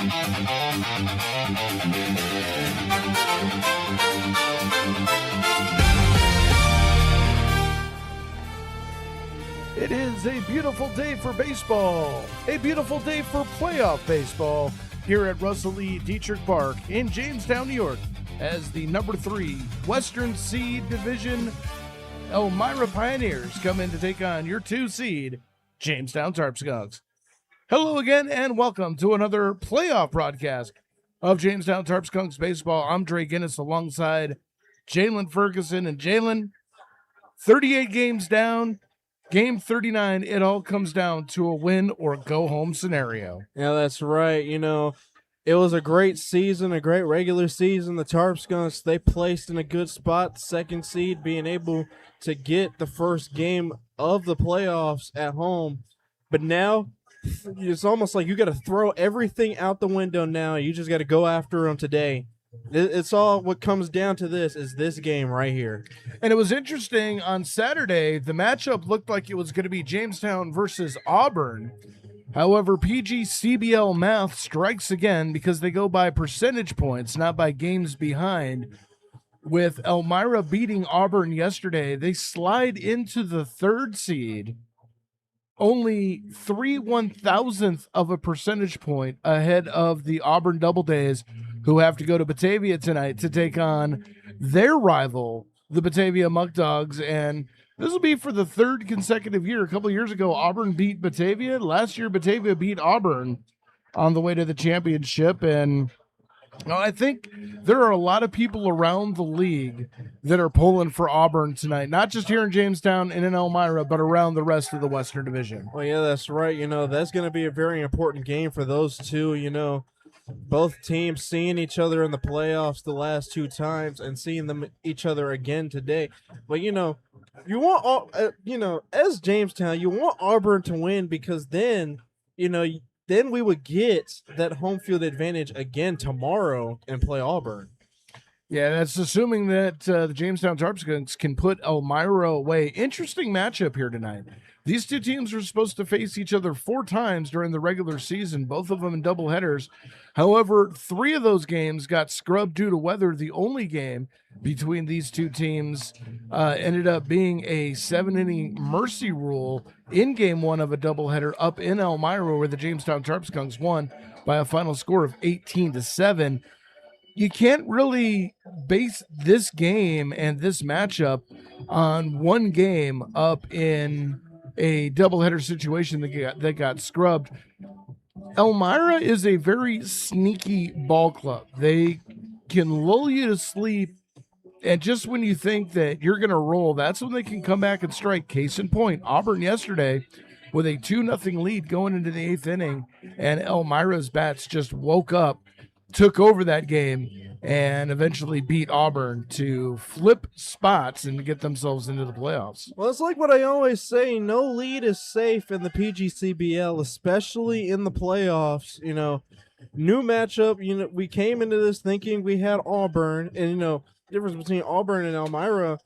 It is a beautiful day for baseball, a beautiful day for playoff baseball here at Russell E. Diethrick Park in Jamestown, New York, as the number 3 Western Seed Division Elmira Pioneers come in to take on your 2 seed Jamestown Tarp Skunks. Hello again and welcome to another playoff broadcast of Jamestown Tarp Skunks baseball. I'm Dre Guinness alongside Jalen Ferguson. And Jalen, 38 games down. Game 39, it all comes down to a win or go home scenario. Yeah, that's right. You know, it was a great season, a great regular season. The Tarp Skunks, they placed in a good spot, second seed, being able to get the first game of the playoffs at home. But now, it's almost like you got to throw everything out the window now. You just got to go after them today. It's all what comes down to is this game right here. And it was interesting on Saturday, the matchup looked like it was going to be Jamestown versus Auburn. However, PGCBL math strikes again because they go by percentage points, not by games behind. With Elmira beating Auburn yesterday, they slide into the 3rd seed, only 3/1000th of a percentage point ahead of the Auburn Double Days, who have to go to Batavia tonight to take on their rival, the Batavia Muck Dogs. And this will be for the 3rd consecutive year. A couple of years ago, Auburn beat Batavia. Last year, Batavia beat Auburn on the way to the championship. And I think there are a lot of people around the league that are pulling for Auburn tonight, not just here in Jamestown and in Elmira, but around the rest of the Western Division. Well, yeah, that's right. You know, that's going to be a very important game for those two. You know, both teams seeing each other in the playoffs the last 2 times and seeing them each other again today. But, you know, you want, as Jamestown, you want Auburn to win because then, then we would get that home field advantage again tomorrow and play Auburn. Yeah, that's assuming that the Jamestown Tarp Skunks can put Elmira away. Interesting matchup here tonight. These 2 teams were supposed to face each other 4 times during the regular season, both of them in doubleheaders. However, 3 of those games got scrubbed due to weather. The only game between these 2 teams ended up being a 7-inning mercy rule in game 1 of a doubleheader up in Elmira, where the Jamestown Tarp Skunks won by a final score of 18-7. You can't really base this game and this matchup on one game up in a doubleheader situation that got scrubbed. Elmira is a very sneaky ball club. They can lull you to sleep, and just when you think that you're going to roll, that's when they can come back and strike. Case in point, Auburn yesterday with a 2-0 lead going into the 8th inning, and Elmira's bats just woke up, took over that game, and eventually beat Auburn to flip spots and get themselves into the playoffs. Well, it's like what I always say, no lead is safe in the PGCBL, especially in the playoffs. You know, new matchup, we came into this thinking we had Auburn, and, difference between Auburn and Elmira,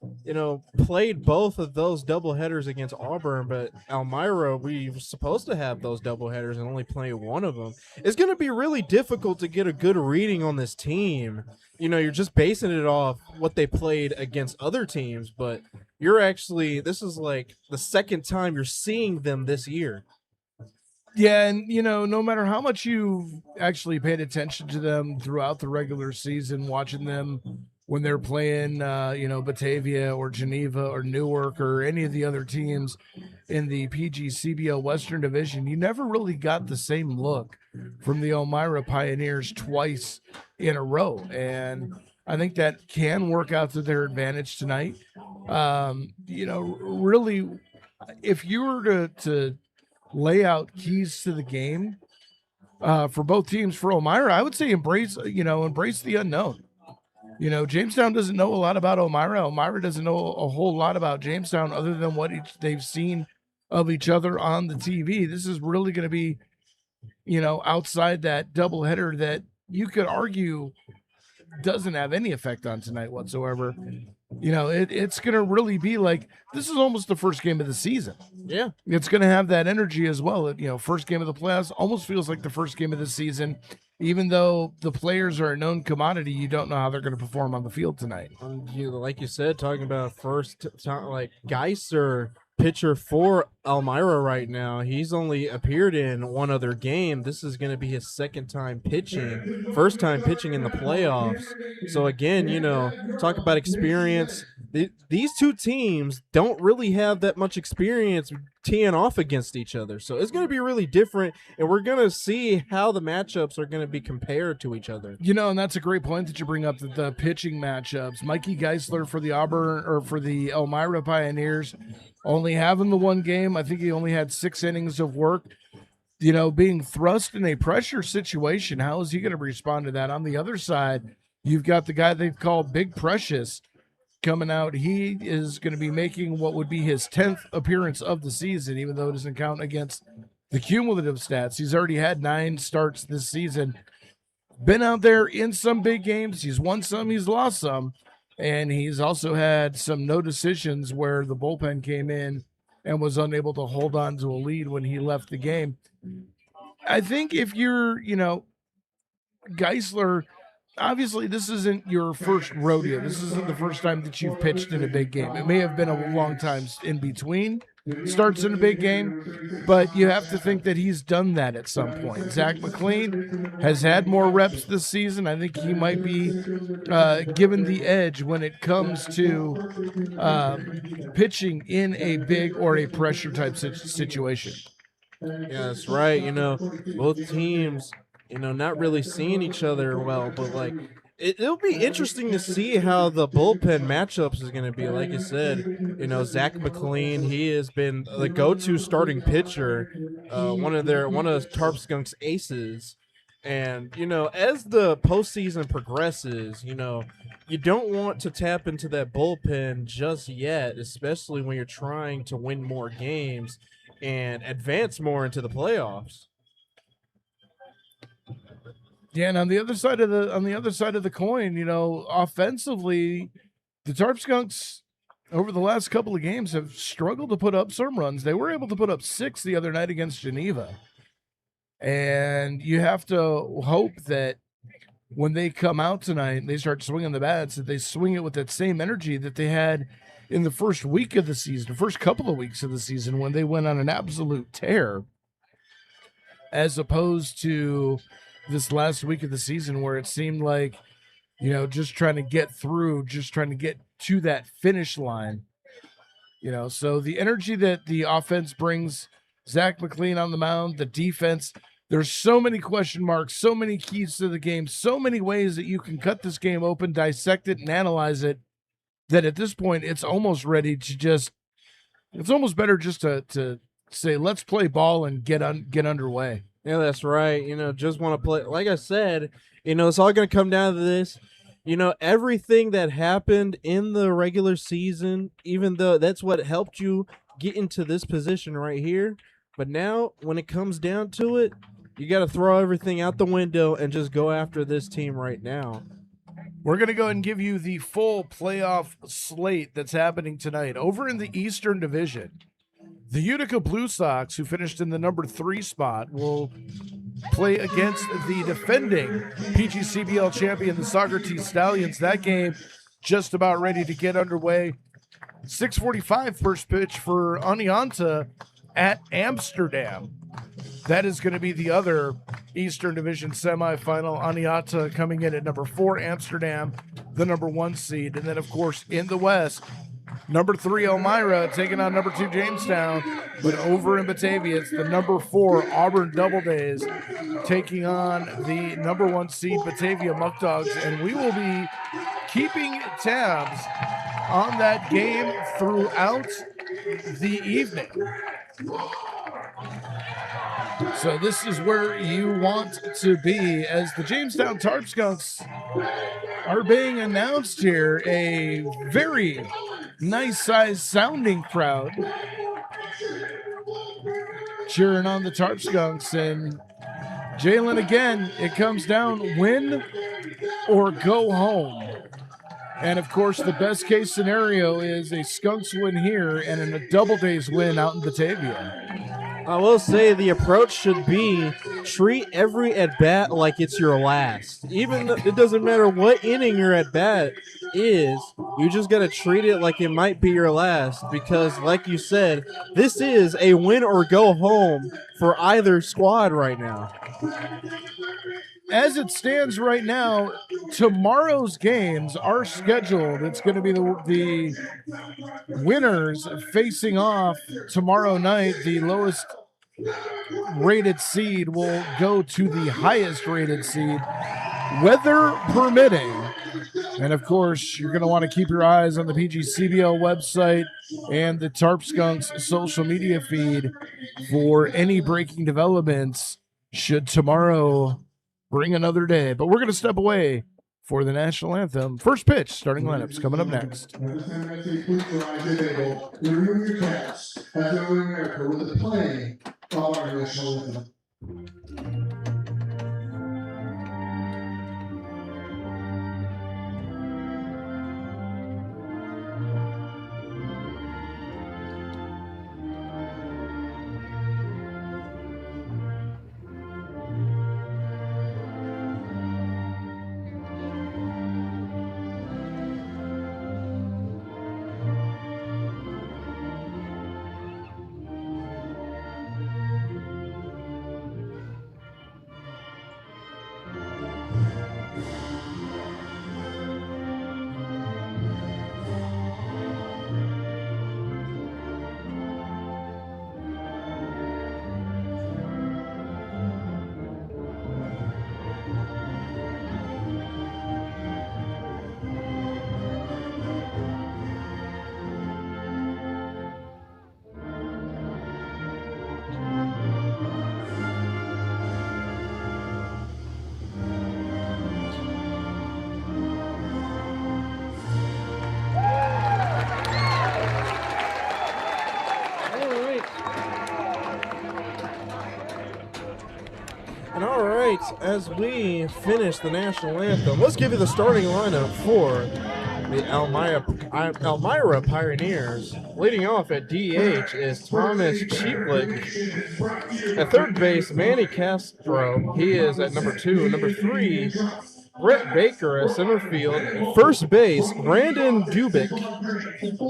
played both of those doubleheaders against Auburn, but Elmira, we were supposed to have those doubleheaders and only play one of them. It's going to be really difficult to get a good reading on this team. You're just basing it off what they played against other teams, but this is like the second time you're seeing them this year. Yeah, and, no matter how much you've actually paid attention to them throughout the regular season, watching them when they're playing, Batavia or Geneva or Newark or any of the other teams in the PGCBL Western Division, you never really got the same look from the Elmira Pioneers twice in a row. And I think that can work out to their advantage tonight. Really, if you were to lay out keys to the game for both teams, for Elmira, I would say embrace the unknown. Jamestown doesn't know a lot about Elmira. Elmira doesn't know a whole lot about Jamestown other than what they've seen of each other on the TV. This is really going to be, outside that doubleheader that you could argue doesn't have any effect on tonight whatsoever. It's going to really be like, this is almost the first game of the season. Yeah. It's going to have that energy as well. First game of the playoffs almost feels like the first game of the season. even though the players are a known commodity, you don't know how they're going to perform on the field tonight. Like you said, talking about first time, like Geiser, pitcher for Elmira right now. He's only appeared in one other game. This is going to be his second time pitching, first time pitching in the playoffs. So again, talk about experience. These two teams don't really have that much experience teeing off against each other. So it's going to be really different, and we're going to see how the matchups are going to be compared to each other. And that's a great point that you bring up, that the pitching matchups. Mikey Geisler for the Auburn, or for the Elmira Pioneers, only having the one game. I think he only had 6 innings of work. Being thrust in a pressure situation, how is he going to respond to that? On the other side, you've got the guy they've called Big Precious coming out. He is going to be making what would be his 10th appearance of the season, even though it doesn't count against the cumulative stats. He's already had 9 starts this season. Been out there in some big games. He's won some, he's lost some. And he's also had some no decisions where the bullpen came in and was unable to hold on to a lead when he left the game. I think if you're, Geisler, obviously this isn't your first rodeo. This isn't the first time that you've pitched in a big game. It may have been a long time in between starts in a big game, but you have to think that he's done that at some point. Zach McLean has had more reps this season. I think he might be given the edge when it comes to pitching in a big or a pressure type situation. Yeah, that's right. Both teams, not really seeing each other well, but like it'll be interesting to see how the bullpen matchups is going to be. Like you said, Zach McLean, he has been the go-to starting pitcher, one of Tarp Skunks' aces. And as the postseason progresses, you don't want to tap into that bullpen just yet, especially when you're trying to win more games and advance more into the playoffs. Yeah, and on the other side of the coin, offensively, the Tarp Skunks over the last couple of games have struggled to put up some runs. They were able to put up 6 the other night against Geneva. And you have to hope that when they come out tonight and they start swinging the bats, that they swing it with that same energy that they had in the first week of the season, the first couple of weeks of the season, when they went on an absolute tear, as opposed to this last week of the season where it seemed like, just trying to get through, just trying to get to that finish line. So the energy that the offense brings, Zach McLean on the mound, the defense, there's so many question marks, so many keys to the game, so many ways that you can cut this game open, dissect it, and analyze it, that at this point it's almost ready to it's almost better just to say, let's play ball and get underway. Yeah, that's right. Just want to play. Like I said, it's all going to come down to this. Everything that happened in the regular season, even though that's what helped you get into this position right here. But now, when it comes down to it, you got to throw everything out the window and just go after this team right now. We're going to go ahead and give you the full playoff slate that's happening tonight. Over in the Eastern Division, the Utica Blue Sox, who finished in the number 3 spot, will play against the defending PGCBL champion, the Socrates Stallions. That game just about ready to get underway. 6:45 first pitch for Anianta at Amsterdam. That is going to be the other Eastern Division semifinal. Anianta coming in at number 4, Amsterdam, the number 1 seed. And then, of course, in the West, number 3, Elmira, taking on number 2, Jamestown. But over in Batavia, it's the number 4, Auburn Double Days, taking on the number 1 seed, Batavia Muck Dogs. And we will be keeping tabs on that game throughout the evening. So this is where you want to be, as the Jamestown Tarp Skunks are being announced here. A very nice size sounding crowd cheering on the Tarp Skunks. And Jalen, again, it comes down win or go home. And of course, the best case scenario is a Skunks win here and a Double Days win out in Batavia. I will say the approach should be treat every at-bat like it's your last. Even though it doesn't matter what inning your at-bat is, you just got to treat it like it might be your last because, like you said, this is a win or go home for either squad right now. As it stands right now, tomorrow's games are scheduled. It's going to be the winners facing off tomorrow night. The lowest rated seed will go to the highest rated seed, weather permitting. And of course, you're going to want to keep your eyes on the PGCBL website and the Tarp Skunks social media feed for any breaking developments should tomorrow bring another day. But we're going to step away for the national anthem. First pitch, starting lineups coming up next. Remove your caps as Elmira with the playing of our national anthem. And all right, as we finish the national anthem, let's give you the starting lineup for the Elmira Pioneers. Leading off at DH is Thomas Cheaplik. At third base, Manny Castro. He is at number 2. Number 3, Brett Baker at center field. First base, Brandon Dubik.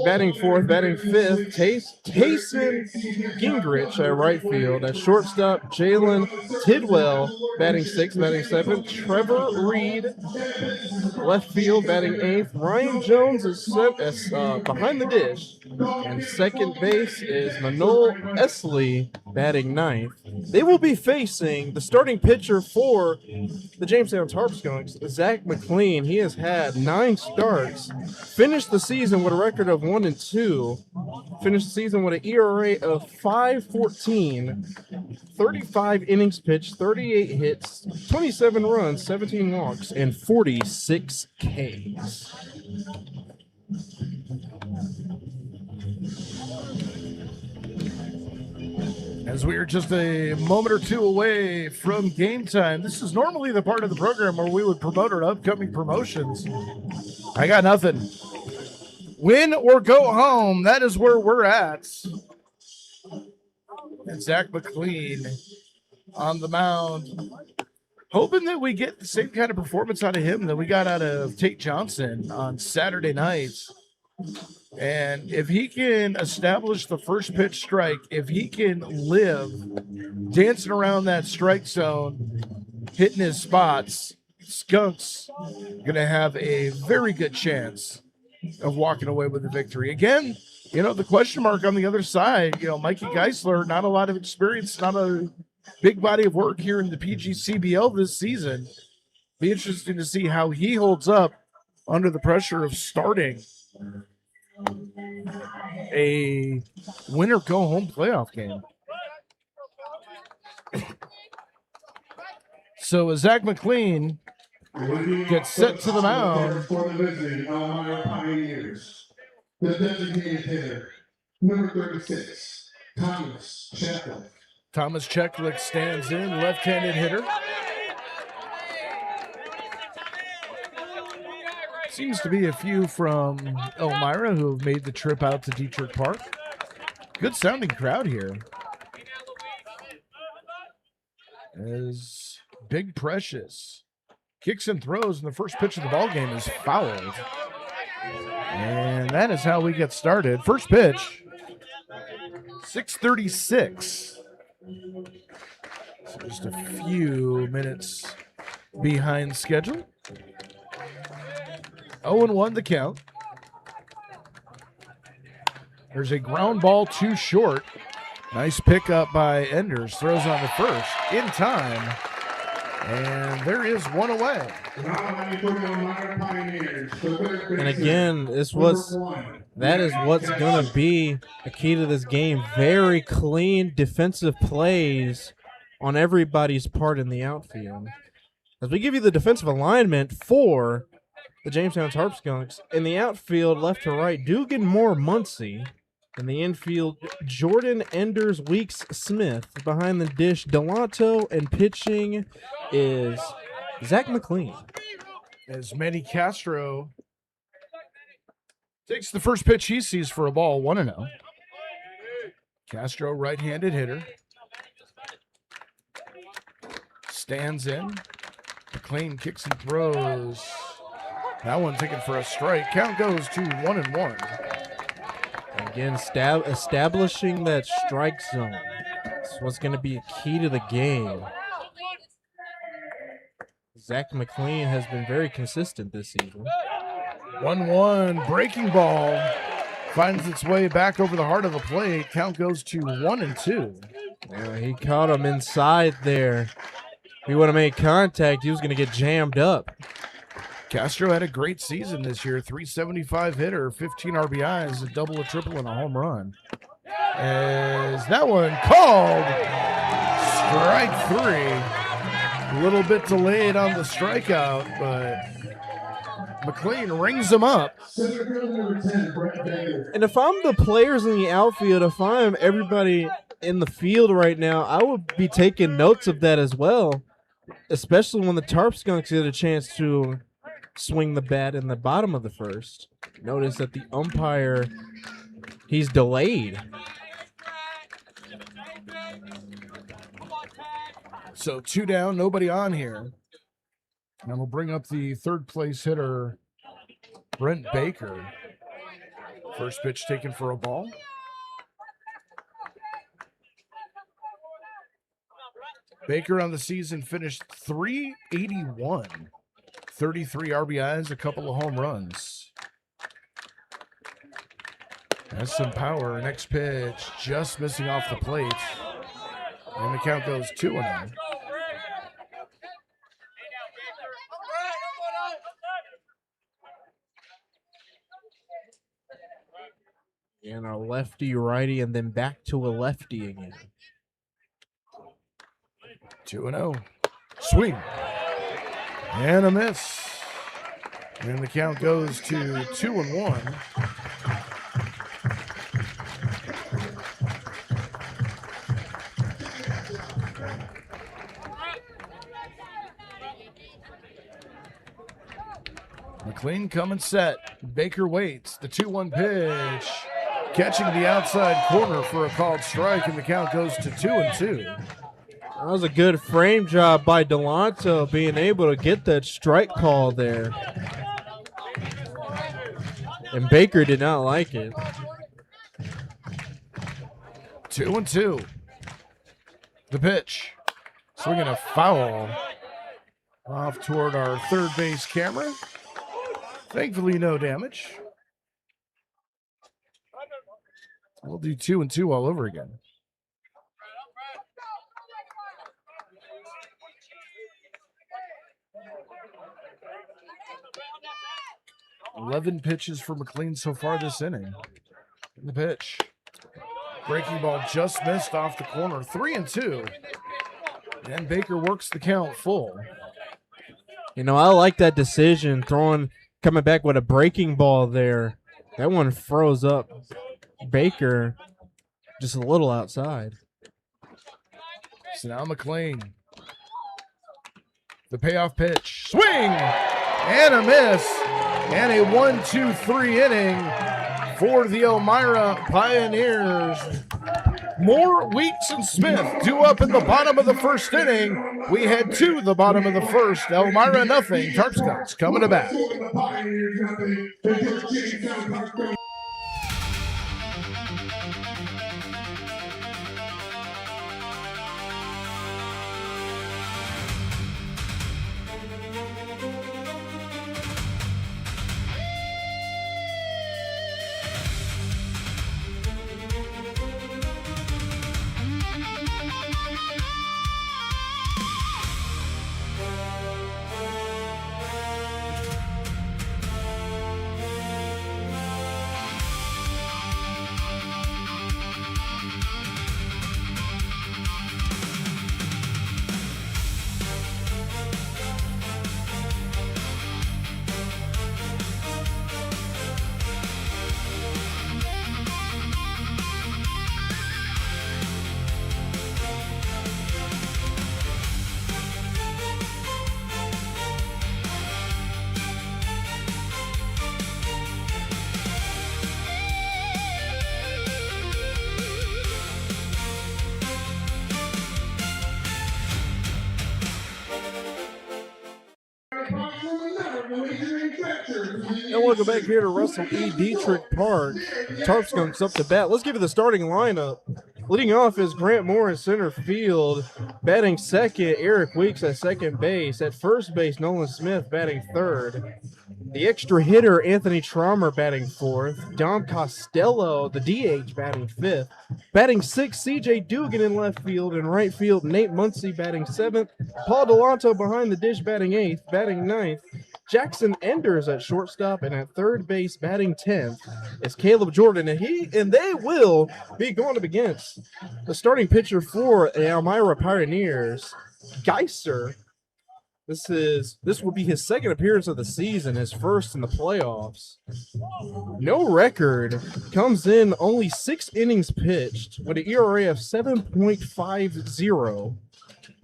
Batting fourth, batting fifth, Tayson Gingrich at right field. At shortstop, Jalen Tidwell, batting sixth, batting seventh. Trevor Reed, left field, batting eighth. Ryan Jones is behind the dish. And second base is Manol Esley, batting ninth. They will be facing the starting pitcher for the Jamestown Tarp Skunks, Zach McLean. He has had 9 starts, finished the season with a record of 1-2, finished the season with an ERA of 5.14, 35 innings pitched, 38 hits, 27 runs, 17 walks, and 46 Ks. As we are just a moment or two away from game time, this is normally the part of the program where we would promote our upcoming promotions. I got nothing. Win or go home, that is where we're at. And Zach McLean on the mound, hoping that we get the same kind of performance out of him that we got out of Tate Johnson on Saturday night. And if he can establish the first pitch strike, if he can live dancing around that strike zone, hitting his spots, Skunks going to have a very good chance of walking away with the victory. Again, you know, the question mark on the other side, you know, Mikey Geisler, not a lot of experience, not a big body of work here in the PGCBL this season. Be interesting to see how he holds up under the pressure of starting a winner go home playoff game. So as Zach McLean gets set to the mound, For the visiting Elmira Pioneers, the designated hitter, number 36, Thomas Chapel. Thomas Cheklik stands in, left-handed hitter. Seems to be a few from Elmira who have made the trip out to Diethrick Park. Good sounding crowd here. As Big Precious kicks and throws, and the first pitch of the ball game is fouled. And that is how we get started. First pitch, 6:36. So just a few minutes behind schedule. 0-1 the count. There's a ground ball too short. Nice pickup by Enders. Throws on the first in time. And there is one away. And again, that is what's going to be a key to this game. Very clean defensive plays on everybody's part in the outfield. As we give you the defensive alignment for the Jamestown Tarp Skunks, in the outfield, left to right, Dugan, Moore, Muncie. In the infield, Jordan, Enders, Weeks, Smith. Behind the dish, Delanto, and pitching is Zach McLean. As Manny Castro takes the first pitch he sees for a ball, 1-0. Castro, right-handed hitter. Stands in. McLean kicks and throws. That one taken for a strike. Count goes to 1-1. Again, establishing that strike zone. That's what's going to be a key to the game. Zach McLean has been very consistent this season. 1-1, breaking ball finds its way back over the heart of the plate. Count goes to 1-2. Yeah, he caught him inside there. If he would have made contact, he was going to get jammed up. Castro had a great season this year. 375 hitter, 15 RBIs, a double, a triple, and a home run. As that one called strike 3. A little bit delayed on the strikeout, but McLean rings him up. And if I'm the players in the outfield, if I'm everybody in the field right now, I would be taking notes of that as well, especially when the Tarp Skunks get a chance to swing the bat in the bottom of the first. Notice that the umpire, he's delayed. So 2 down, nobody on here. And we'll bring up the third place hitter, Brent Baker. First pitch taken for a ball. Baker on the season finished .381. 33 RBIs, a couple of home runs. Has some power. Next pitch, just missing off the plate. And the count goes 2-0. And a lefty, righty, and then back to a lefty again. 2-0. Swing. And a miss. And the count goes to 2-1. McLean coming set. Baker waits. The 2-1 pitch. Catching the outside corner for a called strike, and the count goes to 2-2. That was a good frame job by Delanto, being able to get that strike call there. And Baker did not like it. 2-2. The pitch. Swinging a foul off toward our third base camera. Thankfully, no damage. We'll do 2-2 all over again. 11 pitches for McLean so far this inning. The pitch. Breaking ball just missed off the corner. 3-2. And Baker works the count full. You know, I like that decision, coming back with a breaking ball there. That one froze up Baker just a little outside. So now McLean. The payoff pitch. Swing! And a miss. And a 1-2-3 inning for the Elmira Pioneers. Moore, Weeks, and Smith due up in the bottom of the first inning. We head to the bottom of the first. Elmira nothing. Tarp Skunks coming to bat. And welcome back here to Russell E. Diethrick Park. Tarp Skunks up to bat. Let's give you the starting lineup. Leading off is Grant Moore in center field. Batting second, Eric Weeks at second base. At first base, Nolan Smith batting third. The extra hitter, Anthony Traumer, batting fourth. Dom Costello, the DH, batting fifth. Batting sixth, C.J. Dugan in left field. In right field, Nate Muncy batting seventh. Paul Delanto behind the dish, batting eighth. Batting ninth, Jackson Enders at shortstop, and at third base, batting 10th, is Caleb Jordan, and they will be going up against the starting pitcher for the Elmira Pioneers, Geiser. This will be his second appearance of the season, his first in the playoffs. No record, comes in only 6 innings pitched with an ERA of 7.50,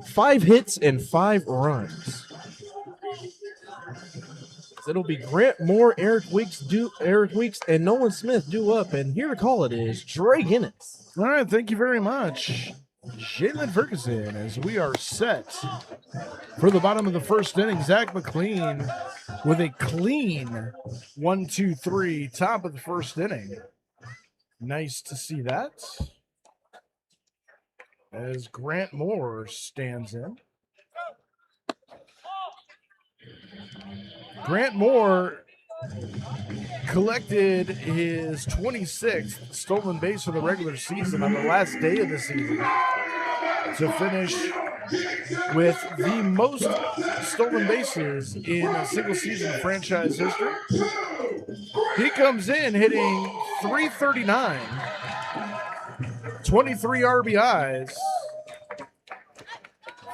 5 hits and 5 runs. It'll be Grant Moore, Eric Weeks, and Nolan Smith due up. And here to call it is Dre Guinness. All right, thank you very much, Jalen Ferguson, as we are set for the bottom of the first inning. Zach McLean with a clean 1-2-3, top of the first inning. Nice to see that. As Grant Moore stands in. Grant Moore collected his 26th stolen base of the regular season on the last day of the season to finish with the most stolen bases in a single season of franchise history. He comes in hitting .339, 23 RBIs.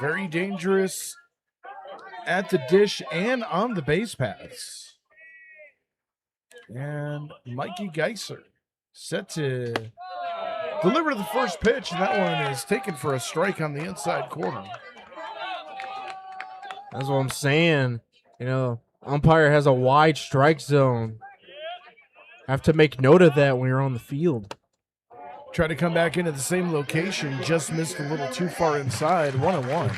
Very dangerous at the dish and on the base paths. And Mikey Geiser set to deliver the first pitch, and that one is taken for a strike on the inside corner. That's what I'm saying. You know, umpire has a wide strike zone. Have to make note of that when you're on the field. Try to come back into the same location, just missed a little too far inside, 1-1.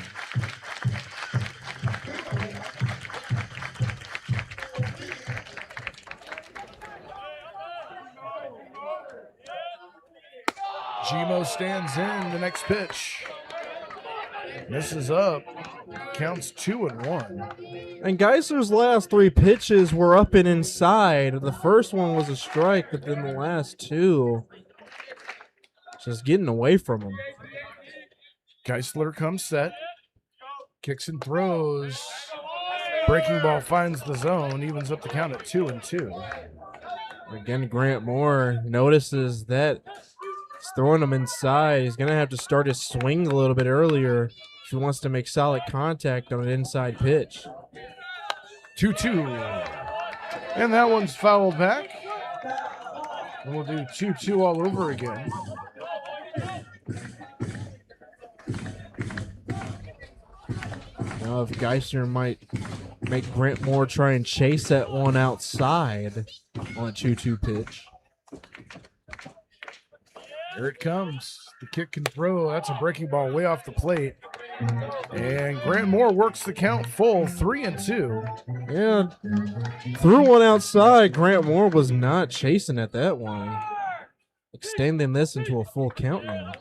Gmo stands in the next pitch. Misses up. Counts 2-1. And Geiser's last 3 pitches were up and inside. The first one was a strike, but then the last 2 just getting away from him. Geisler comes set. Kicks and throws. Breaking ball finds the zone. Evens up the count at 2-2. Again, Grant Moore notices that he's throwing him inside. He's going to have to start his swing a little bit earlier if he wants to make solid contact on an inside pitch. 2-2. And that one's fouled back. And we'll do 2-2 all over again. Now, if Geiser might make Grant Moore try and chase that one outside on a 2-2 pitch. Here it comes. The kick can throw. That's a breaking ball way off the plate. And Grant Moore works the count full, 3-2. Yeah, threw one outside. Grant Moore was not chasing at that one. Extending this into a full count now.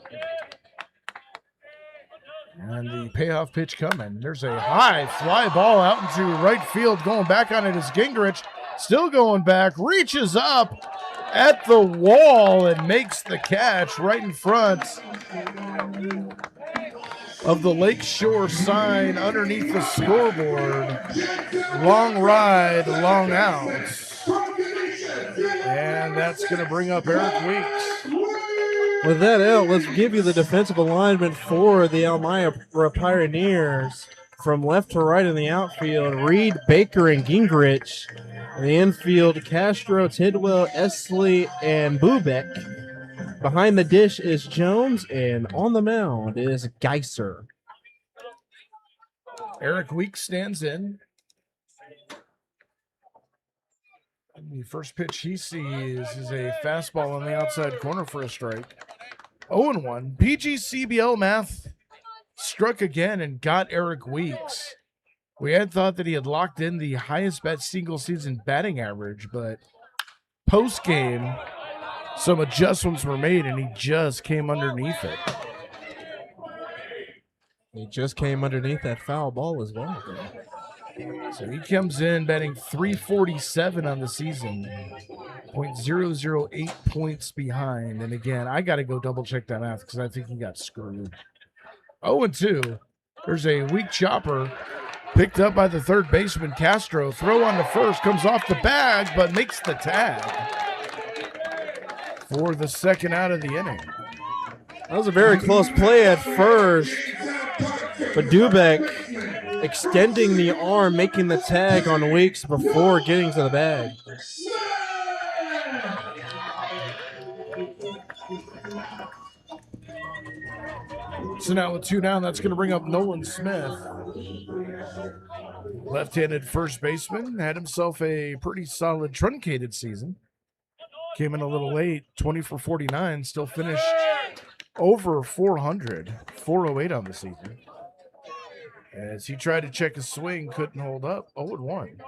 And the payoff pitch coming. There's a high fly ball out into right field. Going back on it is Gingrich. Still going back. Reaches up at the wall and makes the catch right in front of the Lakeshore sign underneath the scoreboard. Long ride, long out. And that's going to bring up Eric Weeks. With that out, let's give you the defensive alignment for the Elmira Pioneers. From left to right in the outfield, Reed, Baker, and Gingrich. In the infield, Castro, Tidwell, Esley, and Bubeck. Behind the dish is Jones, and on the mound is Geiser. Eric Weeks stands in. The first pitch he sees is a fastball on the outside corner for a strike. 0-1. PGCBL math struck again and got Eric Weeks. We had thought that he had locked in the highest single season batting average, but post game, some adjustments were made and he just came underneath it. He just came underneath that foul ball as well. So he comes in batting .347 on the season, .008 points behind. And again, I got to go double check that math because I think he got screwed. 0-2. There's a weak chopper picked up by the third baseman, Castro. Throw on the first, comes off the bag, but makes the tag for the second out of the inning. That was a very close play at first, but Dubeck extending the arm, making the tag on Weeks before getting to the bag. So now with 2 down, that's going to bring up Nolan Smith. Left-handed first baseman, had himself a pretty solid truncated season. Came in a little late, 20 for 49, still finished over 400, 408 on the season. As he tried to check his swing, couldn't hold up, 0-1.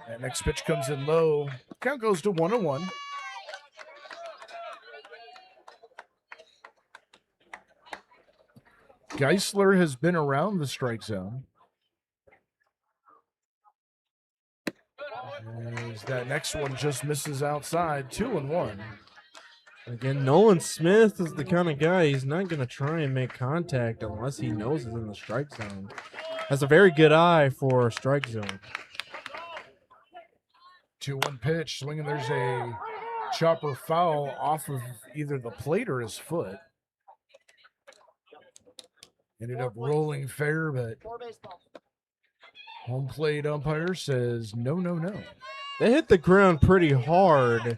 That next pitch comes in low. Count goes to 1-1. Geisler has been around the strike zone. As that next one just misses outside, 2-1. Again, Nolan Smith is the kind of guy, he's not going to try and make contact unless he knows it's in the strike zone. Has a very good eye for strike zone. 2-1 pitch, swinging. There's a chopper foul off of either the plate or his foot. Ended up rolling fair, but home plate umpire says no, no, no. They hit the ground pretty hard,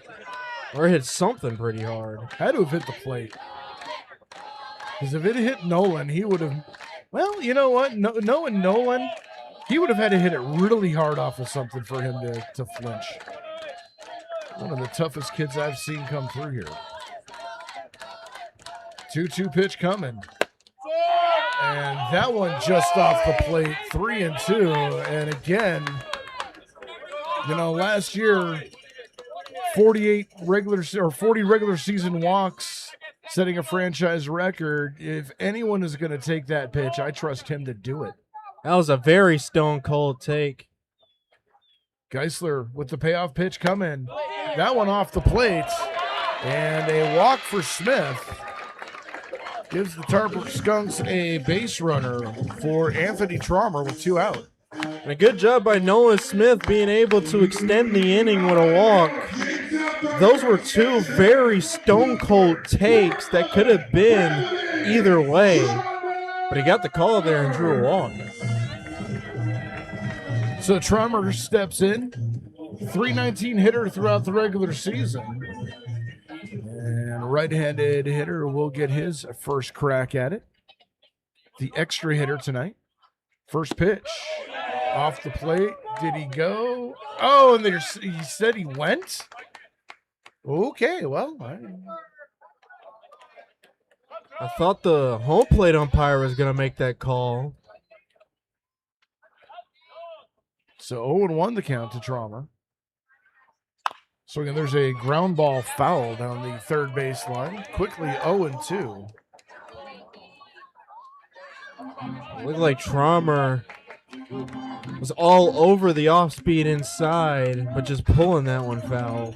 or hit something pretty hard. Had to have hit the plate. Because if it hit Nolan, he would have, well, you know what? Knowing Nolan, he would have had to hit it really hard off of something for him to flinch. One of the toughest kids I've seen come through here. 2-2 pitch coming. And that one just off the plate, 3-2. And again, you know, last year, 40 regular season walks, setting a franchise record. If anyone is going to take that pitch, I trust him to do it. That was a very stone cold take. Geisler with the payoff pitch coming. That one off the plate. And a walk for Smith. Gives the Tarp Skunks a base runner for Anthony Traumer with 2 out. And a good job by Nolan Smith being able to extend the inning with a walk. Those were 2 very stone-cold takes that could have been either way. But he got the call there and drew a walk. So Traumer steps in. .319 hitter throughout the regular season. And right-handed hitter will get his first crack at it. The extra hitter tonight. First pitch. Off the plate. Did he go? Oh, and he said he went? Okay, well, I thought the home plate umpire was going to make that call. so 0-1 the count to Trauma. So again, there's a ground ball foul down the third base line. Quickly 0-2. It looked like Traumer was all over the off-speed inside, but just pulling that one foul.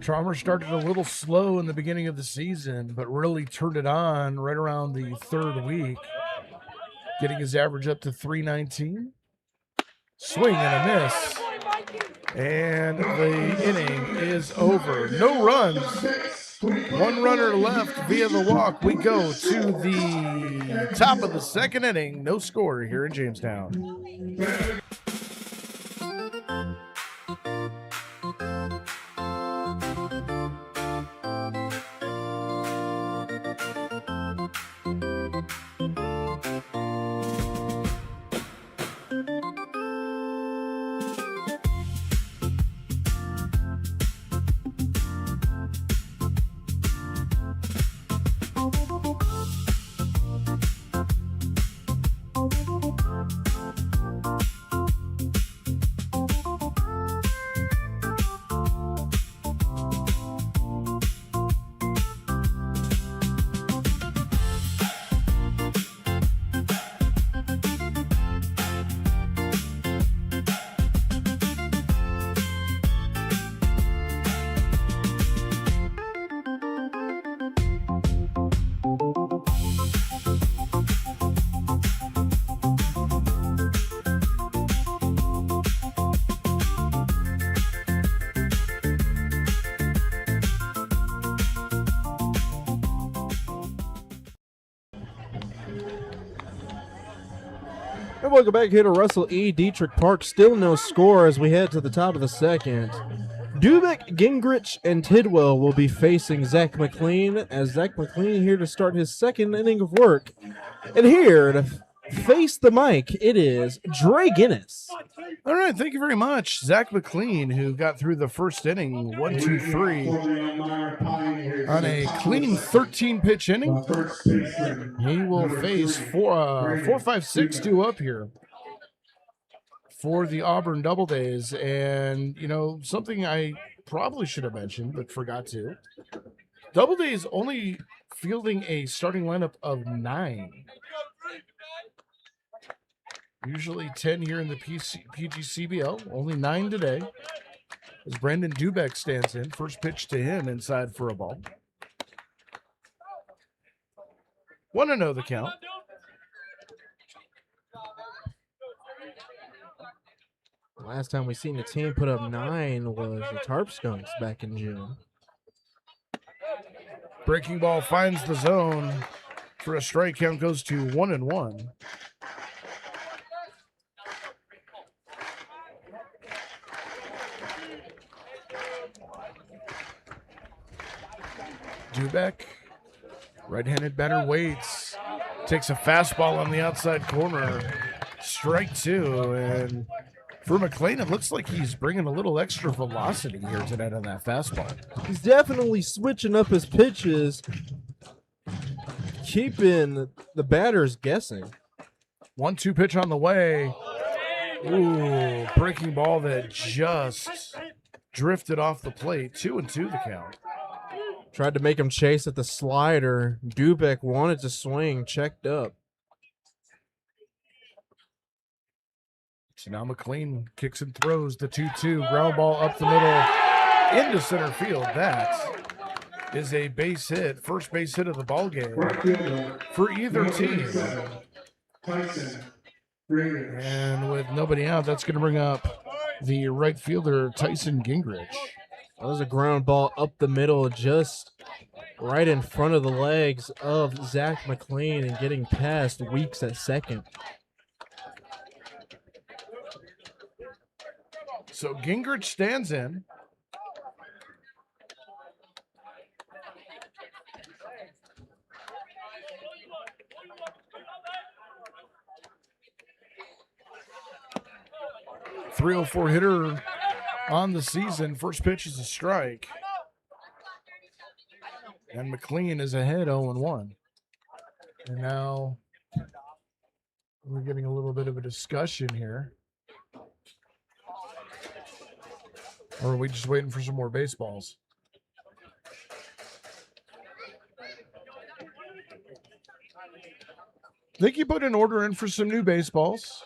Traumer started a little slow in the beginning of the season, but really turned it on right around the third week, getting his average up to 319. Swing and a miss. And the inning is over. No runs. One runner left via the walk. We go to the top of the second inning. No score here in Jamestown. And welcome back here to Russell E. Diethrick Park. Still no score as we head to the top of the second. Dubek, Gingrich, and Tidwell will be facing Zach McLean, as Zach McLean here to start his second inning of work. And here to face the mic, it is Dre Guinness. All right, thank you very much. Zach McLean, who got through the first inning, 1, 2, 3, on a clean 13-pitch inning. He will face 4, 5, 6 due up here for the Auburn Doubledays. And, you know, something I probably should have mentioned but forgot to. Doubledays only fielding a starting lineup of 9. Usually 10 here in the PGCBL. Only 9 today. As Brandon Dubek stands in. First pitch to him inside for a ball. 1-0 the count. Last time we seen the team put up 9 was the Tarp Skunks back in June. Breaking ball finds the zone for a strike. Count goes to 1-1. Dubek, right-handed batter, waits, takes a fastball on the outside corner, strike 2, and for McLean, it looks like he's bringing a little extra velocity here tonight on that fastball. He's definitely switching up his pitches, keeping the batters guessing. 1-2 pitch on the way. Ooh, breaking ball that just drifted off the plate. 2-2 the count. Tried to make him chase at the slider. Dubek wanted to swing, checked up. So now McLean kicks and throws the 2-2. Ground ball up the middle into center field. That is a base hit. First base hit of the ball game for either team. And with nobody out, that's going to bring up the right fielder, Tyson Gingrich. That was a ground ball up the middle, just right in front of the legs of Zach McLean and getting past Weeks at second. So Gingrich stands in. .304 hitter on the season. First pitch is a strike. And McLean is ahead 0-1. And now we're getting a little bit of a discussion here. Or are we just waiting for some more baseballs? I think you put an order in for some new baseballs.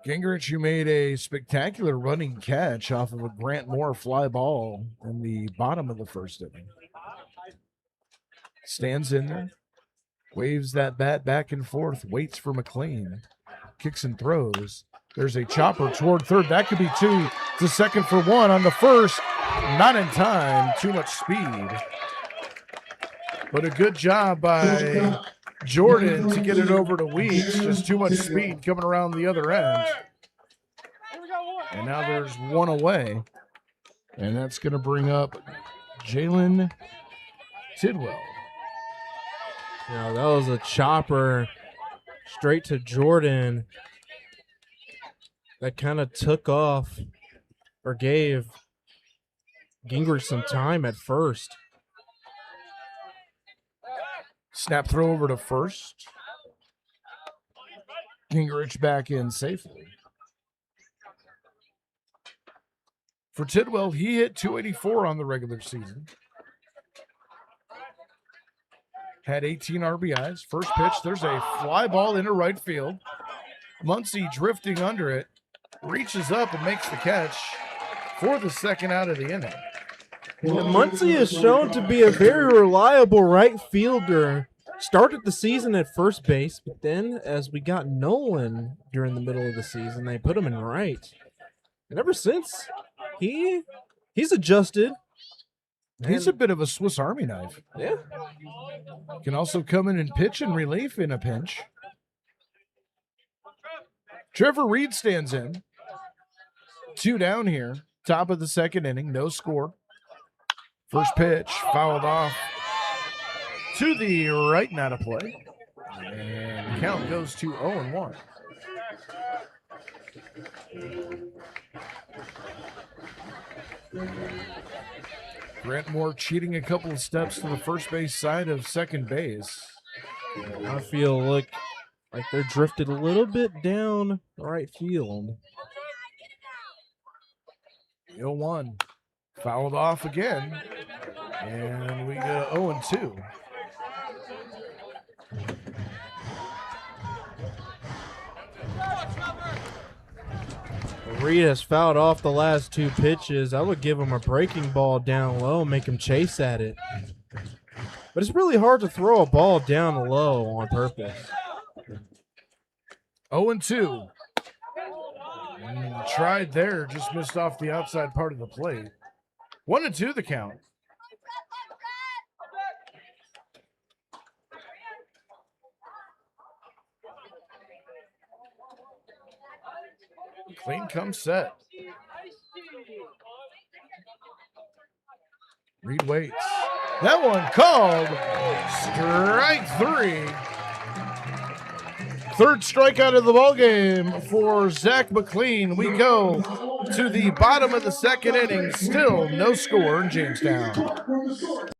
Gingrich, you made a spectacular running catch off of a Grant Moore fly ball in the bottom of the first inning. Stands in there, waves that bat back and forth, waits for McLean, kicks and throws. There's a chopper toward third. That could be 2 to second for 1 on the first. Not in time. Too much speed. But a good job by Jordan to get it over to Weeks. Just too much speed coming around the other end. And now there's 1 away. And that's going to bring up Jalen Tidwell. Now that was a chopper straight to Jordan that kind of took off or gave Gingrich some time at first. Snap throw over to first. Gingrich back in safely. For Tidwell, he hit .284 on the regular season. Had 18 RBIs. First pitch, there's a fly ball into right field. Muncy drifting under it, reaches up and makes the catch for the second out of the inning. Muncy is shown to be a very reliable right fielder. Started the season at first base, but then as we got Nolan during the middle of the season, they put him in right. And ever since, he's adjusted. He's a bit of a Swiss Army knife. Yeah. Can also come in and pitch in relief in a pinch. Trevor Reed stands in. 2 down here. Top of the second inning. No score. First pitch fouled off to the right and out of play. And the count goes to 0-1. Grant Moore cheating a couple of steps to the first base side of second base. I feel like they're drifted a little bit down right field. 0-1. Fouled off again. And we go 0-2. Reed has fouled off the last 2 pitches. I would give him a breaking ball down low, make him chase at it. But it's really hard to throw a ball down low on purpose. 0-2. Tried there, just missed off the outside part of the plate. 1-2 the count. Clean comes set. Reed waits. That one called strike 3. Third strikeout of the ballgame for Zach McLean. We go to the bottom of the second inning. Still no score in Jamestown.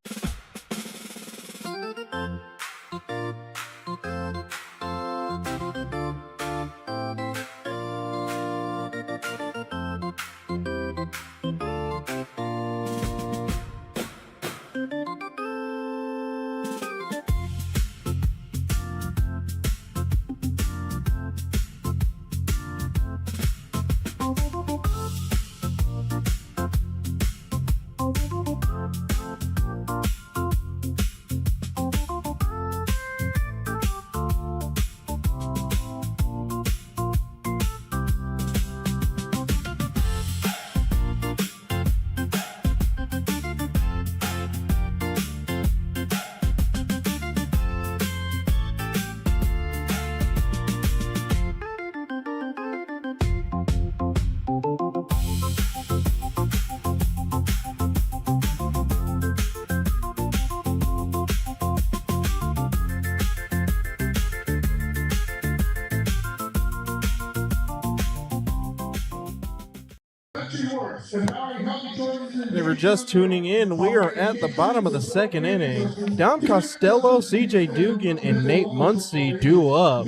They were just tuning in. We are at the bottom of the second inning. Dom Costello, CJ Dugan, and Nate Muncy due up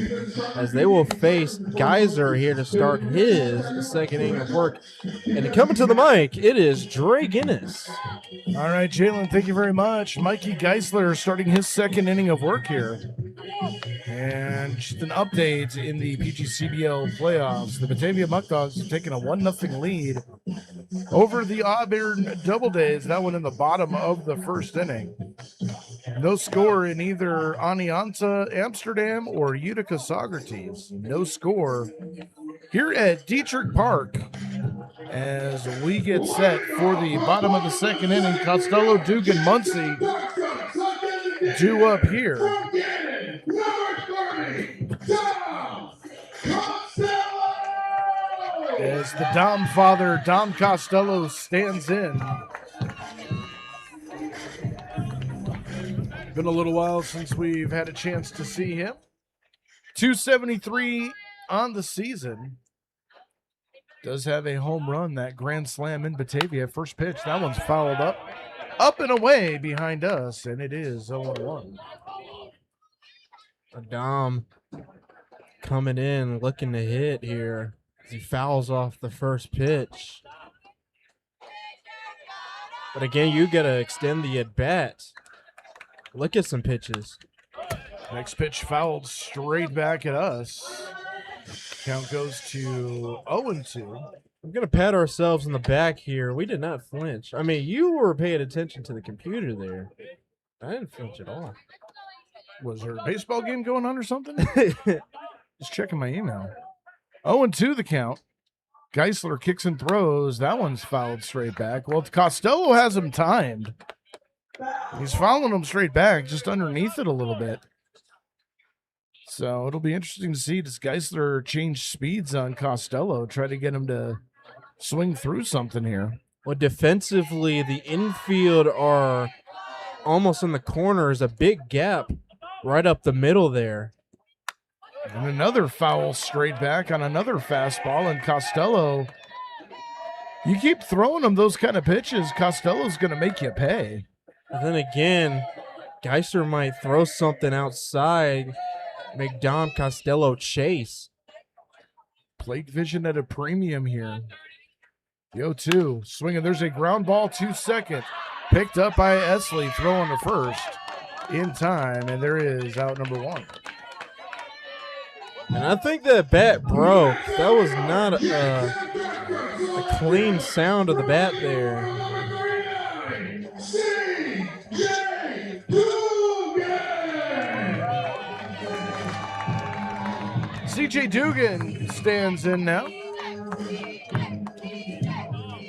as they will face Geyser here to start his second inning of work. And coming to the mic, it is Dre Guinness. All right, Jalen, thank you very much. Mikey Geisler starting his second inning of work here. And just an update in the PGCBL playoffs. The Batavia Muck Dogs have taken a 1-0 lead over the Auburn Doubledays. That one in the bottom of the first inning. No score in either Anianta Amsterdam or Utica Socrates. No score here at Diethrick Park as we get set for the bottom of the second inning. Costello, Dugan, Muncy due up here. As the Dom father, Dom Costello, stands in. Been a little while since we've had a chance to see him. 273 on the season. Does have a home run, that grand slam in Batavia. First pitch, that one's fouled up and away behind us, and it is 0-1. Dom coming in, looking to hit here. He fouls off the first pitch. But again, you got to extend the at-bat. Look at some pitches. Next pitch fouled straight back at us. Count goes to 0-2. We're going to pat ourselves on the back here. We did not flinch. I mean, you were paying attention to the computer there. I didn't flinch at all. Was there a baseball game going on or something? Just checking my email. 0-2 the count. Geisler kicks and throws. That one's fouled straight back. Well, Costello has him timed. He's following him straight back, just underneath it a little bit. So it'll be interesting to see. Does Geisler change speeds on Costello, try to get him to swing through something here? Well, defensively, the infield are almost in the corners, a big gap right up the middle there. And another foul straight back on another fastball, and Costello, you keep throwing him those kind of pitches, Costello's going to make you pay. And then again, Geiser might throw something outside, make Dom Costello chase. Plate vision at a premium here. The 0-2, swinging. There's a ground ball to second. Picked up by Esley, throwing to first in time, and there is out number 1. And I think that bat broke. That was not a clean sound of the bat there. CJ Dugan stands in now.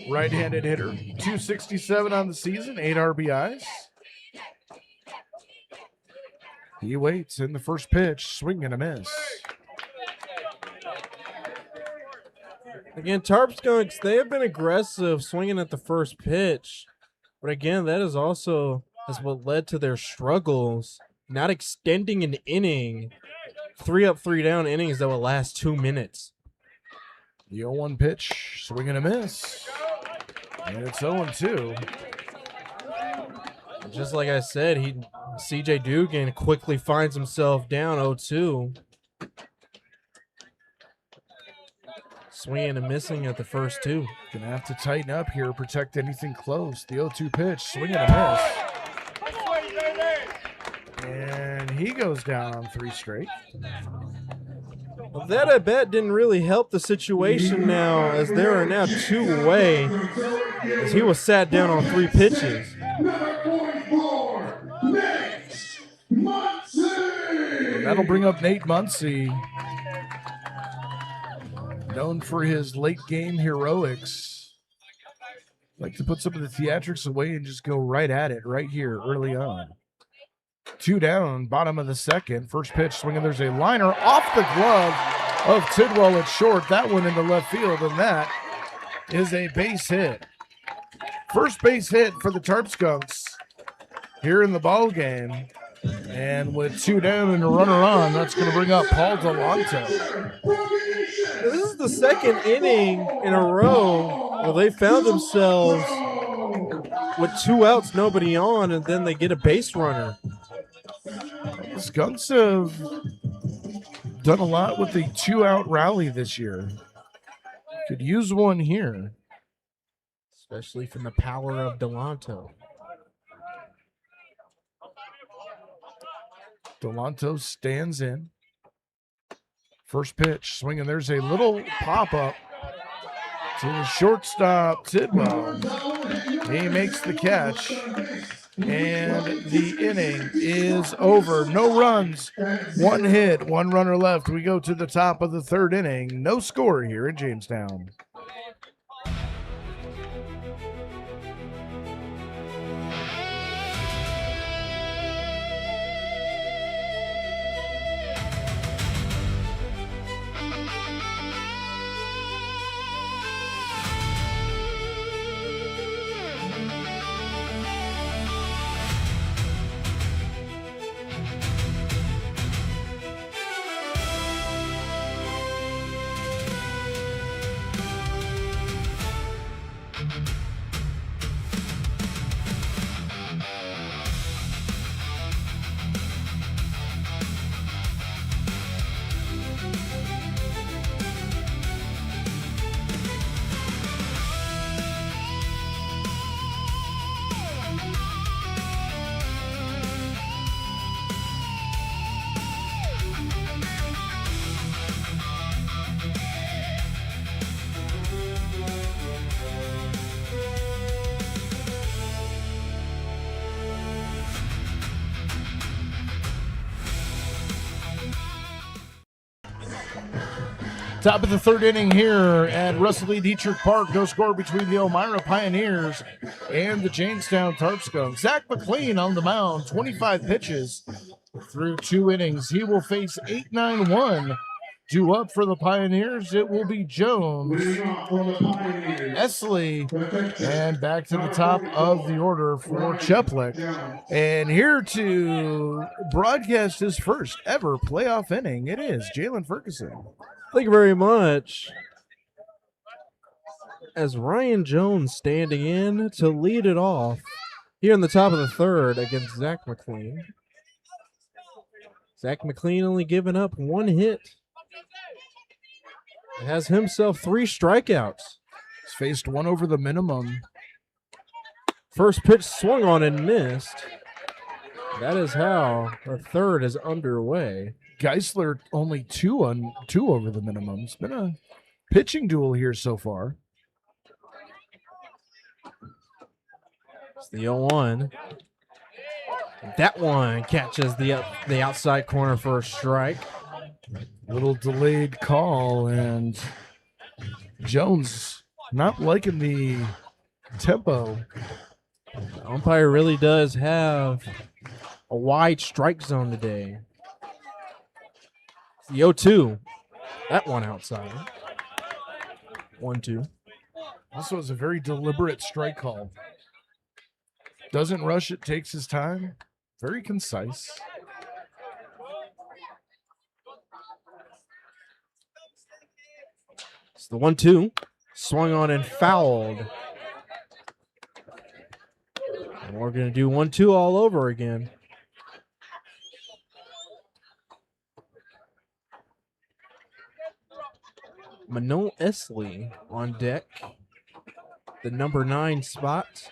Right-handed hitter, 267 on the season, 8 RBIs. He waits in the first pitch, swing and a miss. Again, Tarp Skunks, they have been aggressive swinging at the first pitch. But again, that is also what led to their struggles, not extending an inning. 3 up, 3 down innings that will last 2 minutes. The 0-1 pitch, swing and a miss. And it's 0-2. Just like I said, CJ Dugan quickly finds himself down 0-2. Swinging and missing at the first 2. Gonna have to tighten up here, protect anything close. The 0-2 pitch, swing and a miss. And he goes down on 3 straight. Well, that at bat didn't really help the situation now, as there are now 2 away, as he was sat down on 3 pitches. That'll bring up Nate Muncy, known for his late game heroics. Like to put some of the theatrics away and just go right at it right here early on. 2 down, bottom of the second. First pitch swinging. There's a liner off the glove of Tidwell at short. That one into left field, and that is a base hit. First base hit for the Tarp Skunks here in the ball game. And with 2 down and a runner on, that's going to bring up Paul Delanto. This is the second inning in a row Well, they found themselves with 2 outs, nobody on, and then they get a base runner. The Skunks have done a lot with the 2-out rally this year. Could use one here. Especially from the power of Delanto. Delanto stands in. First pitch, swinging. There's a little pop-up to the shortstop, Tidwell. He makes the catch, and the inning is over. No runs, 1 hit, 1 runner left. We go to the top of the 3rd inning. No score here in Jamestown. Top of the 3rd inning here at Russell Lee Diethrick Park. No score between the Elmira Pioneers and the Jamestown Tarp Skunks. Zach McLean on the mound, 25 pitches through 2 innings. He will face 8-9-1. Due up for the Pioneers, it will be Jones, Esley, and back to the top of the order for Cheplick. And here to broadcast his first ever playoff inning, it is Jalen Ferguson. Thank you very much. As Ryan Jones standing in to lead it off here in the top of the 3rd against Zach McLean. Zach McLean only giving up 1 hit. Has himself 3 strikeouts. He's faced 1 over the minimum. First pitch swung on and missed. That is how the 3rd is underway. Geisler only 2 over the minimum. It's been a pitching duel here so far. It's the 0-1. That one catches the outside corner for a strike. Little delayed call, and Jones not liking the tempo. The umpire really does have a wide strike zone today. It's the 0-2. That one outside. 1-2. Also is a very deliberate strike call. Doesn't rush it, takes his time. Very concise. It's the 1-2. Swung on and fouled. And we're going to do 1-2 all over again. Manon Esley on deck. The number 9 spot.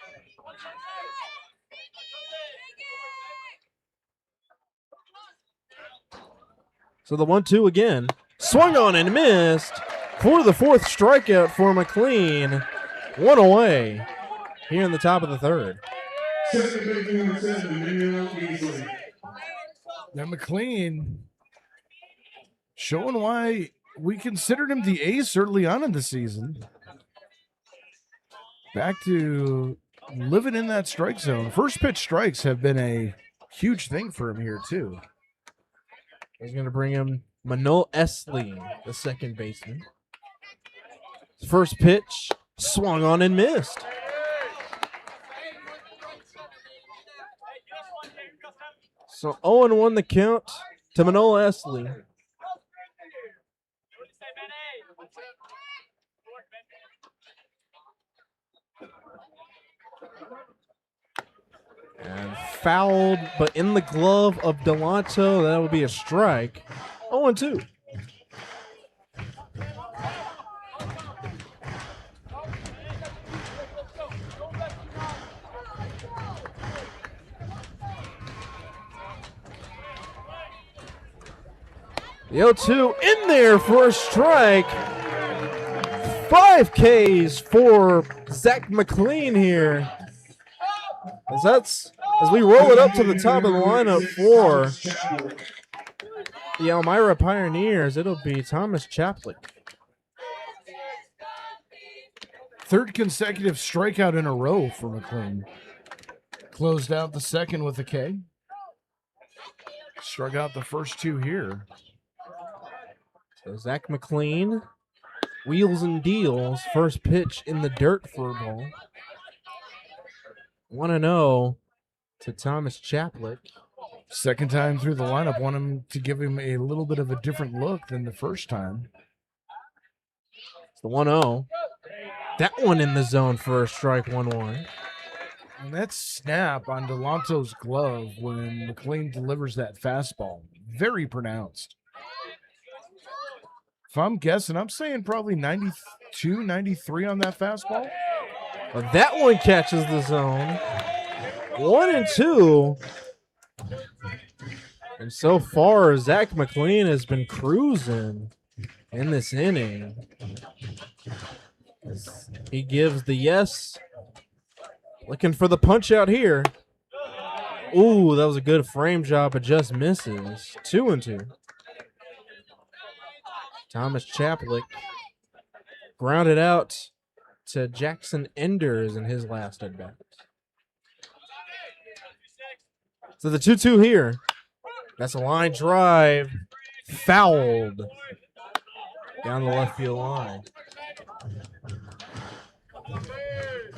So the 1-2 again. Swung on and missed for the 4th strikeout for McLean. 1 away here in the top of the 3rd. Now McLean showing why we considered him the ace early on in the season. Back to living in that strike zone. First pitch strikes have been a huge thing for him here too. He's going to bring him Manol Esley, the second baseman. First pitch, swung on and missed. So 0-1 the count to Manol Esley. And fouled, but in the glove of Delanto, that would be a strike. 0-2. The 0-2 in there for a strike. 5 Ks for Zach McLean here. As we roll it up to the top of the lineup for the Elmira Pioneers, it'll be Thomas Chaplick. Third consecutive strikeout in a row for McLean. Closed out the second with a K. Struck out the first 2 here. So Zach McLean, wheels and deals, first pitch in the dirt for a ball. 1-0 to Thomas Chaplick. Second time through the lineup, want him to give him a little bit of a different look than the first time. It's the 1-0. That one in the zone for a strike, 1-1. And that snap on Delanto's glove when McLean delivers that fastball, very pronounced. If I'm guessing, I'm saying probably 92, 93 on that fastball. But that one catches the zone. 1-2. And so far, Zach McLean has been cruising in this inning. As he gives the yes. Looking for the punch out here. Ooh, that was a good frame job, but just misses. 2-2. Thomas Chaplick grounded out to Jackson Enders in his last at bat. So the 2-2 here. That's a line drive. Fouled down the left field line.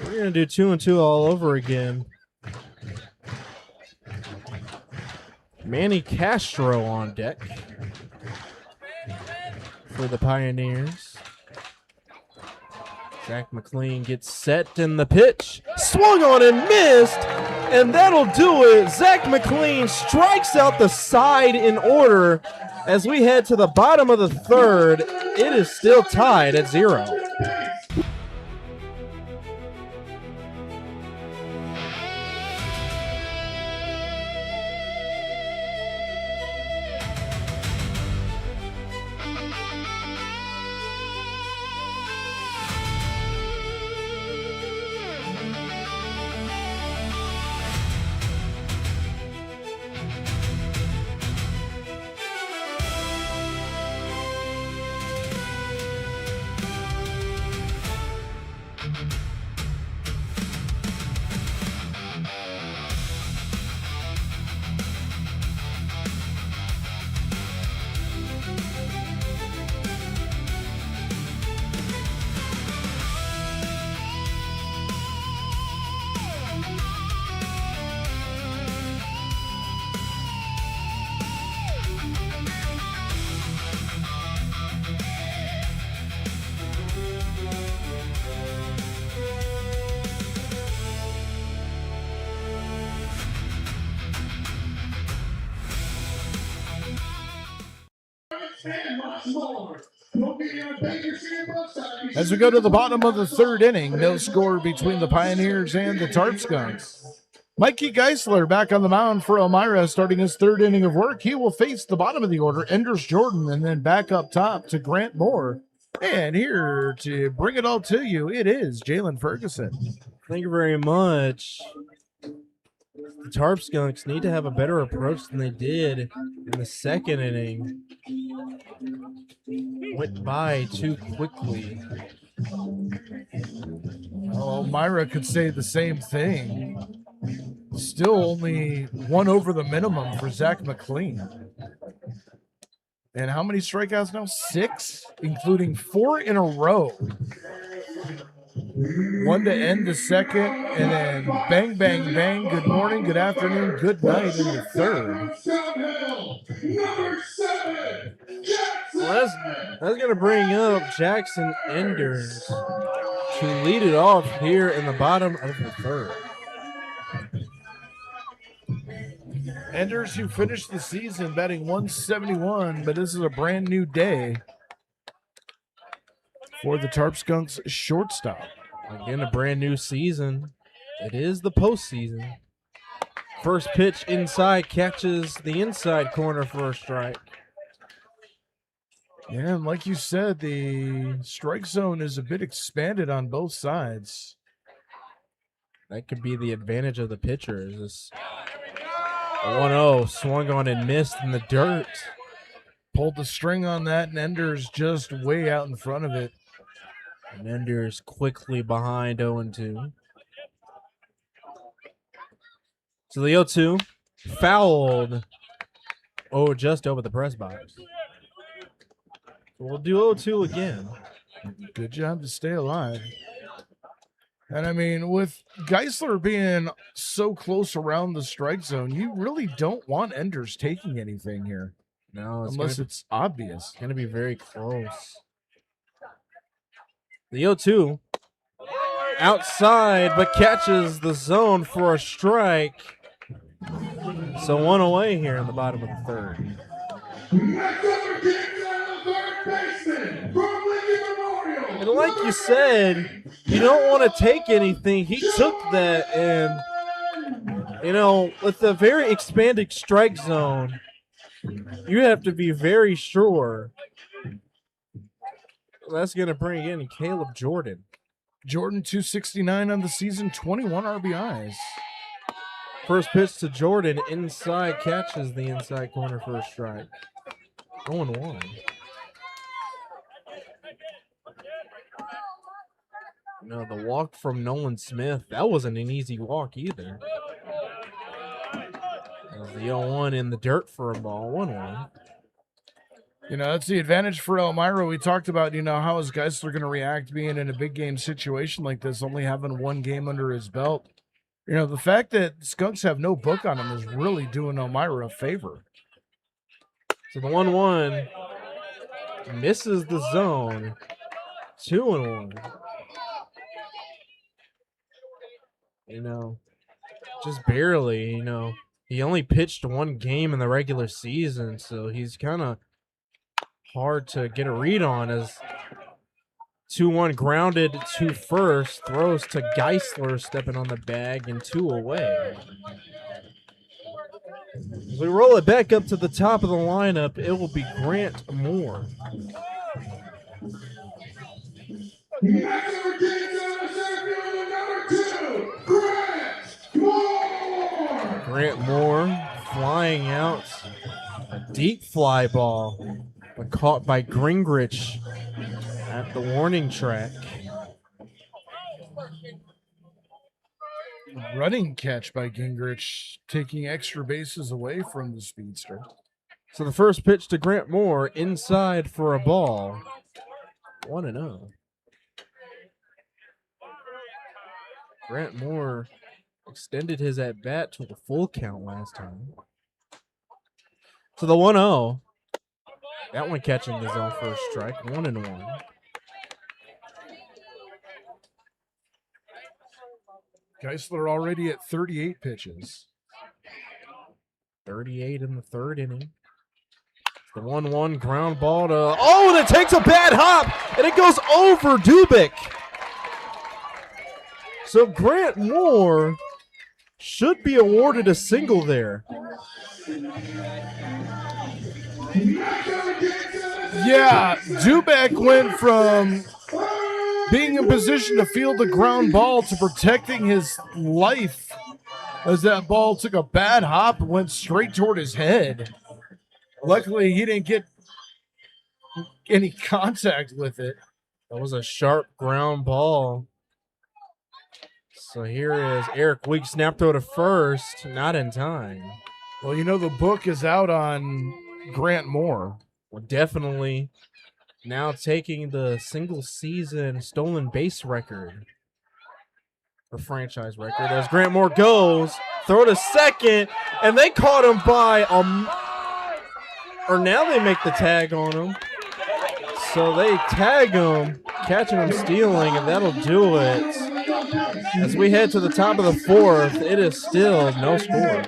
We're going to do 2-2 all over again. Manny Castro on deck for the Pioneers. Zach McLean gets set in the pitch. Swung on and missed. And that'll do it. Zach McLean strikes out the side in order as we head to the bottom of the third. It is still tied at 0. As we go to the bottom of the third inning, no score between the Pioneers and the Tarp Skunks. Mikey Geisler back on the mound for Elmira, starting his third inning of work. He will face the bottom of the order, Enders Jordan, and then back up top to Grant Moore. And here to bring it all to you, it is Jalen Ferguson. Thank you very much. The Tarp Skunks need to have a better approach than they did in the second inning. Went by too quickly. Oh, Elmira could say the same thing. Still only one over the minimum for Zach McLean. And how many strikeouts now? 6, including 4 in a row. 1 to end the second, and then bang, bang, bang. Good morning, good afternoon, good night in the third. Well, that's going to bring up Jackson Enders to lead it off here in the bottom of the third. Enders, who finished the season batting 171, but this is a brand new day for the Tarp Skunks shortstop. Again, a brand new season. It is the postseason. First pitch inside, catches the inside corner for a strike. Yeah, and like you said, the strike zone is a bit expanded on both sides. That could be the advantage of the pitcher. Is this 1-0 swung on and missed in the dirt. Pulled the string on that, and Enders just way out in front of it. And Enders quickly behind 0-2. So the 0-2 fouled. Oh, just over the press box. We'll do 0-2 again. Good job to stay alive. And I mean, with Geisler being so close around the strike zone, you really don't want Enders taking anything here. No, unless it's obvious. It's going to be very close. The 0-2 outside, but catches the zone for a strike. So one away here in the bottom of the third. Next up against the third baseman from Lincoln Memorial. And like you said, you don't want to take anything. He took that, and, you know, with the very expanded strike zone, you have to be very sure. That's going to bring in Caleb Jordan. Jordan, 269 on the season, 21 RBIs. First pitch to Jordan, inside, catches the inside corner for a strike. 0-1. No, the walk from Nolan Smith, that wasn't an easy walk either. That was the 0-1 in the dirt for a ball, 1-1. You know, that's the advantage for Elmira. We talked about, you know, how is Geisler going to react being in a big game situation like this, only having one game under his belt. You know, the fact that Skunks have no book on him is really doing Elmira a favor. So the 1-1 misses the zone. 2-1. You know, just barely, you know. He only pitched one game in the regular season, so he's kind of hard to get a read on as 2-1 grounded to first, throws to Geisler stepping on the bag, and 2 away. As we roll it back up to the top of the lineup, it will be Grant Moore. Next up against the center fielder number 2, Grant Moore. Grant Moore flying out. A deep fly ball, but caught by Gingrich at the warning track. Running catch by Gingrich, taking extra bases away from the speedster. So the first pitch to Grant Moore, inside for a ball. 1-0. Grant Moore extended his at-bat to a full count last time. So the 1-0. That one catching the zone for a strike. 1-1. Geisler already at 38 pitches. 38 in the third inning. The 1-1 ground ball to... Oh, and it takes a bad hop, and it goes over Dubik. So Grant Moore should be awarded a single there. Yeah, Dubek went from being in position to field the ground ball to protecting his life as that ball took a bad hop and went straight toward his head. Luckily, he didn't get any contact with it. That was a sharp ground ball. So here is Eric Week, snap throw to first, not in time. Well, you know, the book is out on Grant Moore. Well, definitely now taking the single season stolen base record, or franchise record, as Grant Moore goes, throw to second, and they caught him by or now they make the tag on him. So they tag him, catching him stealing, and that'll do it. As we head to the top of the fourth, it is still no score.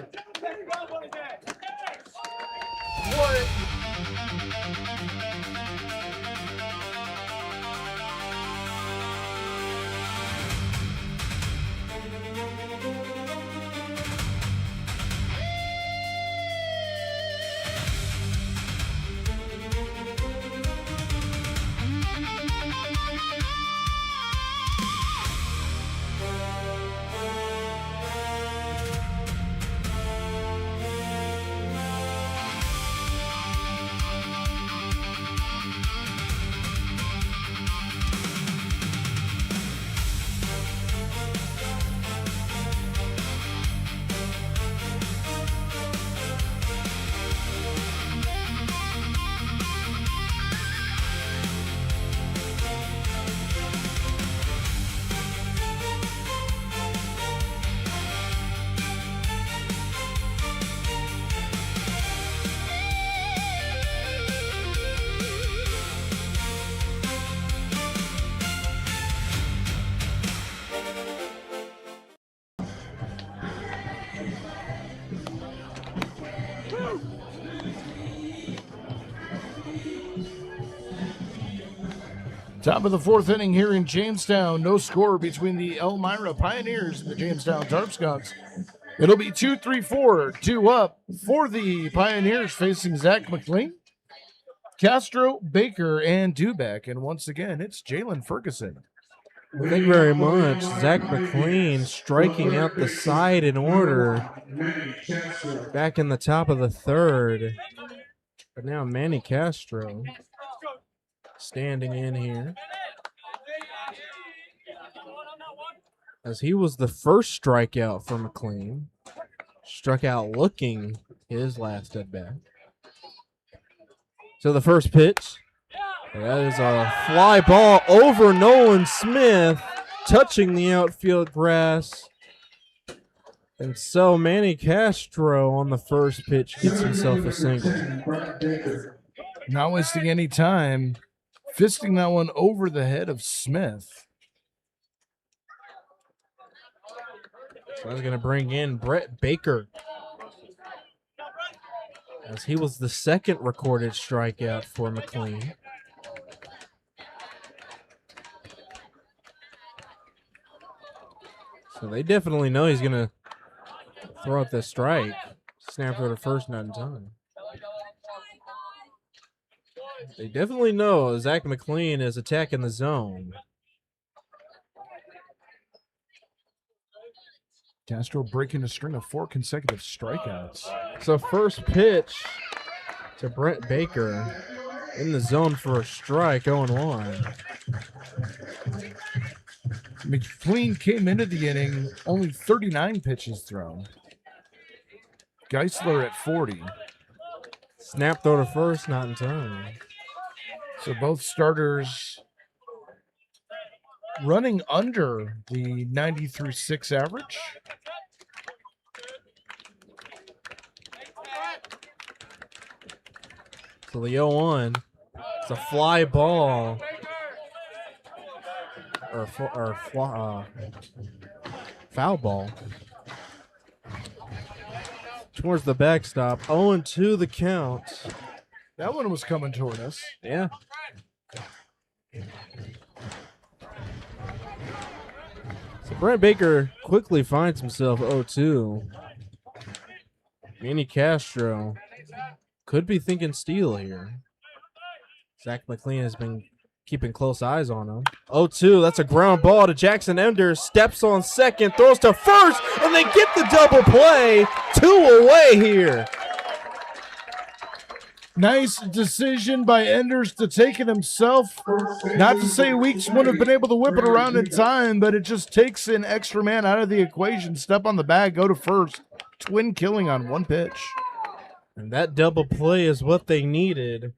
Top of the fourth inning here in Jamestown. No score between the Elmira Pioneers and the Jamestown Tarp Skunks. It'll be 2-3-4, 2 up for the Pioneers facing Zach McLean, Castro, Baker, and Dubeck. And once again, it's Jalen Ferguson. Thank you very much. Zach McLean striking out the side in order back in the top of the third. But now Manny Castro standing in here, as he was the first strikeout for McLean. Struck out looking his last at bat. So the first pitch, that is a fly ball over Nolan Smith, touching the outfield grass. And so Manny Castro on the first pitch gets himself a single. Not wasting any time, fisting that one over the head of Smith. So I was going to bring in Brett Baker, as he was the second recorded strikeout for McLean. So they definitely know he's going to throw up the strike. Snap for the first, not in time. They definitely know Zach McLean is attacking the zone. Castro breaking a string of 4 consecutive strikeouts. So first pitch to Brent Baker in the zone for a strike, 0-1. McLean came into the inning, only 39 pitches thrown. Geisler at 40. Snap throw to first, not in time. So both starters running under the 90-6 average. So the 0-1, it's a fly ball. Foul ball. Towards the backstop. 0-2 the count. That one was coming toward us. Yeah. So Brent Baker quickly finds himself 0-2. Manny Castro could be thinking steal here. Zach McLean has been keeping close eyes on him. 0-2, that's a ground ball to Jackson Enders. Steps on second, throws to first, and they get the double play. 2 away here. Nice decision by Enders to take it himself. Not to say Weeks wouldn't have been able to whip it around in time, but it just takes an extra man out of the equation. Step on the bag, go to first. Twin killing on 1 pitch. And that double play is what they needed.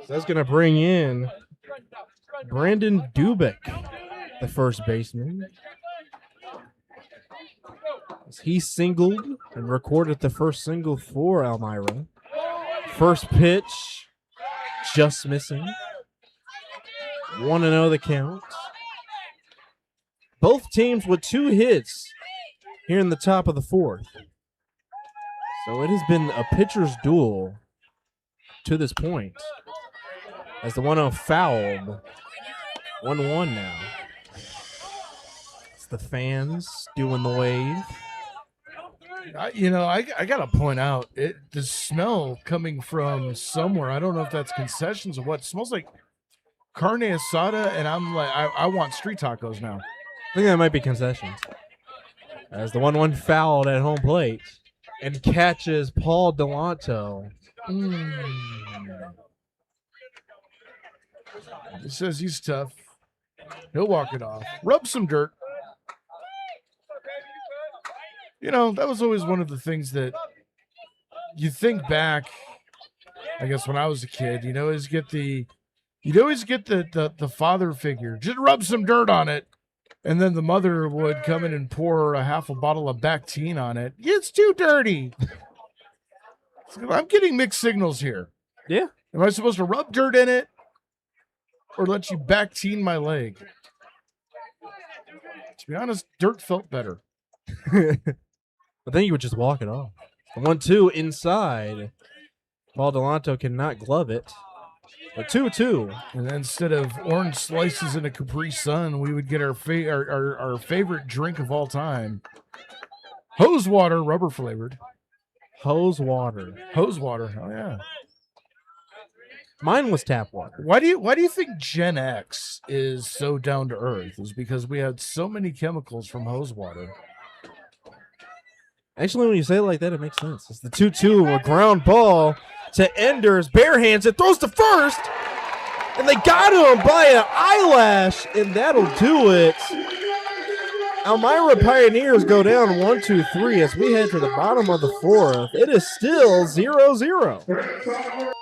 So that's going to bring in Brandon Dubeck, the first baseman. He singled and recorded the first single for Elmira. First pitch, just missing. 1-0 the count. Both teams with 2 hits here in the top of the fourth. So it has been a pitcher's duel to this point, as the 1-0 fouled. 1-1 now. It's the fans doing the wave. I got to point out, the smell coming from somewhere, I don't know if that's concessions or what. It smells like carne asada, and I'm like, I want street tacos now. I think that might be concessions. As the 1-1 fouled at home plate and catches Paul Delanto. He says he's tough. He'll walk it off. Rub some dirt. That was always one of the things that you think back, I guess, when I was a kid. You'd always get the father figure. Just rub some dirt on it. And then the mother would come in and pour a half a bottle of Bactine on it. It's too dirty. I'm getting mixed signals here. Yeah. Am I supposed to rub dirt in it or let you Bactine my leg? To be honest, dirt felt better. But then you would just walk it off. 1-2 inside. Paul Delanto cannot glove it. A 2-2. And instead of orange slices in a Capri Sun, we would get our favorite drink of all time. Hose water, rubber flavored. Hose water. Hose water. Oh yeah. Mine was tap water. Why do you think Gen X is so down to earth? Is because we had so many chemicals from hose water. Actually, when you say it like that, it makes sense. It's the 2-2, a ground ball to Enders, bare hands, it throws to first, and they got him by an eyelash, and that'll do it. Elmira Pioneers go down 1-2-3 as we head to the bottom of the fourth. It is still 0-0.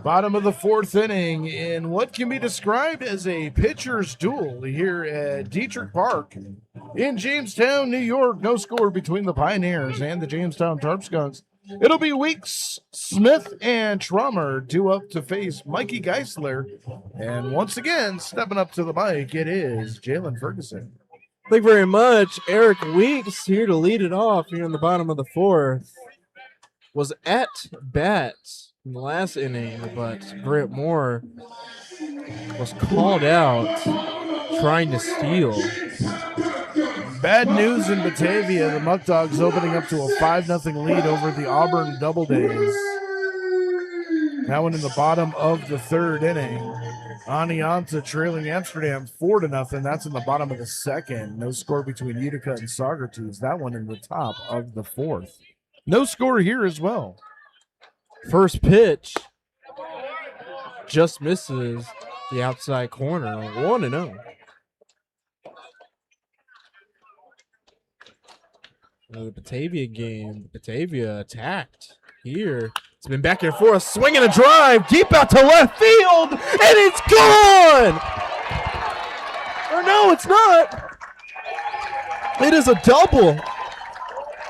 Bottom of the fourth inning in what can be described as a pitcher's duel here at Diethrick Park in Jamestown, New York. No score between the Pioneers and the Jamestown Tarp Skunks. It'll be Weeks, Smith, and Trummer due up to face Mikey Geisler. And once again, stepping up to the mic, it is Jalen Ferguson. Thank you very much. Eric Weeks here to lead it off here in the bottom of the fourth. Was at bat in the last inning, but Grant Moore was called out trying to steal. Bad news in Batavia. The Muck Dogs opening up to a 5-0 lead over the Auburn Double Days. That one in the bottom of the third inning. Anianta trailing Amsterdam 4-0. That's in the bottom of the second. No score between Utica and Socrates. That one in the top of the fourth. No score here as well. First pitch just misses the outside corner. 1-0. The Batavia game. Batavia attacked here. It's been back and forth, swinging a drive deep out to left field, and it's gone! Or no, it's not. It is a double.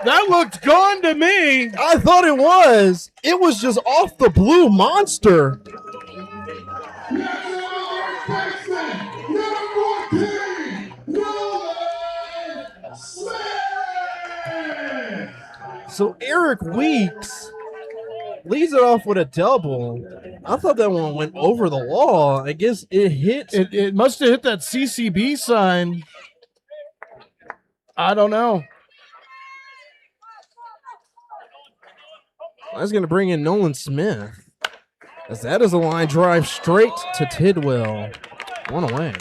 That looked gone to me. I thought it was. It was just off the blue monster. So Eric Weeks leads it off with a double. I thought that one went over the wall. I guess it hit. It must have hit that CCB sign. I don't know. That's going to bring in Nolan Smith, as that is a line drive straight to Tidwell. One away.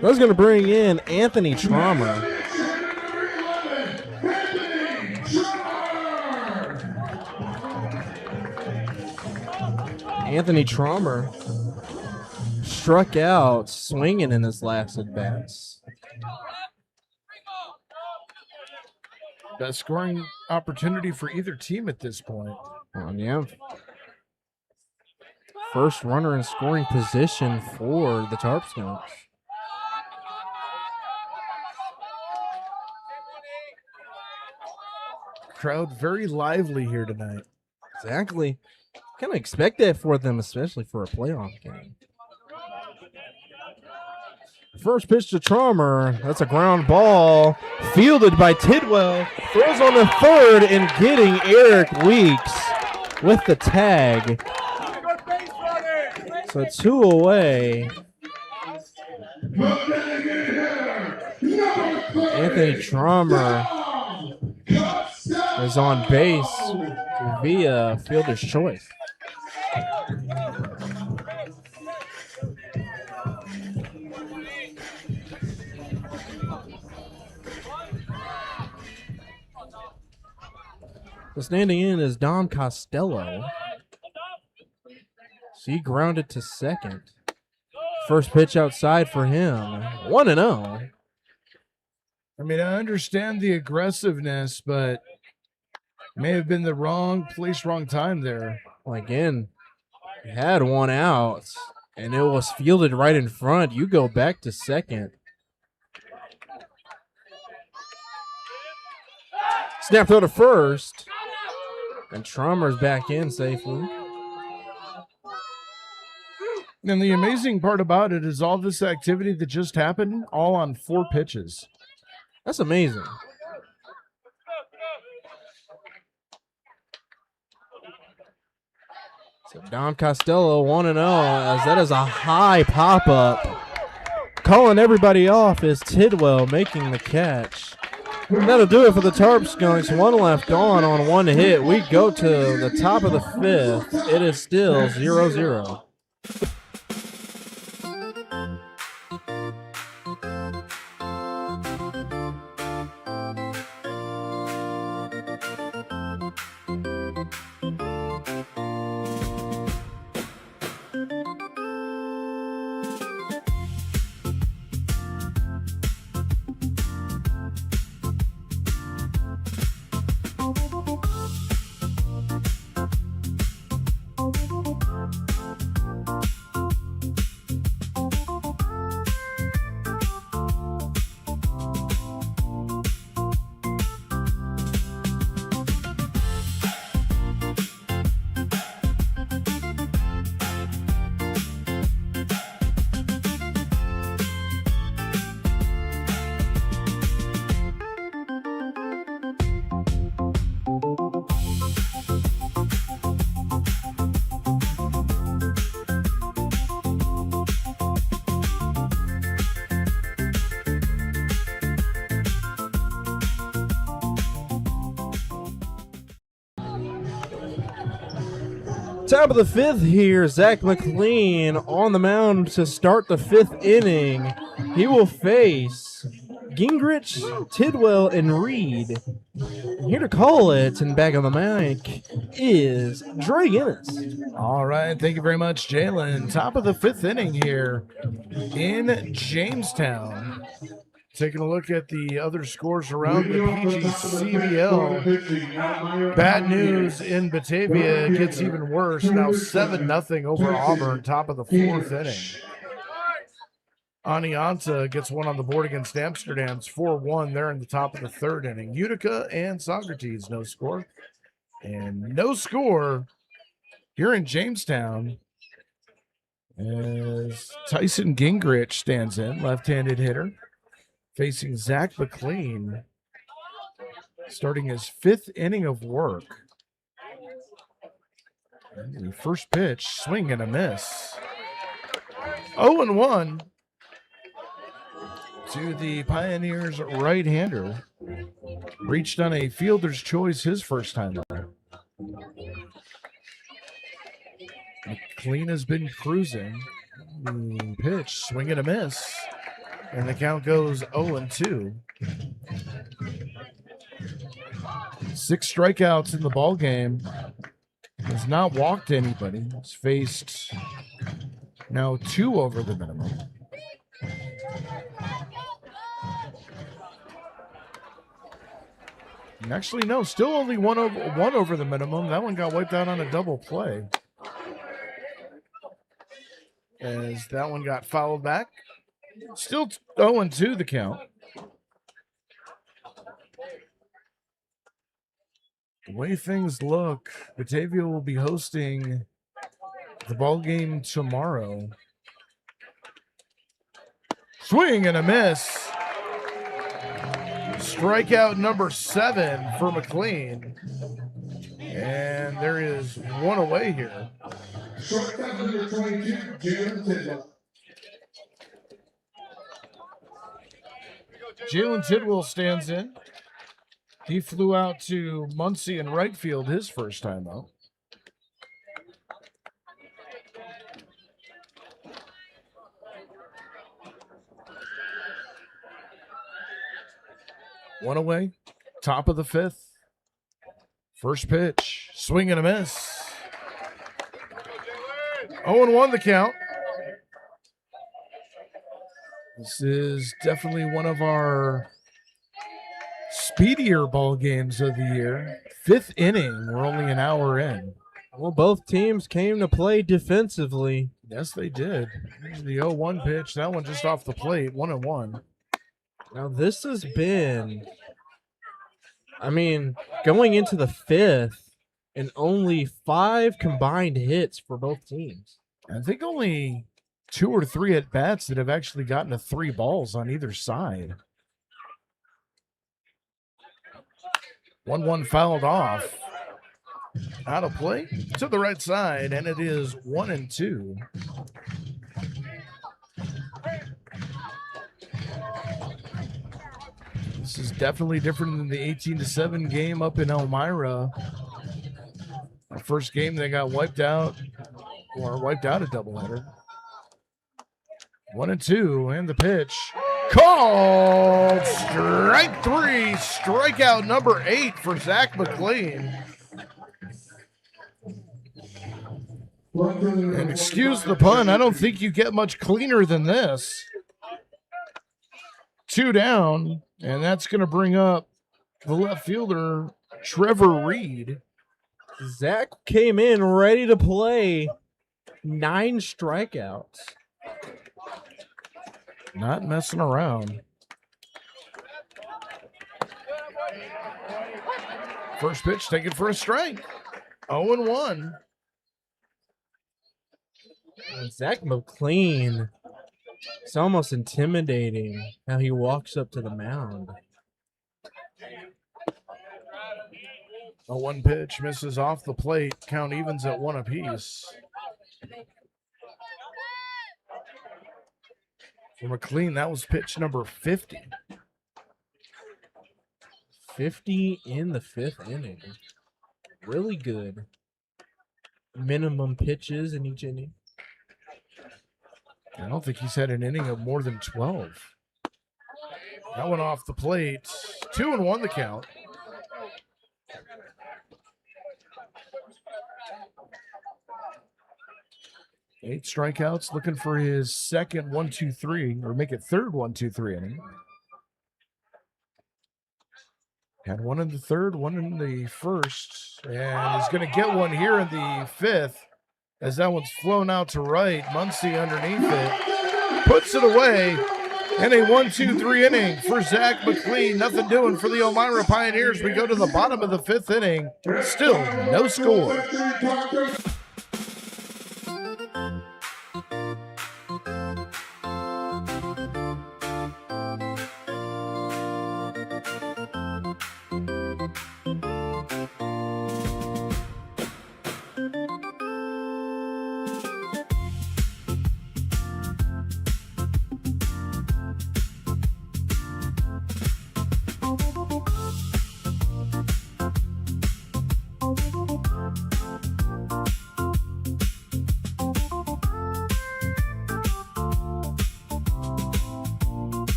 That's going to bring in Anthony Trummer. Anthony Trummer struck out swinging in his last at-bats. Best scoring opportunity for either team at this point. Yeah. First runner in scoring position for the Tarp Skunks. Crowd very lively here tonight. Exactly. Kind of expect that for them, especially for a playoff game. First pitch to Traumer. That's a ground ball. Fielded by Tidwell. Throws on the third and getting Eric Weeks with the tag. So 2 away. Anthony Traumer is on base via fielder's choice. So standing in is Dom Costello. So he grounded to second. First pitch outside for him. 1-0. I mean, I understand the aggressiveness, but may have been the wrong place, wrong time there. Well, again, he had 1 out, and it was fielded right in front. You go back to second. Snap throw to first. And Traumer's back in safely. And the amazing part about it is all this activity that just happened, all on 4 pitches. That's amazing. So Dom Costello 1-0 as that is a high pop-up. Calling everybody off is Tidwell making the catch. And that'll do it for the Tarp Skunks. 1 left on 1 hit. We go to the top of the 5th. It is still 0-0. Top of the 5th here, Zach McLean on the mound to start the 5th inning. He will face Gingrich, Tidwell, and Reed. And here to call it and back on the mic is Dre Guinness. All right, thank you very much, Jalen. Top of the 5th inning here in Jamestown. Taking a look at the other scores around the PGCBL. Bad news in Batavia. It gets even worse. Now 7-0 over Auburn, top of the 4th inning. Anianta gets one on the board against Amsterdam. It's 4-1 there in the top of the 3rd inning. Utica and Socrates, no score. And no score here in Jamestown as Tyson Gingrich stands in, left-handed hitter, facing Zach McLean, starting his 5th inning of work. And the first pitch, swing and a miss. 0-1 to the Pioneers right-hander. Reached on a fielder's choice his first time out. McLean has been cruising. Pitch, swing and a miss. And the count goes 0-2. 6 strikeouts in the ball game. Has not walked anybody. He's faced now 2 over the minimum. And actually, no, still only one over the minimum. That one got wiped out on a double play. As that one got fouled back. Still 0-2 the count. The way things look, Batavia will be hosting the ball game tomorrow. Swing and a miss. Strikeout number 7 for McLean. And there is one away here. Shortstop number 22, Jalen Tidwell. Jalen Tidwell stands in. He flew out to Muncie in right field his first time out. One away, top of the 5th. First pitch, swing and a miss. 0-1 the count. This is definitely one of our speedier ball games of the year. 5th inning, we're only an hour in. Well, both teams came to play defensively. Yes, they did. Here's the 0-1 pitch. That one just off the plate, 1-1. Now, this has been, going into the 5th, and only 5 combined hits for both teams. I think only 2 or 3 at bats that have actually gotten to 3 balls on either side. 1-1 fouled off. Out of play to the right side, and it is 1-2. This is definitely different than the 18-7 game up in Elmira. Our first game, they got wiped out a doubleheader. 1-2, and the pitch called. Strike 3, strikeout number 8 for Zach McLean. And excuse the pun, I don't think you get much cleaner than this. 2 down, and that's going to bring up the left fielder, Trevor Reed. Zach came in ready to play. 9 strikeouts. Not messing around. First pitch taken for a strike. 0-1. Zach McLean. It's almost intimidating how he walks up to the mound. 0-1 pitch misses off the plate. Count evens at 1 apiece. For McLean, that was pitch number 50. 50 in the 5th inning. Really good. Minimum pitches in each inning. I don't think he's had an inning of more than 12. That one off the plate. 2-1 the count. Eight strikeouts, looking for his second 1-2-3, or make it third 1-2-3 inning. Had one in the 3rd, one in the 1st, and he's going to get one here in the 5th as that one's flown out to right. Muncie underneath it, puts it away, and a 1-2-3 inning for Zach McLean. Nothing doing for the Elmira Pioneers. We go to the bottom of the 5th inning, still no score.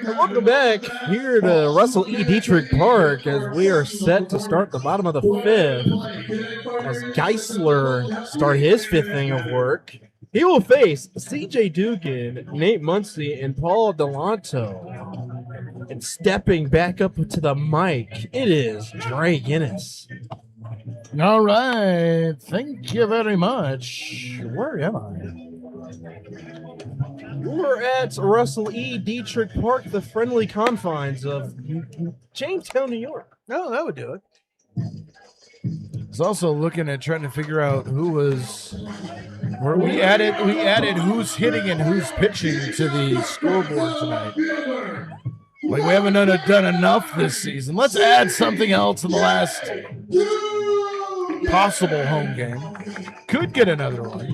Welcome back here to Russell E. Diethrick Park as we are set to start the bottom of the fifth. As Geisler start his fifth inning of work, he will face C.J. Dugan, Nate Muncie, and Paul Delanto. And stepping back up to the mic, it is Dre Guinness. All right. Thank you very much. Where am I? We're at Russell E. Diethrick Park, the friendly confines of Jamestown, New York. No, that would do it. I was also looking at trying to figure out who was where we added who's hitting and who's pitching to the scoreboard tonight. Like we haven't done enough this season. Let's add something else in the last possible home game. Could get another one.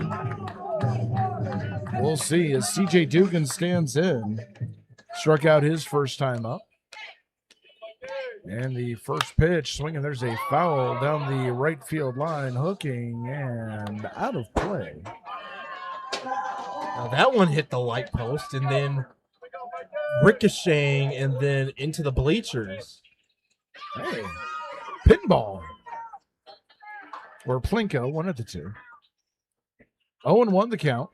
We'll see as C.J. Dugan stands in. Struck out his first time up. And the first pitch swinging. There's a foul down the right field line, hooking and out of play. Now that one hit the light post and then ricocheting and then into the bleachers. Hey, pinball. Or Plinko, one of the two. 0-1 the count.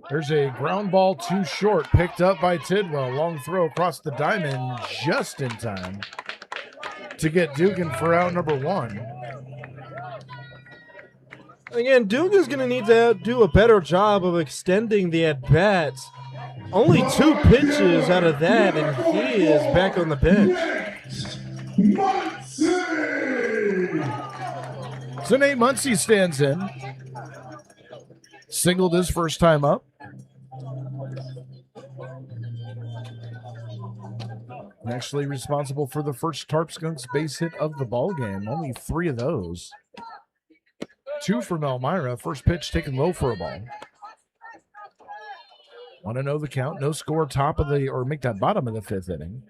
There's a ground ball too short, picked up by Tidwell. Long throw across the diamond just in time to get Dugan for out number one. Again, Dugan's going to need to do a better job of extending the at-bats. Only 2 pitches out of that, and he is back on the bench. So Nate Muncie stands in. Singled his first time up. Actually responsible for the first Tarp Skunks base hit of the ball game. Only 3 of those. 2 from Elmira. First pitch taken low for a ball. 1-0 the count. No score make that bottom of the 5th inning.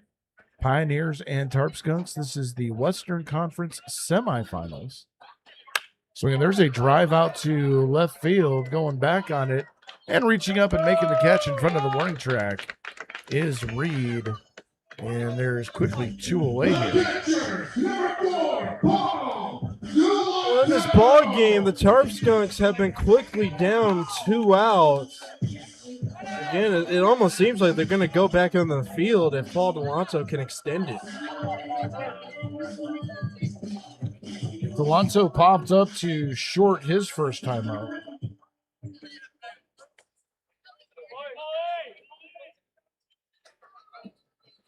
Pioneers and Tarp Skunks. This is the Western Conference semifinals. So there's a drive out to left field, going back on it, and reaching up and making the catch in front of the warning track is Reed. And there's quickly 2 away here. Well, in this ball game, the Tarp Skunks have been quickly down 2 outs. Again, it almost seems like they're going to go back on the field if Paul Delanto can extend it. Delanto popped up to short his first time out.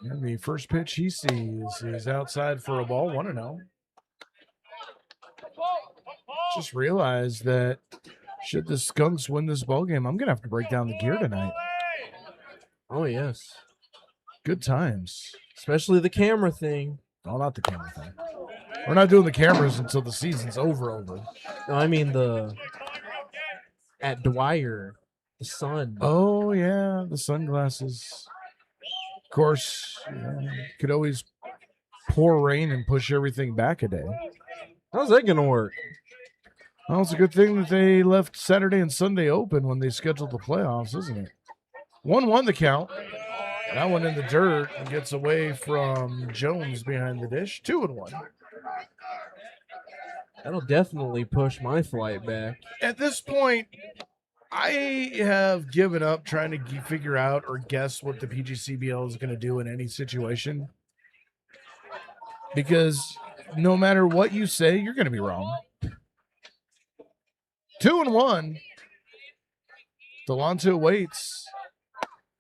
And the first pitch he sees is outside for a ball, 1-0. Just realized that should the Skunks win this ball game, I'm going to have to break down the gear tonight. Oh, yes. Good times. Especially the camera thing. Oh, not the camera thing. We're not doing the cameras until the season's over. No, I mean at Dwyer, the sun. Oh, yeah, the sunglasses. Of course, could always pour rain and push everything back a day. How's that going to work? Well, it's a good thing that they left Saturday and Sunday open when they scheduled the playoffs, isn't it? 1-1 the count. That one in the dirt and gets away from Jones behind the dish. 2-1. That'll definitely push my flight back. At this point, I have given up trying to figure out or guess what the PGCBL is going to do in any situation. Because no matter what you say, you're going to be wrong. 2-1. Delanto waits.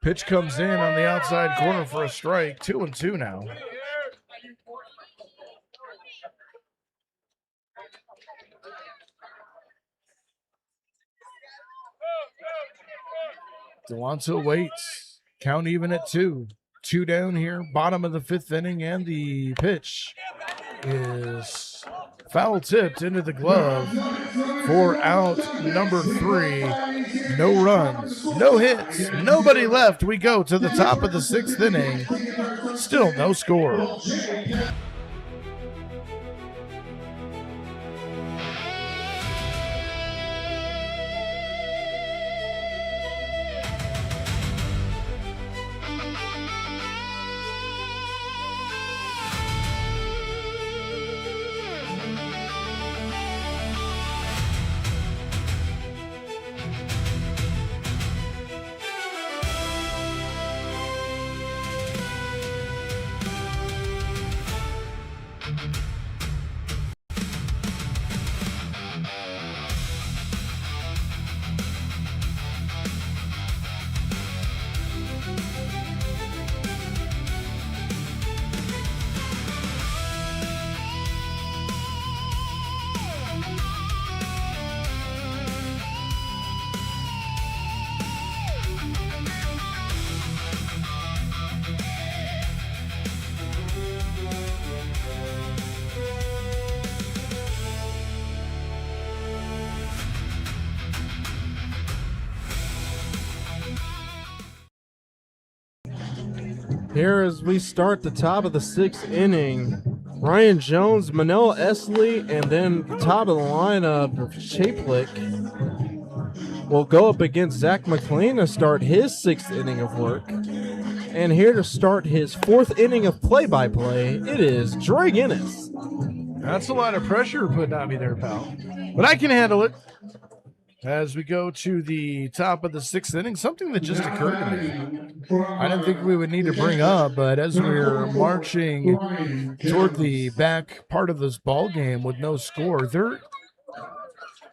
Pitch comes in on the outside corner for a strike. 2-2 now. Delanto waits. Count even at 2. 2 down here. Bottom of the 5th inning, and the pitch is foul tipped into the glove for out number 3. No runs, no hits, nobody left. We go to the top of the 6th inning. Still no score. Here as we start the top of the 6th inning, Ryan Jones, Manel Esley, and then the top of the lineup, Chaplik, will go up against Zach McLean to start his 6th inning of work. And here to start his 4th inning of play-by-play, it is Dre Guinness. That's a lot of pressure putting on me there, pal. But I can handle it. As we go to the top of the 6th inning, something that just occurred to me. I didn't think we would need to bring up, but as we're marching toward the back part of this ball game with no score,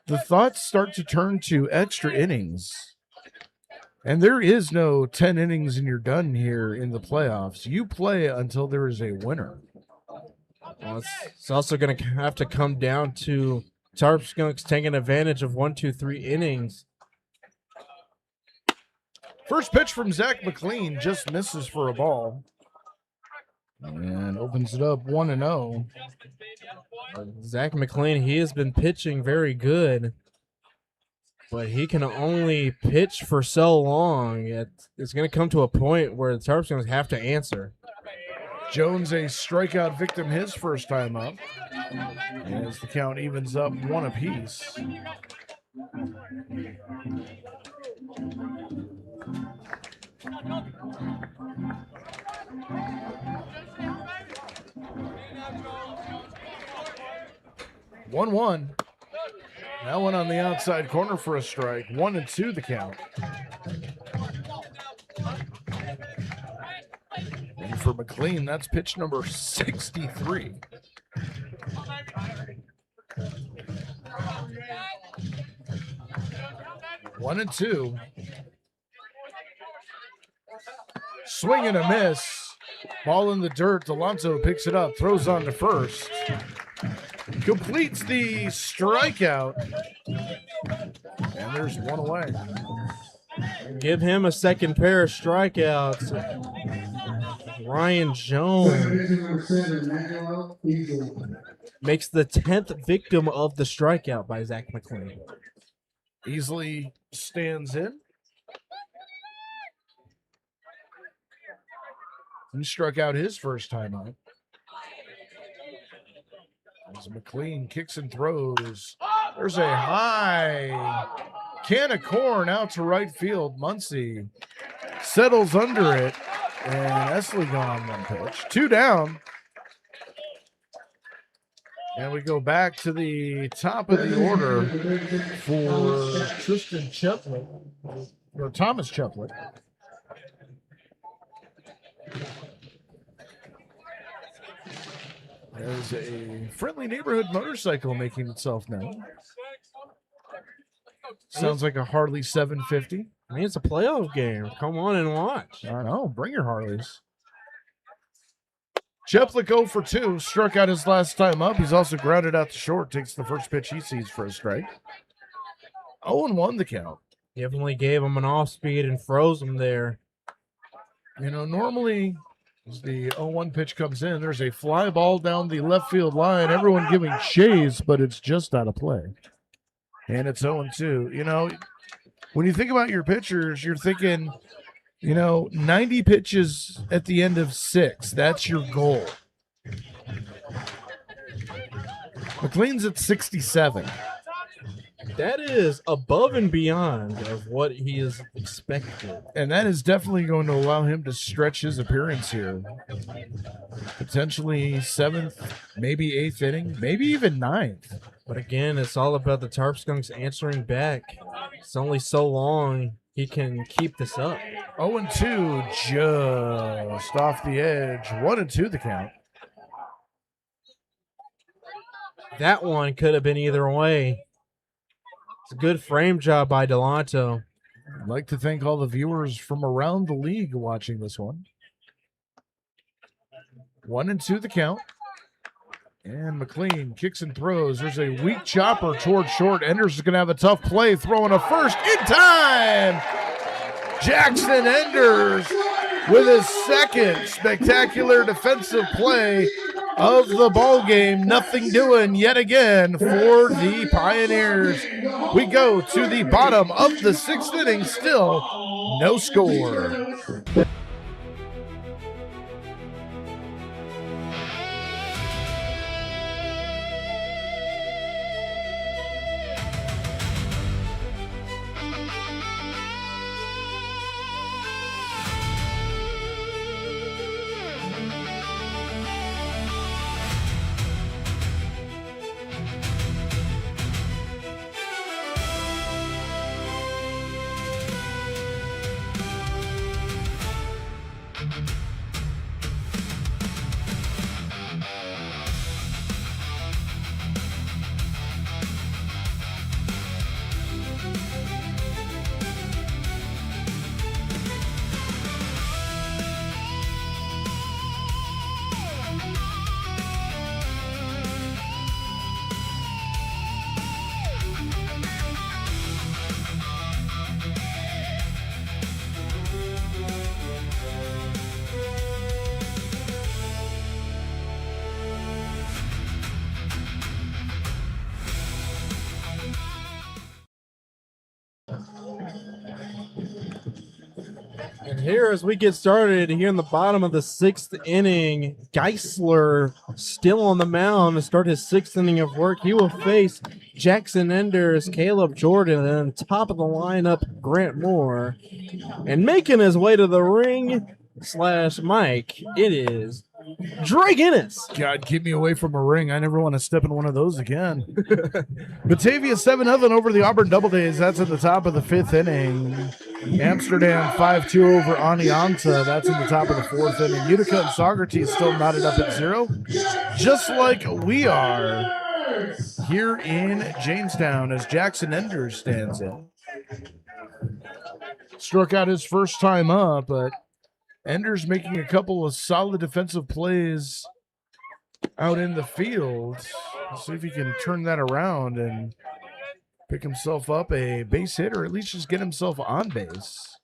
the thoughts start to turn to extra innings. And there is no 10 innings and you're done here in the playoffs. You play until there is a winner. Well, it's also going to have to come down to Tarp Skunks taking advantage of 1, 2, 3 innings. First pitch from Zach McLean just misses for a ball. And opens it up 1-0. Zach McLean, he has been pitching very good, but he can only pitch for so long. It's going to come to a point where the Tarp Skunks have to answer. Jones a strikeout victim his first time up. As the count evens up 1 apiece. One. That one on the outside corner for a strike. 1-2 the count. And for McLean, that's pitch number 63. One and two. Swing and a miss. Ball in the dirt. Delonto picks it up, throws on to first. Completes the strikeout. And there's one away. Give him a second pair of strikeouts. Ryan Jones makes the 10th victim of the strikeout by Zach McLean. Easily stands in. He struck out his first time out. As McLean kicks and throws. There's a high can of corn out to right field. Muncie settles under it. And Esley gone one pitch. 2 down. And we go back to the top of the order for Tristan Cheplet, or Thomas Cheplet. There's a friendly neighborhood motorcycle making itself known. Sounds like a Harley 750. I mean, it's a playoff game. Come on and watch. I know. Bring your Harleys. Cheplik 0 for 2. Struck out his last time up. He's also grounded out to short. Takes the first pitch he sees for a strike. 0-1 the count. Definitely gave him an off speed and froze him there. You know, normally as the 0-1 pitch comes in, there's a fly ball down the left field line. Everyone giving chase, but it's just out of play. And it's 0-2. You know, when you think about your pitchers, you're thinking, 90 pitches at the end of 6. That's your goal. McLean's at 67. That is above and beyond of what he is expected. And that is definitely going to allow him to stretch his appearance here. Potentially 7th, maybe 8th inning, maybe even 9th. But again, it's all about the Tarp Skunks answering back. It's only so long he can keep this up. 0-2, just off the edge. 1-2 the count. That one could have been either way. It's a good frame job by Delonto. I'd like to thank all the viewers from around the league watching this one. 1-2 the count. And McLean kicks and throws. There's a weak chopper toward short. Enders is going to have a tough play, throwing a first in time. Jackson Enders with his second spectacular defensive play of the ball game. Nothing doing yet again for the Pioneers. We go to the bottom of the 6th inning, still no score. And here, as we get started, here in the bottom of the 6th inning, Geisler still on the mound to start his 6th inning of work. He will face Jackson Enders, Caleb Jordan, and on top of the lineup, Grant Moore. And making his way to the ring / mic, it is Dre Guinness. God, keep me away from a ring. I never want to step in one of those again. Batavia 7-0 over the Auburn Double Days. That's at the top of the 5th inning. Amsterdam 5-2 over Anianta. That's in the top of the 4th inning. Utica and Socrates still knotted up at 0, just like we are here in Jamestown as Jackson Enders stands in. Struck out his first time up, but Enders making a couple of solid defensive plays out in the field. Let's see if he can turn that around and pick himself up a base hit, or at least just get himself on base.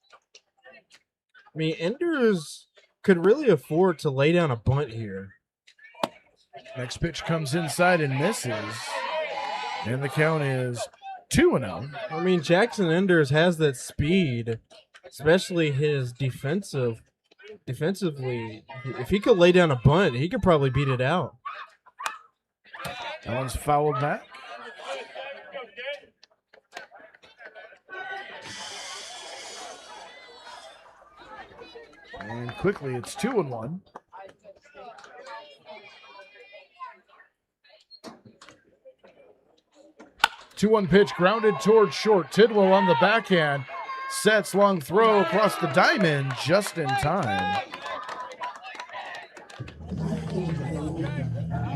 I mean, Enders could really afford to lay down a bunt here. Next pitch comes inside and misses. And the count is 2-0. I mean, Jackson Enders has that speed, especially his defensively. If he could lay down a bunt, he could probably beat it out. That one's fouled back. And quickly, it's 2-1. Two-one pitch grounded towards short. Tidwell on the backhand. Sets long throw across the diamond just in time.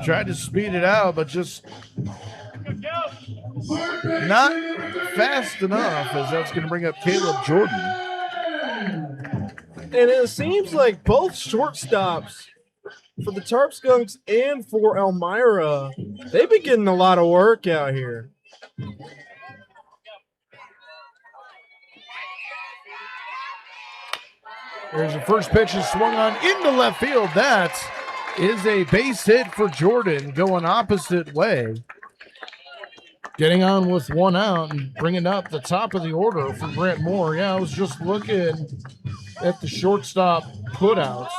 Tried to speed it out, but just not fast enough, as that's going to bring up Caleb Jordan. And it seems like both shortstops for the Tarp Skunks and for Elmira, they've been getting a lot of work out here. There's the first pitch is swung on into left field. That is a base hit for Jordan, going opposite way. Getting on with one out and bringing up the top of the order for Grant Moore. Yeah, I was just looking at the shortstop putouts.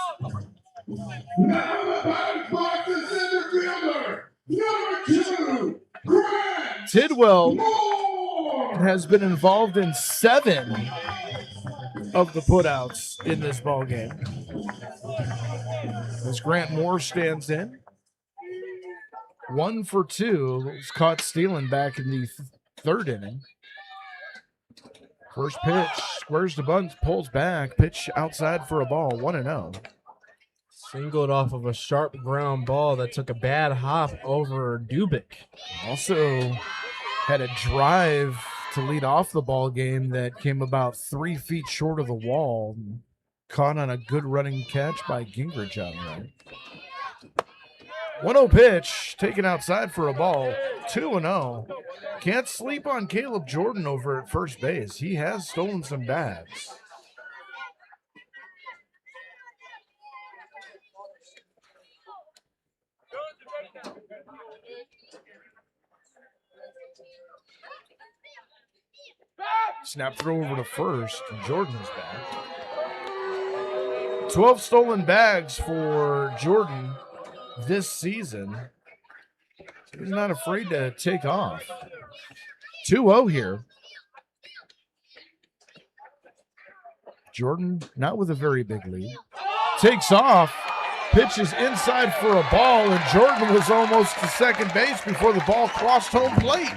Tidwell has been involved in 7 of the putouts in this ball game. As Grant Moore stands in, 1 for 2, was caught stealing back in the 3rd inning. First pitch, squares the bunt, pulls back, pitch outside for a ball, 1-0. Singled off of a sharp ground ball that took a bad hop over Dubik. Also had a drive to lead off the ball game that came about 3 feet short of the wall. Caught on a good running catch by Gingrich on right. 1-0 pitch, taken outside for a ball, 2-0. Can't sleep on Caleb Jordan over at first base. He has stolen some bags. Snap throw over to first, and Jordan is back. 12 stolen bags for Jordan this season. He's not afraid to take off. 2-0 here. Jordan not with a very big lead. Takes off. Pitches inside for a ball, and Jordan was almost to second base before the ball crossed home plate.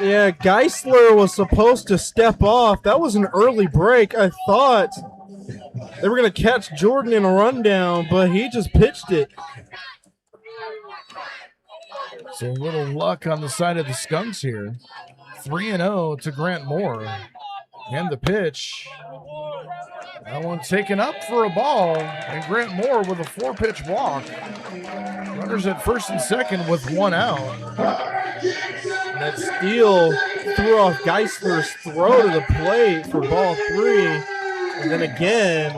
Yeah, Geisler was supposed to step off. That was an early break. I thought they were going to catch Jordan in a rundown, but he just pitched it. So a little luck on the side of the Skunks here. 3-0 to Grant Moore. And the pitch. That one taken up for a ball. And Grant Moore with a 4-pitch walk. Runners at first and second with 1 out. And that steal threw off Geisler's throw to the plate for ball 3. And then again,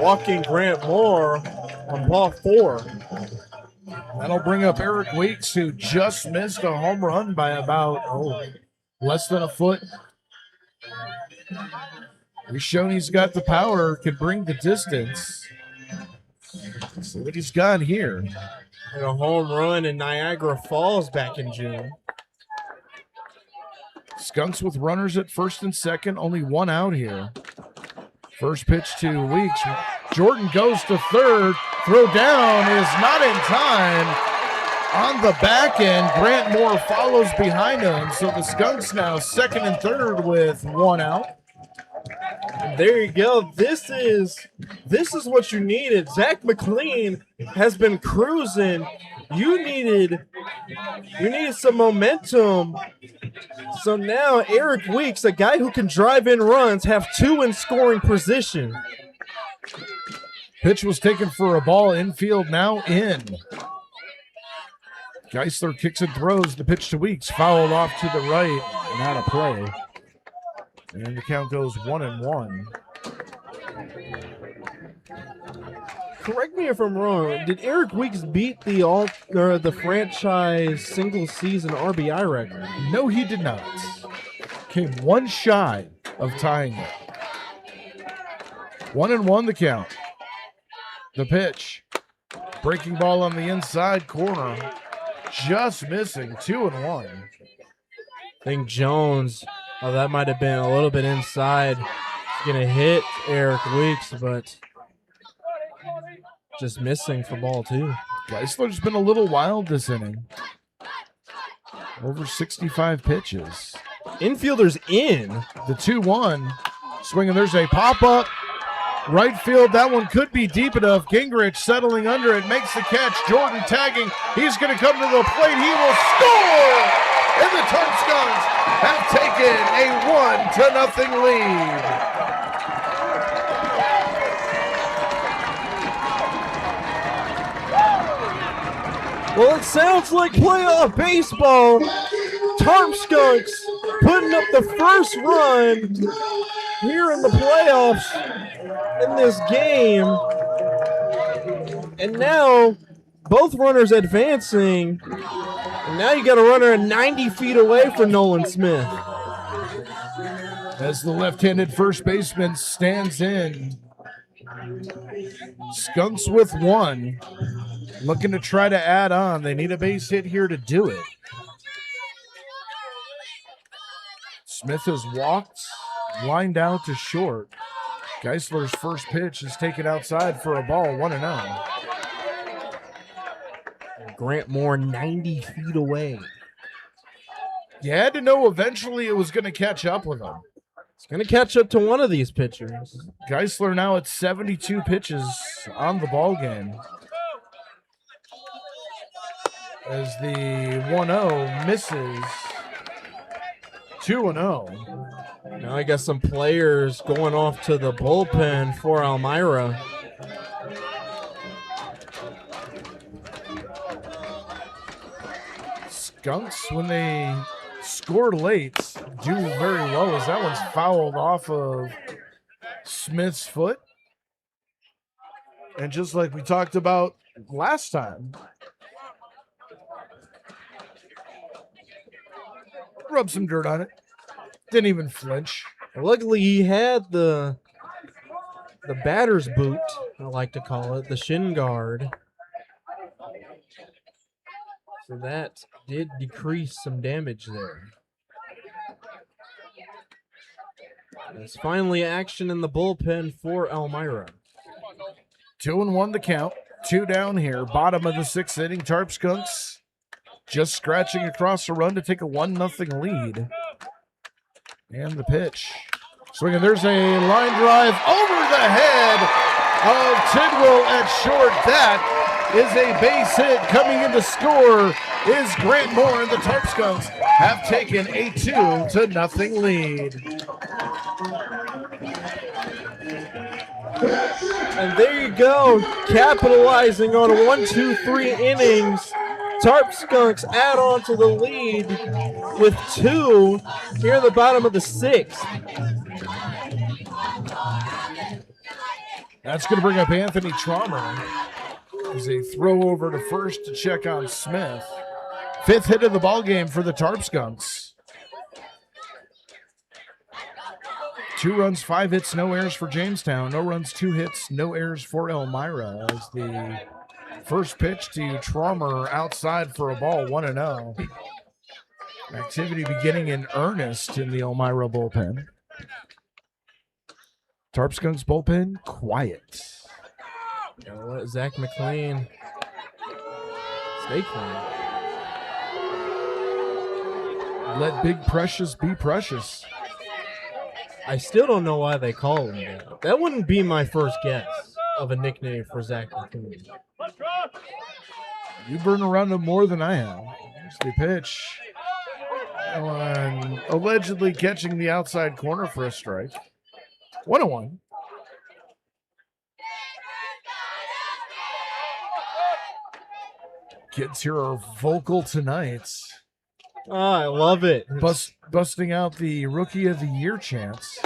walking Grant Moore on ball 4. That'll bring up Eric Weeks, who just missed a home run by about less than a foot. He's shown he's got the power, can bring the distance. See what he's got here. And a home run in Niagara Falls back in June. Skunks with runners at first and second, only one out here. First pitch to Weeks. Jordan goes to third. Throw down is not in time. On the back end, Grant Moore follows behind him. So the Skunks now second and third with one out. There you go. This is what you needed. Zach McLean has been cruising. You needed some momentum. So now Eric Weeks, a guy who can drive in runs, have two in scoring position. Pitch was taken for a ball. Infield now in. Geisler kicks and throws. The pitch to Weeks. Fouled off to the right and out of play. And the count goes 1-1. Correct me if I'm wrong. Did Eric Weeks beat the franchise single season RBI record? No, he did not. Came one shy of tying it. 1-1 the count. The pitch. Breaking ball on the inside corner. Just missing. 2-1. I think Jones, that might have been a little bit inside. He's going to hit Eric Weeks, but just missing for ball two. Geisler's been a little wild this inning. Over 65 pitches. Infielders in. The 2-1. Swinging, there's a pop-up. Right field, that one could be deep enough. Gingrich settling under it, makes the catch. Jordan tagging. He's going to come to the plate. He will score! And the Tarp Skunks have taken a 1-0 lead. Well, it sounds like playoff baseball. Tarp Skunks putting up the first run here in the playoffs in this game. And now both runners advancing. And now you got a runner 90 feet away for Nolan Smith. As the left-handed first baseman stands in. Skunks with one. Looking to try to add on. They need a base hit here to do it. Smith has walked, lined out to short. Geisler's first pitch is taken outside for a ball, 1-0. Grant Moore 90 feet away. You had to know eventually it was going to catch up with him. It's going to catch up to one of these pitchers. Geisler now at 72 pitches on the ball game. As the 1-0 misses. 2-0. Now I got some players going off to the bullpen for Elmira. Skunks, when they scored late, do very well as that one's fouled off of Smith's foot. And just like we talked about last time, rubbed some dirt on it. Didn't even flinch. Luckily, he had the batter's boot, I like to call it, the shin guard. So that did decrease some damage there. There's finally action in the bullpen for Elmira. 2-1 the count. 2 down here. Bottom of the 6th inning. Tarp Skunks just scratching across a run to take a 1-0 lead. And the pitch. Swinging, there's a line drive over the head of Tidwell at short. That is a base hit. Coming in to score is Grant Moore, and the Tarp Skunks have taken a 2-0 lead. And there you go, capitalizing on 1, 2, 3 innings. Tarp Skunks add on to the lead with 2 here in the bottom of the 6th. That's going to bring up Anthony Traumer as a throw over to first to check on Smith. 5th hit of the ball game for the Tarp Skunks. 2 runs, 5 hits, no errors for Jamestown. No runs, 2 hits, no errors for Elmira. As the first pitch to Traumer outside for a ball, 1-0. Activity beginning in earnest in the Elmira bullpen. Tarp Skunks bullpen, quiet. You know what, Zach McLean, stay clean. Let Big Precious be precious. I still don't know why they call him that. That wouldn't be my first guess of a nickname for Zach McLean. You've been around him more than I have. Here's the pitch. And allegedly catching the outside corner for a strike. 1-1. Kids here are vocal tonight. Oh, I love it. Busting out the Rookie of the Year chants.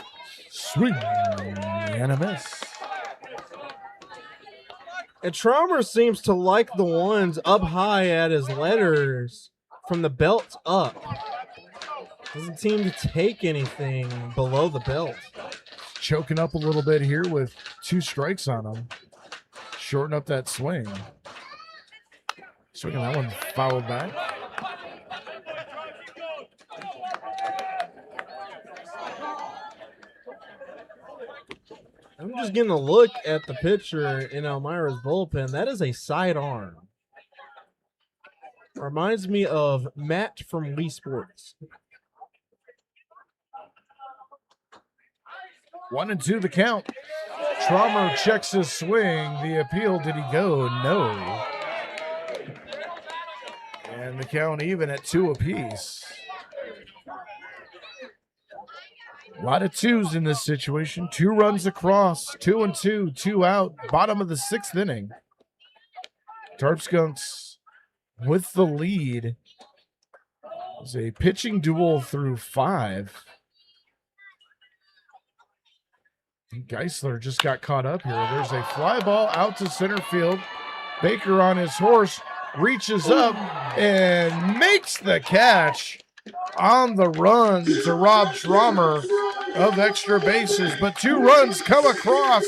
Swing and a miss. And Traumer seems to like the ones up high at his letters from the belt up. Doesn't seem to take anything below the belt. Choking up a little bit here with 2 strikes on him. Shorten up that swing. Swinging that one fouled back. I'm just getting a look at the pitcher in Elmira's bullpen. That is a sidearm. Reminds me of Matt from Wii Sports. 1-2 the count. Traumer checks his swing. The appeal, did he go? No. And the count even at 2 apiece. A lot of 2s in this situation. 2 runs across, 2-2, 2 out. Bottom of the 6th inning. Tarp Skunks with the lead. It's a pitching duel through 5. Geisler just got caught up here. There's a fly ball out to center field. Baker on his horse reaches up and makes the catch on the run to rob Traumer of extra bases. But 2 runs come across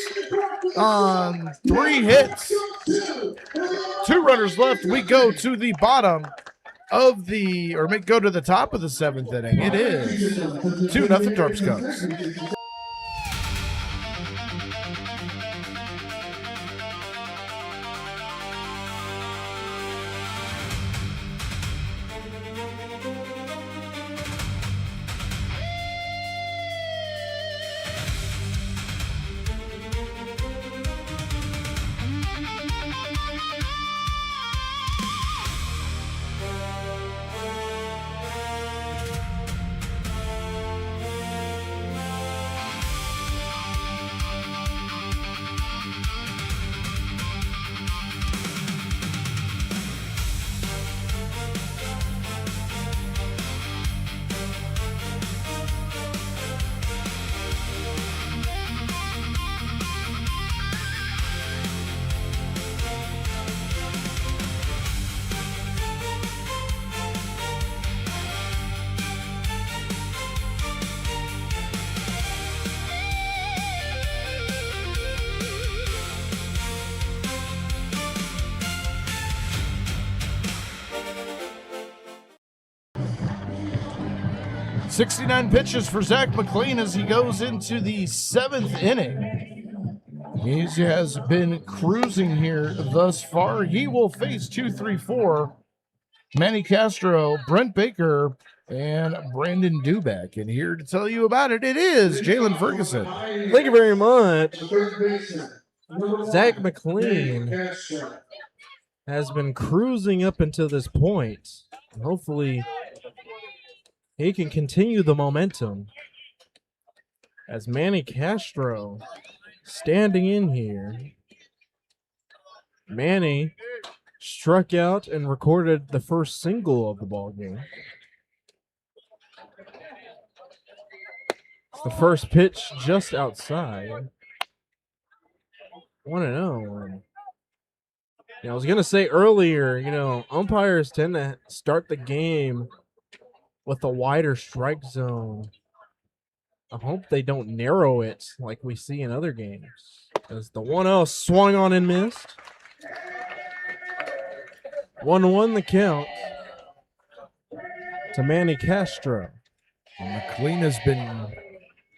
on 3 hits. 2 runners left. We go to the bottom of the, or go to the top of the 7th inning. It is 2-0 Tarp Skunks. .69 pitches for Zach McLean as he goes into the 7th inning. He has been cruising here thus far. He will face 2-3-4 Manny Castro, Brent Baker, and Brandon Dubeck. And here to tell you about it, it is Jalen Ferguson. Thank you very much. Zach McLean has been cruising up until this point. Hopefully he can continue the momentum as Manny Castro standing in here. Manny struck out and recorded the first single of the ball game. It's the first pitch just outside. 1-0. I was going to say earlier, umpires tend to start the game with a wider strike zone I hope they don't narrow it like we see in other games. As the 1-0 swung on and missed. 1-1 the count to Manny Castro. McLean has been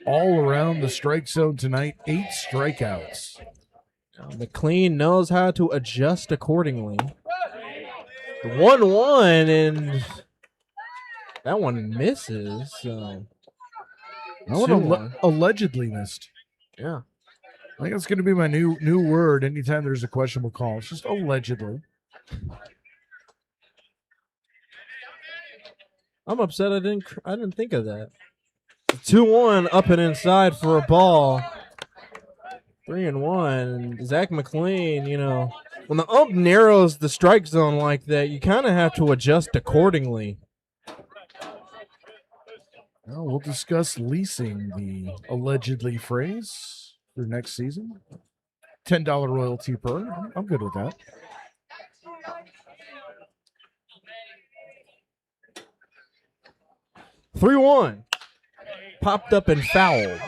all around the strike zone tonight, 8 strikeouts. McLean knows how to adjust accordingly. 1-1, and that one misses. So That one allegedly missed. yeah. I think that's going to be my new word anytime there's a questionable call. It's just allegedly. I'm upset I didn't think of that. 2-1 up and inside for a ball. 3-1. Zach McLean, when the ump narrows the strike zone like that, you kind of have to adjust accordingly. Well, we'll discuss leasing the allegedly phrase for next season. $10 royalty per. I'm good with that. (3-1) popped up and fouled.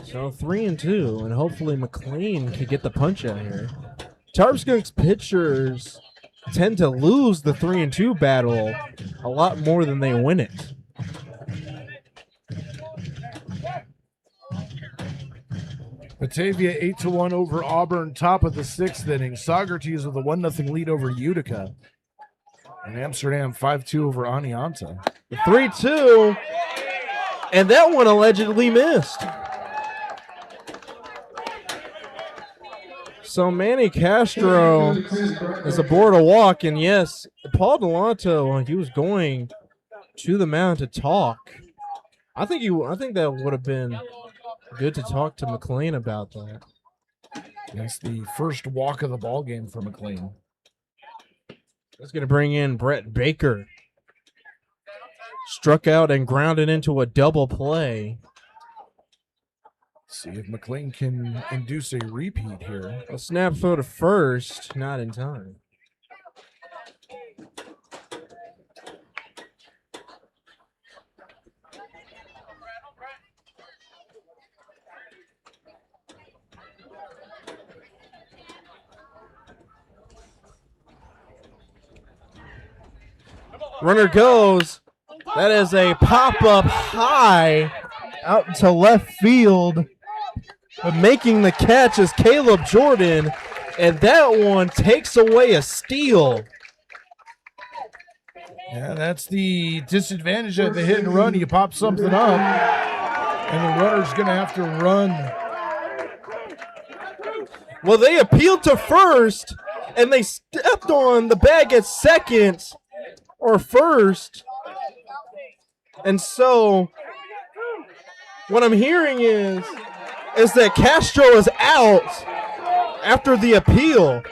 So 3-2, and hopefully McLean could get the punch out here. Tarp Skunks pitchers tend to lose the 3-2 battle a lot more than they win it. Batavia 8-1 over Auburn, top of the 6th inning. Socrates with a 1-0 lead over Utica. And Amsterdam 5-2 over Anianta. 3-2, and that one allegedly missed. So Manny Castro is aboard a walk, and yes, Paul Delanto, he was going to the mound to talk. I think that would have been good to talk to McLean about that. That's the first walk of the ball game for McLean. That's going to bring in Brett Baker. Struck out and grounded into a double play. See if McLean can induce a repeat here. A snap throw to first, not in time. Runner goes. That is a pop-up high out to left field. But making the catch is Caleb Jordan, and that one takes away a steal. Yeah, that's the disadvantage of the hit and run. You pop something up, and the runner's going to have to run. Well, they appealed to first, and they stepped on the bag at second or first. And so what I'm hearing is that Castro is out after the appeal.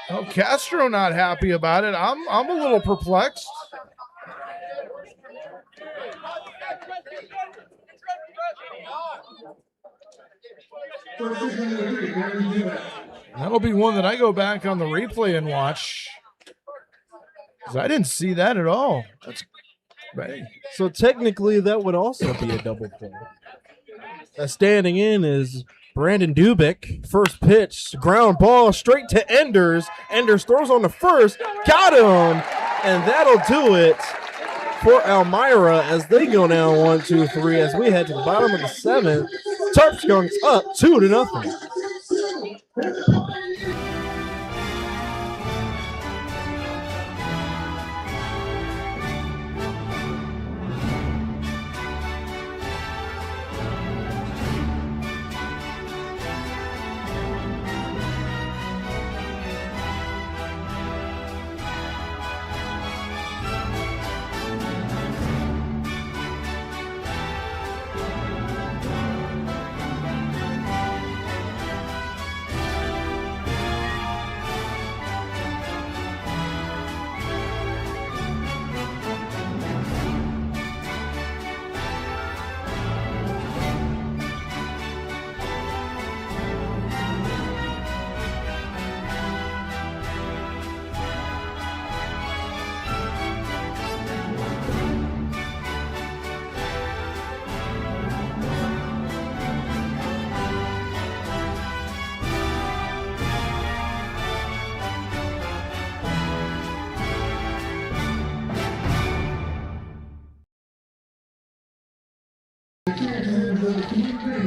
Oh, Castro not happy about it. I'm a little perplexed. That'll be one that I go back on the replay and watch. 'Cause I didn't see that at all. That's right. So technically that would also be a double play. Standing in is Brandon Dubik. First pitch, ground ball straight to Enders. Enders throws on the first, got him, and that'll do it for Elmira as they go down 1-2-3 as we head to the bottom of the 7th. Tarp Skunks up 2-0.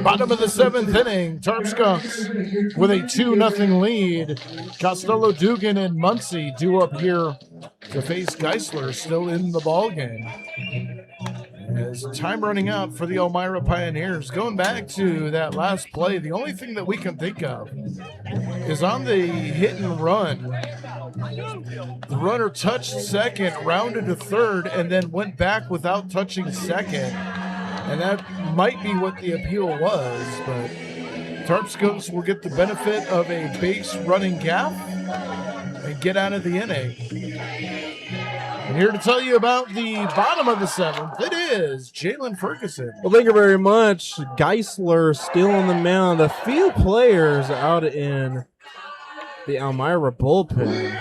Bottom of the 7th inning, Tarp Skunks with a 2-0 lead. Costello, Dugan, and Muncie due up here to face Geisler, still in the ball game. As time running out for the Elmira Pioneers. Going back to that last play, the only thing that we can think of is on the hit and run. The runner touched second, rounded to third, and then went back without touching second. And that might be what the appeal was, but Tarp Skunks will get the benefit of a base running gap and get out of the inning. And here to tell you about the bottom of the 7th, it is Jalen Ferguson. Well, thank you very much. Geisler still on the mound. A few players out in the Elmira bullpen.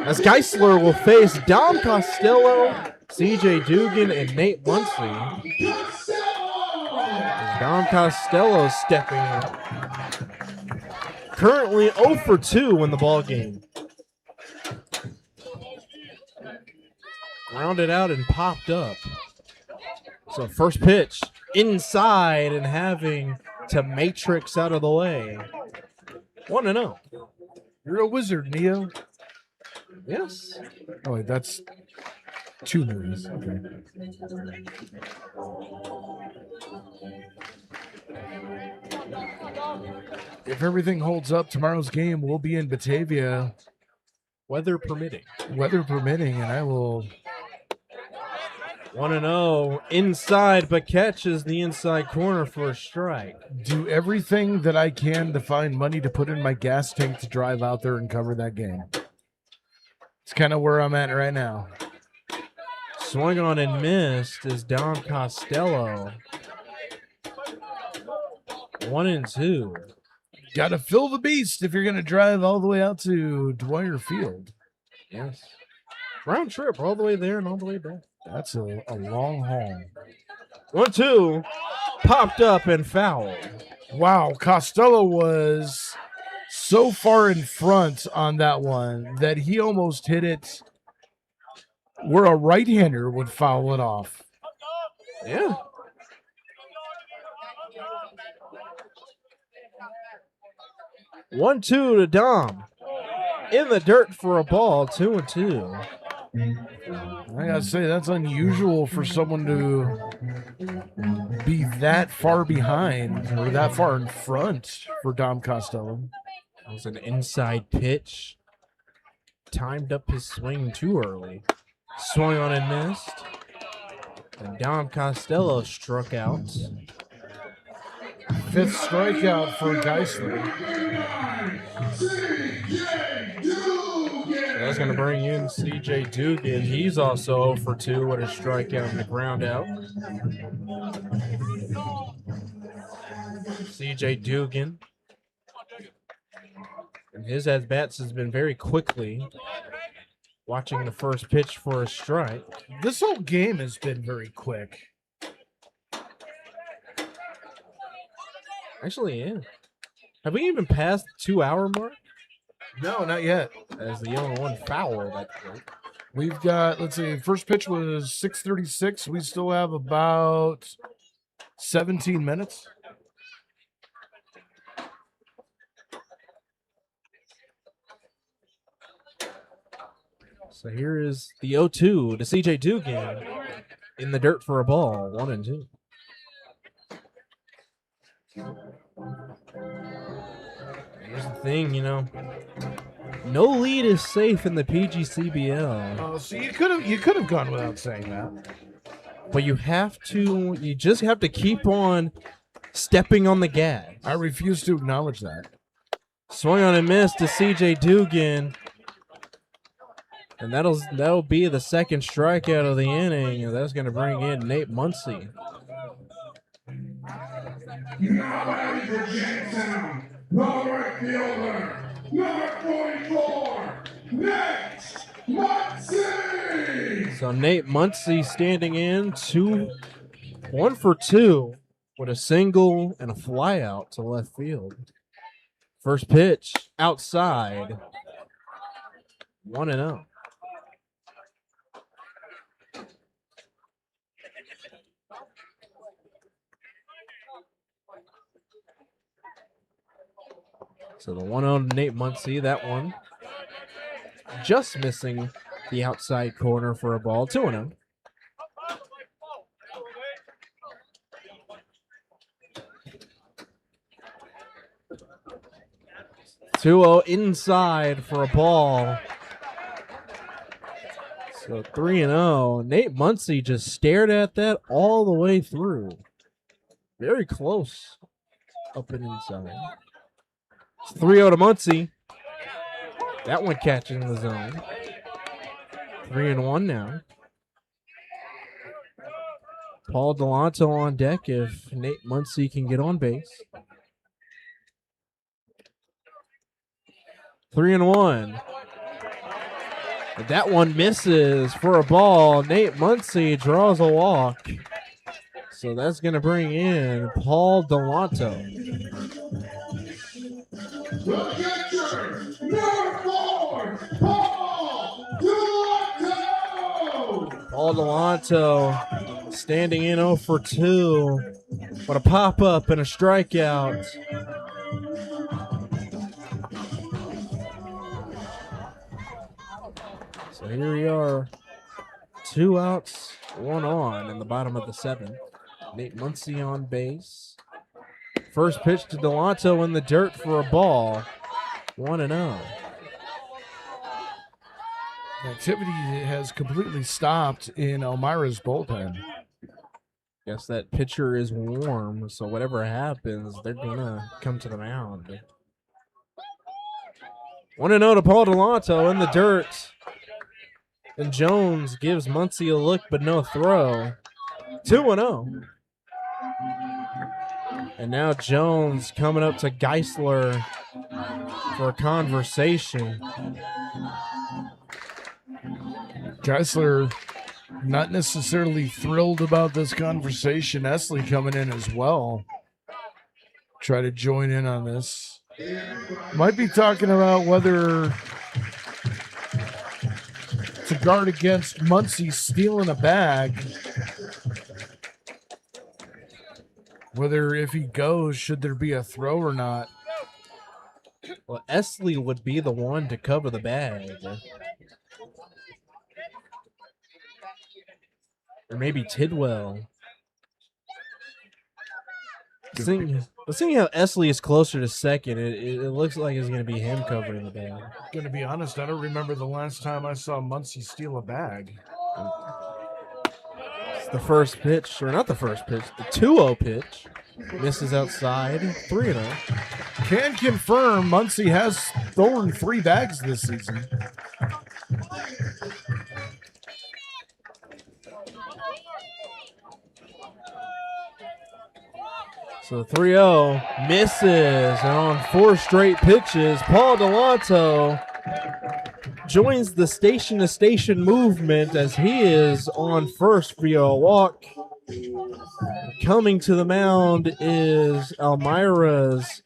As Geisler will face Dom Costello, CJ Dugan, and Nate Muncie. Dom Costello stepping in. Currently 0 for 2 in the ball game. Grounded out and popped up. So first pitch inside and having to matrix out of the way. 1-0. You're a wizard, Neo. Yes. Oh, wait, that's 2 movies. Okay. If everything holds up, tomorrow's game will be in Batavia, Weather permitting. weather permitting, and I will 1-0 inside, but catches the inside corner for a strike. do everything that I can to find money to put in my gas tank to drive out there and cover that game. It's kind of where I'm at right now. Swung on and missed is Dom Costello. 1-2. Got to fill the beast if you're going to drive all the way out to Dwyer Field. Yes. Round trip all the way there and all the way back. That's a long haul. 1-2. Popped up and fouled. Wow, Costello was so far in front on that one that he almost hit it where a right-hander would foul it off. Yeah. One-two to Dom. In the dirt for a ball, 2-2. I gotta say, that's unusual for someone to be that far behind or that far in front for Dom Costello. That was an inside pitch. Timed up his swing too early. Swung on and missed. And Dom Costello struck out. 5th strikeout for Geisler. That's going to bring in CJ Dugan. He's also 0 for 2 with a strikeout and a ground out. CJ Dugan. And his at-bats has been very quickly. Watching the first pitch for a strike. This whole game has been very quick. Actually, yeah. Have we even passed the 2-hour mark? No, not yet. As the only one foul that point. We've got, let's see, first pitch was 6:36. We still have about 17 minutes. So here is the 0-2 to CJ Dugan in the dirt for a ball, 1-2. Here's the thing, no lead is safe in the PGCBL, Oh, so you could have gone without saying that. but you just have to keep on stepping on the gas. I refuse to acknowledge that. Swung on and missed to CJ Dugan. And that'll be the second strikeout of the inning, and that's going to bring in Nate Muncie. Now for Jamestown, the right fielder, number 44, Nate Muncie. So Nate Muncie standing in 1 for 2 with a single and a fly out to left field. First pitch outside, 1-0. So the 1-0 to Nate Muncie. That one just missing the outside corner for a ball. 2-0. Inside for a ball. So 3-0. Nate Muncie just stared at that all the way through. Very close up and inside. It's 3-0 to Muncie. That one catching the zone. 3-1 now. Paul Delanto on deck if Nate Muncie can get on base. 3-1. That one misses for a ball. Nate Muncie draws a walk. So that's going to bring in Paul Delanto. The catcher, number 4, Paul Delanto. Paul Delanto standing in 0 for 2. What a pop-up and a strikeout. So here we are. 2 outs, 1 on in the bottom of the 7th. Nate Muncie on base. First pitch to Delanto in the dirt for a ball. 1-0. Activity has completely stopped in Elmira's bullpen. Guess that pitcher is warm, so whatever happens, they're going to come to the mound. 1-0 to Paul Delanto in the dirt. And Jones gives Muncie a look, but no throw. 2-0. And now Jones coming up to Geisler for a conversation. Geisler not necessarily thrilled about this conversation. Esley coming in as well. Try to join in on this. Might be talking about whether to guard against Muncie stealing a bag. Whether if he goes, should there be a throw or not? Well, Esley would be the one to cover the bag. Or maybe Tidwell. Seeing how Esley is closer to second, it looks like it's going to be him covering the bag. Gonna be honest, I don't remember the last time I saw Muncie steal a bag. It's the first pitch, or not the first pitch, the 2-0 pitch. Misses outside, 3-0. Can confirm Muncie has stolen 3 bags this season. So 3-0 misses, and on 4 straight pitches, Paul Delanto joins the station-to-station movement as he is on first via a walk. Coming to the mound is Elmira's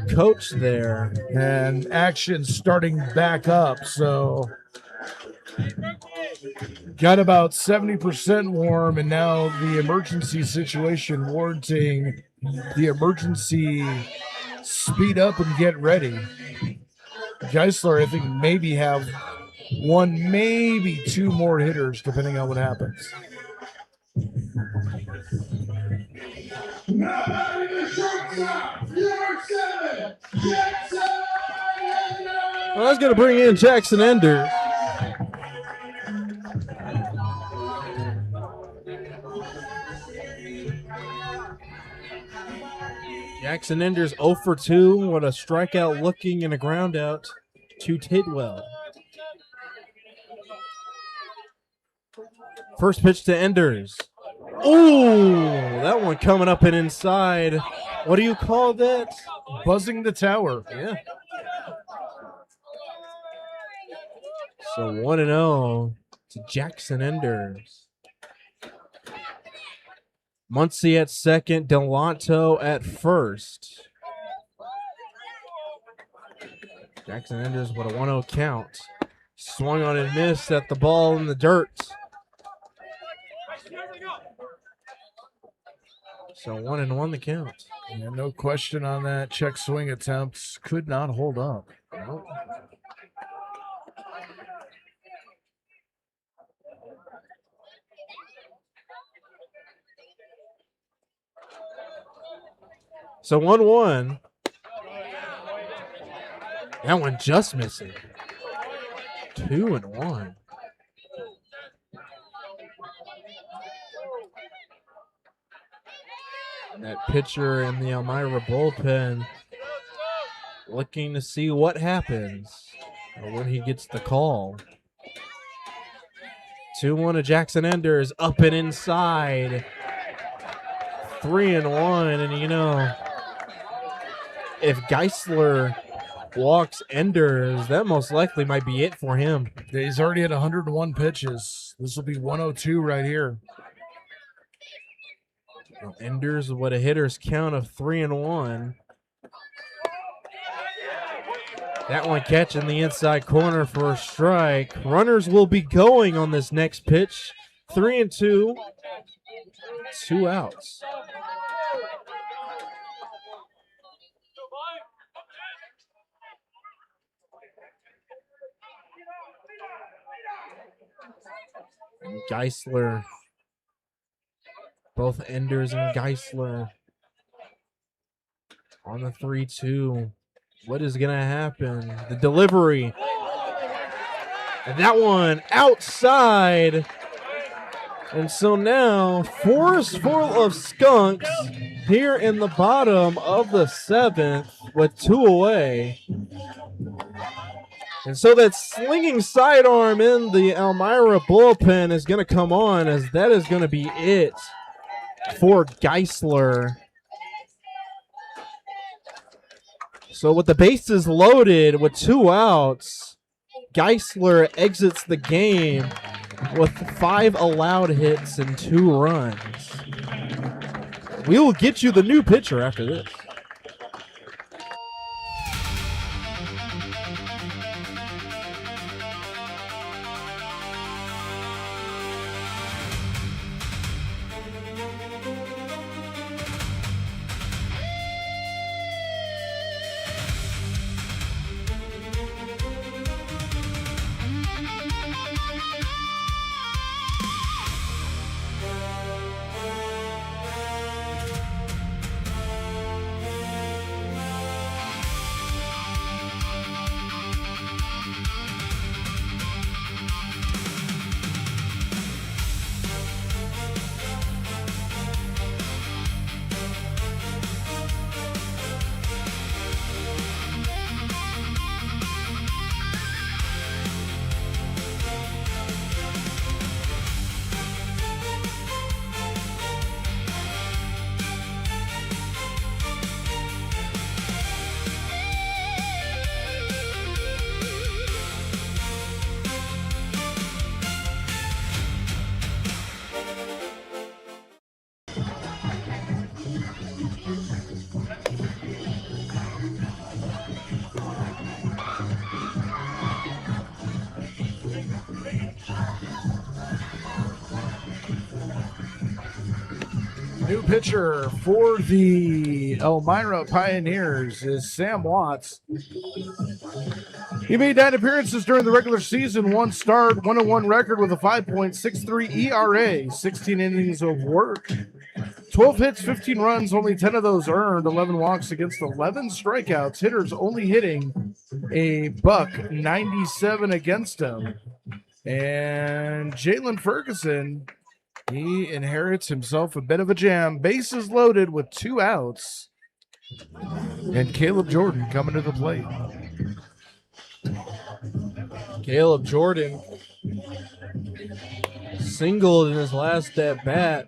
coach there. And action starting back up, so got about 70% warm, and now the emergency situation warranting the emergency speed up and get ready. Geisler, I think, maybe have 1, maybe 2 more hitters, depending on what happens. Now batting the shortstop, number 7, Jackson Ender. Well, that's going to bring in Jackson Ender. Jackson Ender's 0 for 2. What a strikeout looking and a ground out to Tidwell. First pitch to Enders. Ooh, that one coming up and inside. What do you call that? Buzzing the tower. Yeah. So 1-0 to Jackson Enders. Muncie at second, Delanto at first. Jackson Enders with a 1-0 count. Swung on and missed at the ball in the dirt. So 1-1 the count. Yeah, no question on that. Check swing attempts could not hold up. So 1-1. That one just missing. 2-1. That pitcher in the Elmira bullpen looking to see what happens when he gets the call. 2-1 to Jackson Enders, up and inside. 3-1, and you know, if Geisler walks Enders, that most likely might be it for him. He's already at 101 pitches. This will be 102 right here. Well, Enders with a hitter's count of 3-1. That one catching the inside corner for a strike. Runners will be going on this next pitch. 3-2. 2 outs. And Geisler. Both Enders and Geisler on the 3-2. What is going to happen? The delivery. And that one outside. And so now, forest full of Skunks here in the bottom of the 7th with 2 away. And so that slinging sidearm in the Elmira bullpen is going to come on, as that is going to be it for Geisler. So with the bases loaded with 2 outs, Geisler exits the game with 5 allowed hits and 2 runs. We will get you the new pitcher after this. New pitcher for the Elmira Pioneers is Sam Watts. He made 9 appearances during the regular season, 1 start, 1-1 record with a 5.63 ERA, 16 innings of work, 12 hits, 15 runs, only 10 of those earned, 11 walks against 11 strikeouts. Hitters only hitting a $197 against him. And Jalen Ferguson, he inherits himself a bit of a jam. Bases loaded with 2 outs. And Caleb Jordan coming to the plate. Caleb Jordan singled in his last at bat.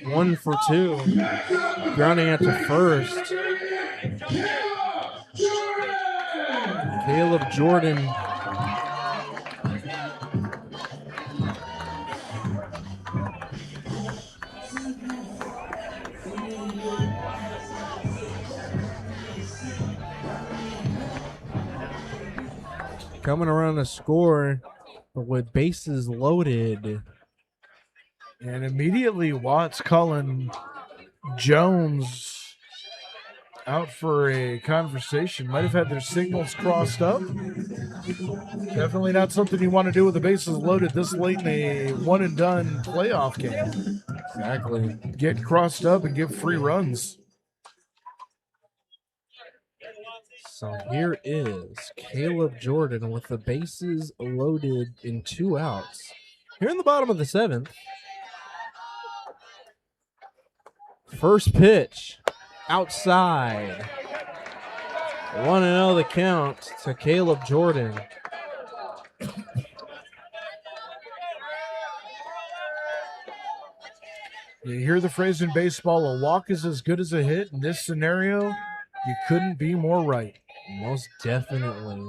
1 for 2. Grounding out to first. Caleb Jordan. Coming around the score with bases loaded. And immediately Watts calling Jones out for a conversation. Might have had their signals crossed up. Definitely not something you want to do with the bases loaded this late in a one-and-done playoff game. Exactly. Get crossed up and give free runs. So here is Caleb Jordan with the bases loaded in 2 outs. Here in the bottom of the 7th. First pitch, outside. 1-0 the count to Caleb Jordan. You hear the phrase in baseball, a walk is as good as a hit. In this scenario, you couldn't be more right. Most definitely.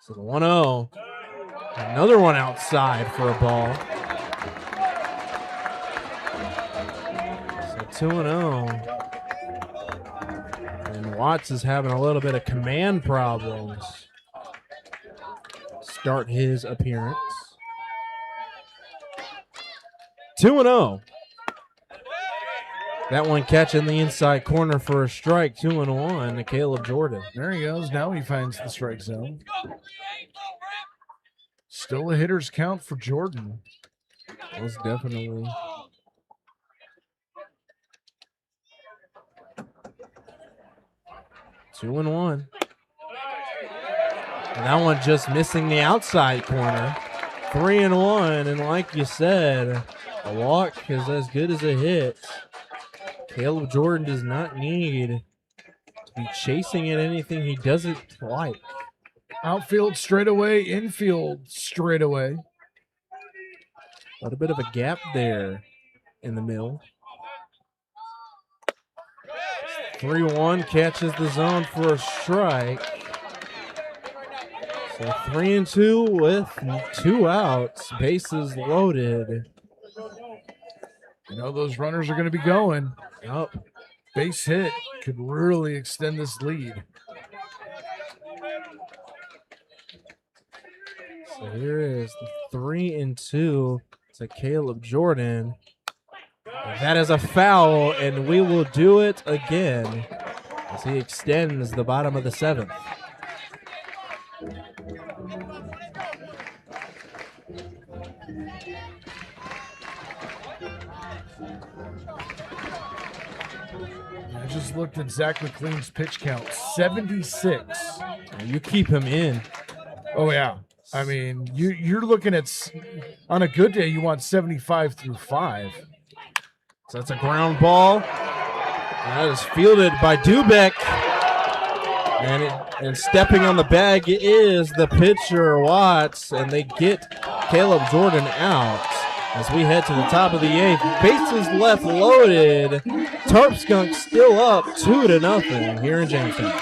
So the 1-0. Another one outside for a ball. So 2-0. And Watts is having a little bit of command problems. Start his appearance. 2-0. That one catching the inside corner for a strike. 2-1 to Caleb Jordan. There he goes. Now he finds the strike zone. Still a hitter's count for Jordan. Most definitely. Two and one. And that one just missing the outside corner. 3-1. And like you said, a walk is as good as a hit. Caleb Jordan does not need to be chasing at anything he doesn't like. Outfield straightaway, infield straightaway. A little bit of a gap there in the middle. 3-1 catches the zone for a strike. So 3-2 with 2 outs, bases loaded. You know those runners are going to be going. Up. Base hit could really extend this lead. So here is the 3-2 to Caleb Jordan. And that is a foul, and we will do it again as he extends the bottom of the 7th. I just looked at Zach McLean's pitch count, 76. You keep him in. Oh, yeah. I mean, you're looking at, on a good day, you want 75 through 5. So that's a ground ball. That is fielded by Dubek. And stepping on the bag is the pitcher, Watts. And they get Caleb Jordan out as we head to the top of the 8th. Bases left loaded. Tarp Skunks still up 2-0 here in Jamestown.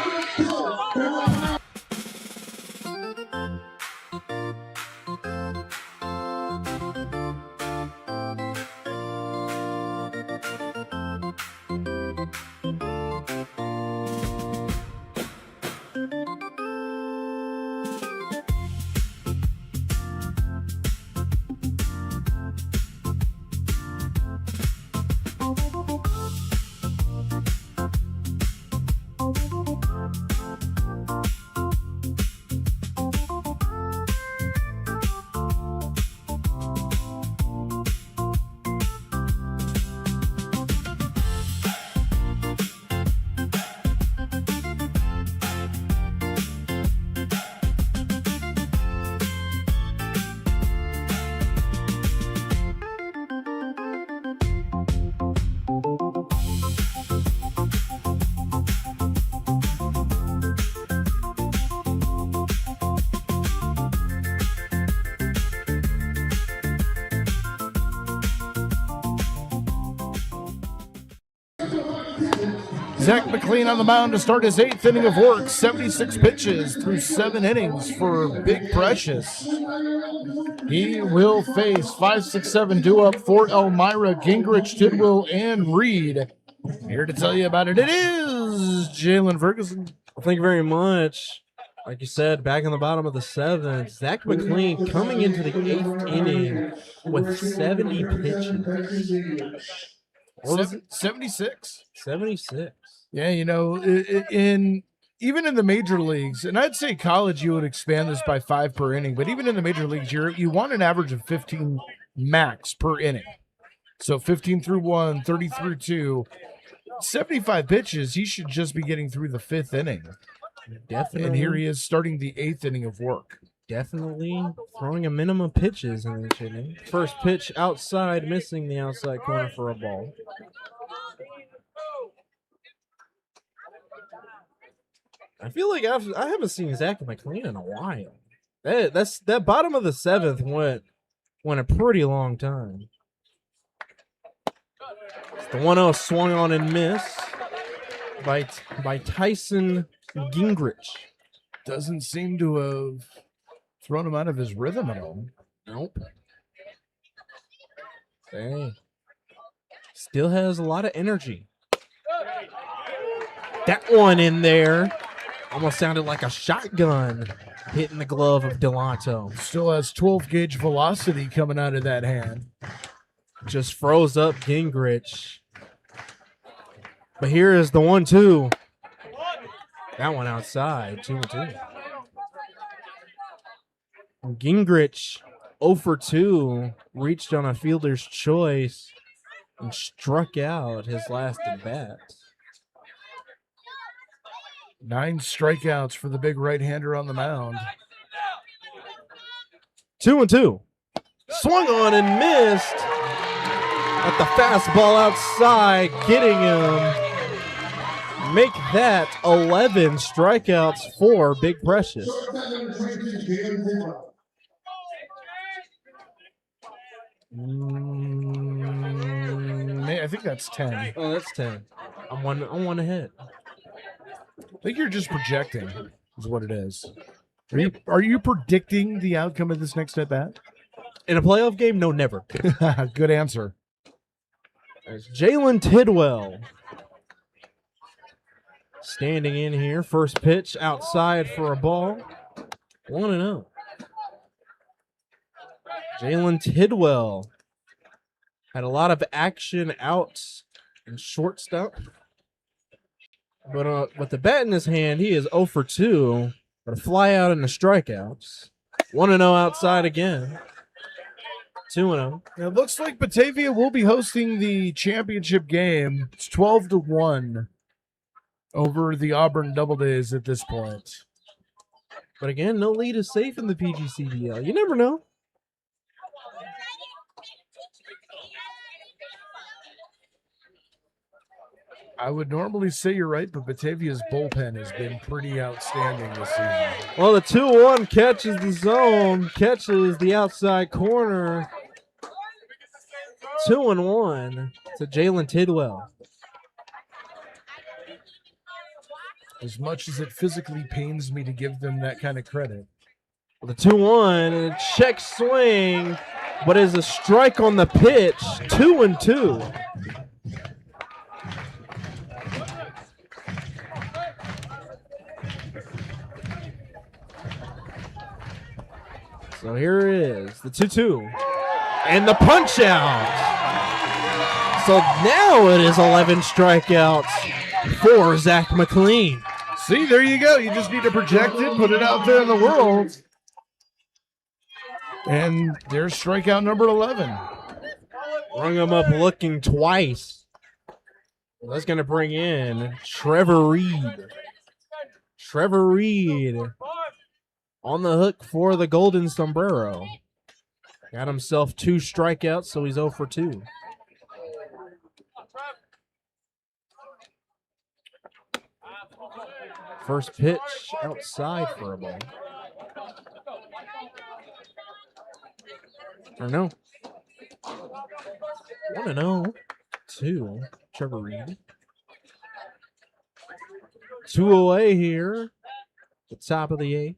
Zach McLean on the mound to start his 8th inning of work. 76 pitches through 7 innings for Big Precious. He will face 5, 6, 7 due up for Elmira, Gingrich, Tidwell, and Reed. Here to tell you about it, it is Jalen Ferguson. Well, thank you very much. Like you said, back in the bottom of the 7th, Zach McLean coming into the 8th inning with 70 pitches. What was it? 76. 76. Yeah, even in the major leagues, and I'd say college, you would expand this by 5 per inning, but even in the major leagues, you want an average of 15 max per inning. So 15 through 1, 30 through 2, 75 pitches. He should just be getting through the 5th inning. Definitely. And here he is starting the 8th inning of work. Definitely throwing a minimum pitches in this inning. First pitch outside, missing the outside corner for a ball. I feel like I haven't seen Zach McLean in a while. That bottom of the 7th went a pretty long time. It's the 1-0 swung on and missed by Tyson Gingrich. Doesn't seem to have thrown him out of his rhythm at all. Nope. Hey. Still has a lot of energy. That one in there almost sounded like a shotgun hitting the glove of Delanto. Still has 12 gauge velocity coming out of that hand. Just froze up Gingrich. But here is the 1-2. That one outside, 2-2. Gingrich, 0 for 2, reached on a fielder's choice and struck out his last at bat. 9 strikeouts for the big right-hander on the mound. 2-2. Swung on and missed. At the fastball outside, getting him. Make that 11 strikeouts for Big Precious. I think that's 10. Oh, that's 10. I'm one ahead. I think you're just projecting, is what it is. Are you predicting the outcome of this next at bat? In a playoff game? No, never. Good answer. There's Jalen Tidwell. Standing in here. First pitch outside for a ball. 1-0. Jalen Tidwell had a lot of action outs and shortstop. But with the bat in his hand, he is 0 for 2. But a fly out in the strikeouts. 1-0 outside again. 2-0. It looks like Batavia will be hosting the championship game. It's 12-1 over the Auburn Doubledays at this point. But again, no lead is safe in the PGCBL. You never know. I would normally say you're right, but Batavia's bullpen has been pretty outstanding this season. Well, the 2-1 catches the zone, catches the outside corner. 2-1 to Jalen Tidwell. As much as it physically pains me to give them that kind of credit. The 2-1, a check swing, but is a strike on the pitch. 2-2. So here it is, the 2-2, and the punch out. So now it is 11 strikeouts for Zach McLean. See, there you go. You just need to project it, put it out there in the world. And there's strikeout number 11. Rung him up looking twice. That's going to bring in Trevor Reed. Trevor Reed on the hook for the Golden Sombrero. Got himself 2 strikeouts, so he's 0 for 2. First pitch outside for a ball. Or no. 1-0 to Trevor Reed. 2 away here. The top of the 8th.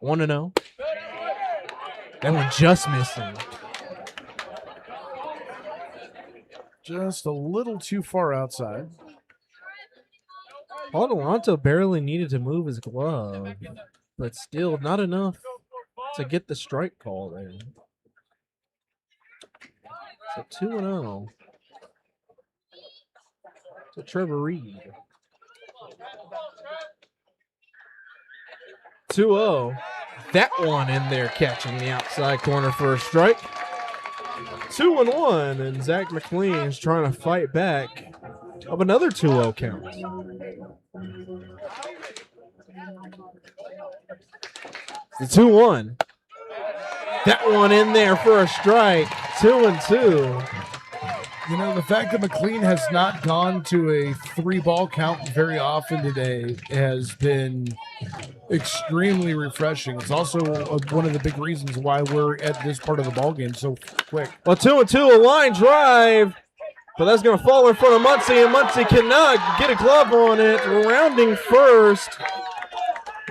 1-0. That one just missing. Just a little too far outside. Paul Delanto barely needed to move his glove, but still not enough to get the strike call there. So 2-0 to Trevor Reed. 2-0. That one in there catching the outside corner for a strike. 2-1, and Zach McLean is trying to fight back of another 2-0 count. The 2-1. That one in there for a strike. 2-2. You know, the fact that McLean has not gone to a 3-ball count very often today has been extremely refreshing. It's also one of the big reasons why we're at this part of the ball game so quick. Well, 2-2, a line drive, but that's going to fall in front of Muncie, and Muncie cannot get a glove on it. Rounding first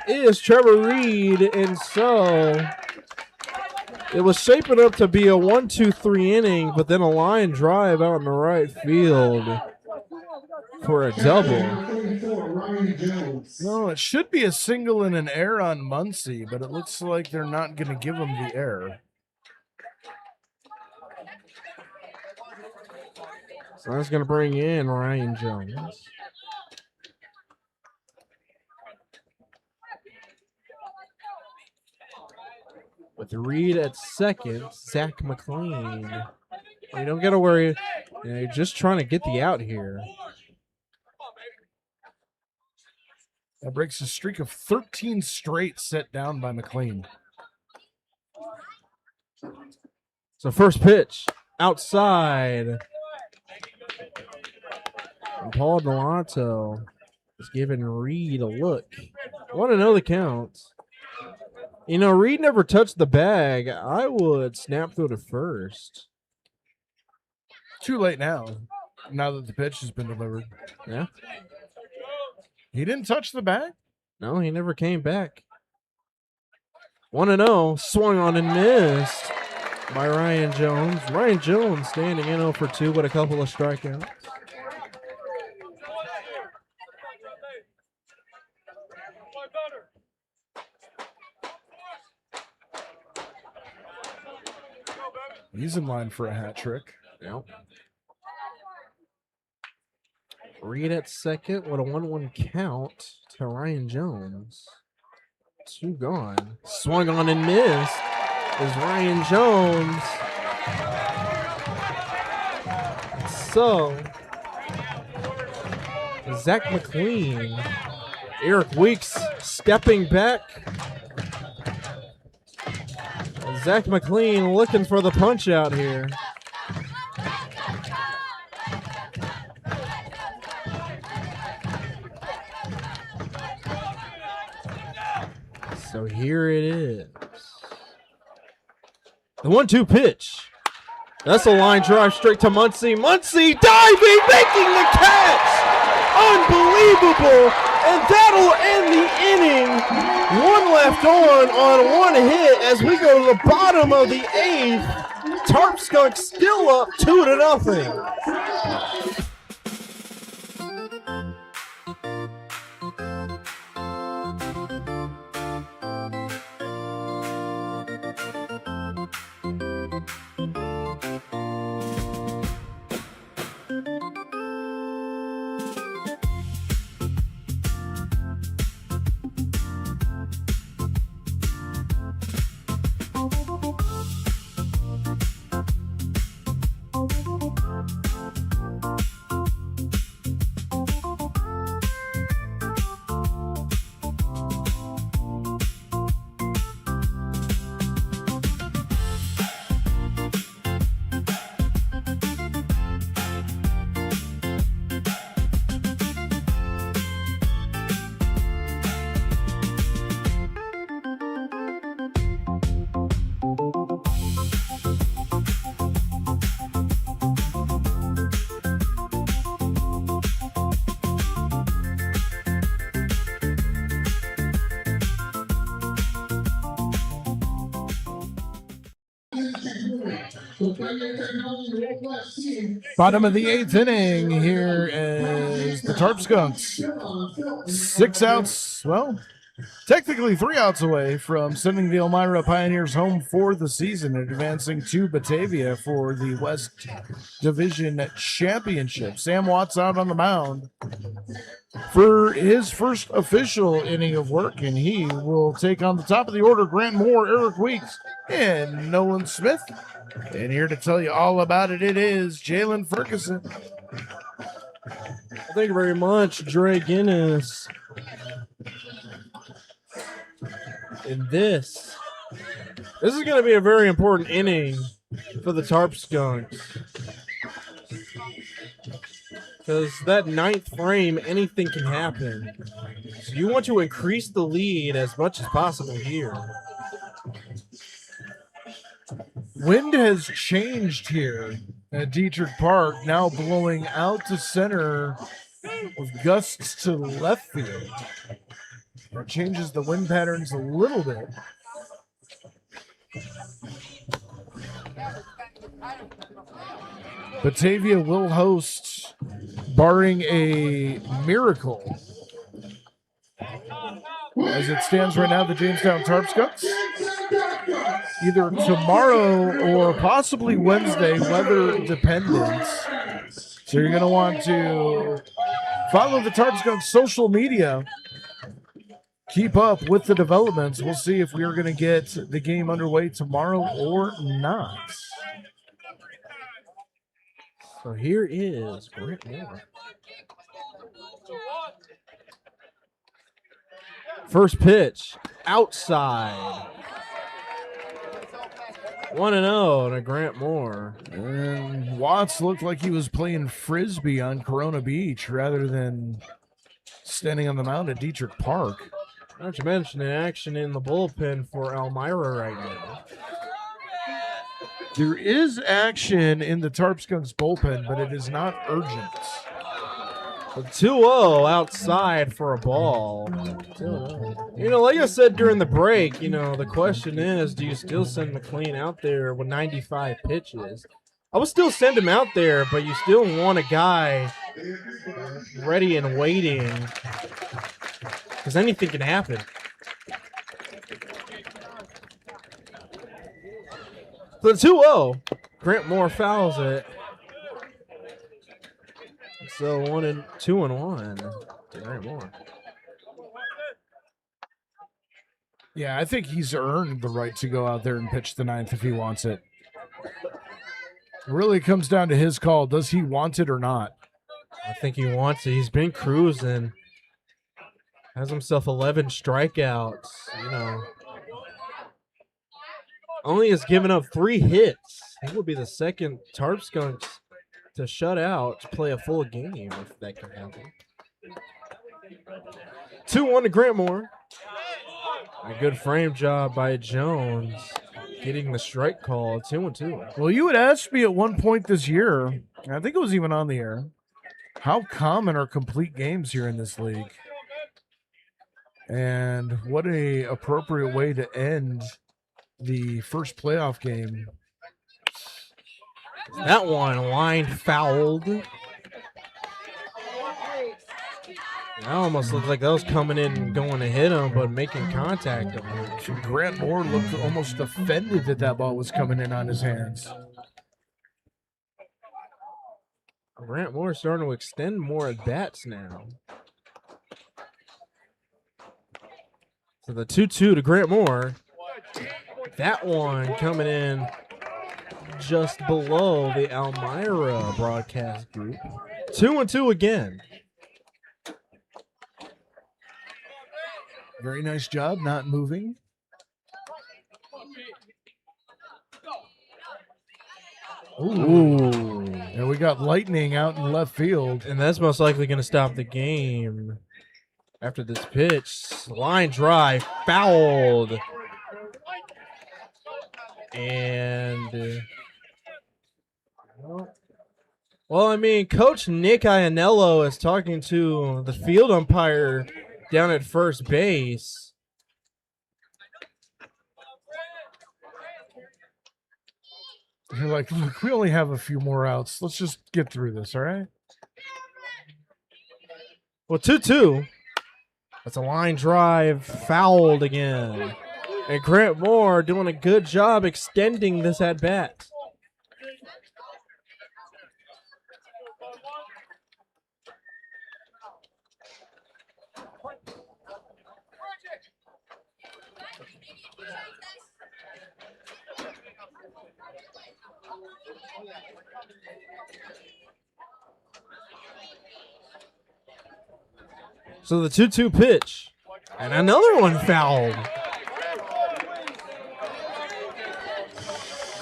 is Trevor Reed, and so it was shaping up to be a 1-2-3 inning, but then a line drive out in the right field for a double. No, it should be a single and an error on Muncie, but it looks like they're not going to give him the error. So that's going to bring in Ryan Jones. With Reed at second, Zach McLean. You don't got to worry. You're just trying to get the out here. That breaks a streak of 13 straight set down by McLean. So first pitch, outside. And Paul Delanto is giving Reed a look. I want to know the count. You know, Reed never touched the bag. I would snap through to first. Too late now that the pitch has been delivered. Yeah. He didn't touch the bag? No, he never came back. 1-0, swung on and missed by Ryan Jones. Ryan Jones standing in 0 for 2 with a couple of strikeouts. He's in line for a hat trick. Yep. Reed at second with a 1-1 count to Ryan Jones. 2 gone. Swung on and missed is Ryan Jones. So, Zach McLean, Eric Weeks stepping back. Zach McLean looking for the punch out here. So here it is. The 1-2 pitch. That's a line drive straight to Muncie. Muncie diving, making the catch. Unbelievable. And that'll end the inning. 1 left on 1 hit as we go to the bottom of the 8th. Tarp Skunks still up 2-0. Bottom of the 8th inning here is the Tarp Skunks. 6 outs, well, technically 3 outs away from sending the Elmira Pioneers home for the season and advancing to Batavia for the West Division Championship. Sam Watts out on the mound for his first official inning of work, and he will take on the top of the order Grant Moore, Eric Weeks, and Nolan Smith. And here to tell you all about it, it is Jalen Ferguson. Thank you very much, Dre Guinness. And this is going to be a very important inning for the Tarp Skunks. Because that 9th frame, anything can happen. So you want to increase the lead as much as possible here. Wind has changed here at Diethrick Park, now blowing out to center with gusts to left field. That changes the wind patterns a little bit. Batavia will host, barring a miracle, as it stands right now, the Jamestown Tarp Skunks. Either tomorrow or possibly Wednesday, weather dependent. So you're going to want to follow the Tarp Skunks social media. Keep up with the developments. We'll see if we are going to get the game underway tomorrow or not. So here is Grant Moore. First pitch, outside. 1-0 to Grant Moore. And Watts looked like he was playing Frisbee on Corona Beach rather than standing on the mound at Diethrick Park. Not to mention an action in the bullpen for Elmira right now. There is action in the Tarp Skunks bullpen, but it is not urgent. A 2-0 outside for a ball. 2-0. You know, like I said during the break, you know, the question is, do you still send McLean out there with 95 pitches? I would still send him out there, but you still want a guy ready and waiting because anything can happen. So the 2-0, Grant Moore fouls it. So 2-1 to Grant Moore. Yeah, I think he's earned the right to go out there and pitch the 9th if he wants it. It really comes down to his call. Does he want it or not? I think he wants it. He's been cruising. Has himself 11 strikeouts, you know. Only has given up 3 hits. He will be the second Tarp Skunks to shut out to play a full game if that can happen. 2-1 to Grant Moore. A good frame job by Jones, getting the strike call. 2-2. Well, you had asked me at one point this year, I think it was even on the air, how common are complete games here in this league? And what a appropriate way to end the first playoff game. That one line fouled. That almost looked like that was coming in and going to hit him, but making contact. So Grant Moore looked almost offended that that ball was coming in on his hands. Grant Moore starting to extend more at bats now. So the 2-2 to Grant Moore. That one coming in just below the Elmira broadcast group. 2-2 again. Very nice job not moving. Ooh. And we got lightning out in left field. And that's most likely going to stop the game after this pitch. Line drive, fouled. And, well, I mean, Coach Nick Iannello is talking to the field umpire down at first base. You're like, look, we only have a few more outs. Let's just get through this, all right? Well, 2-2. That's a line drive, fouled again. And Grant Moore doing a good job extending this at bat. So the 2-2 pitch. And another one fouled.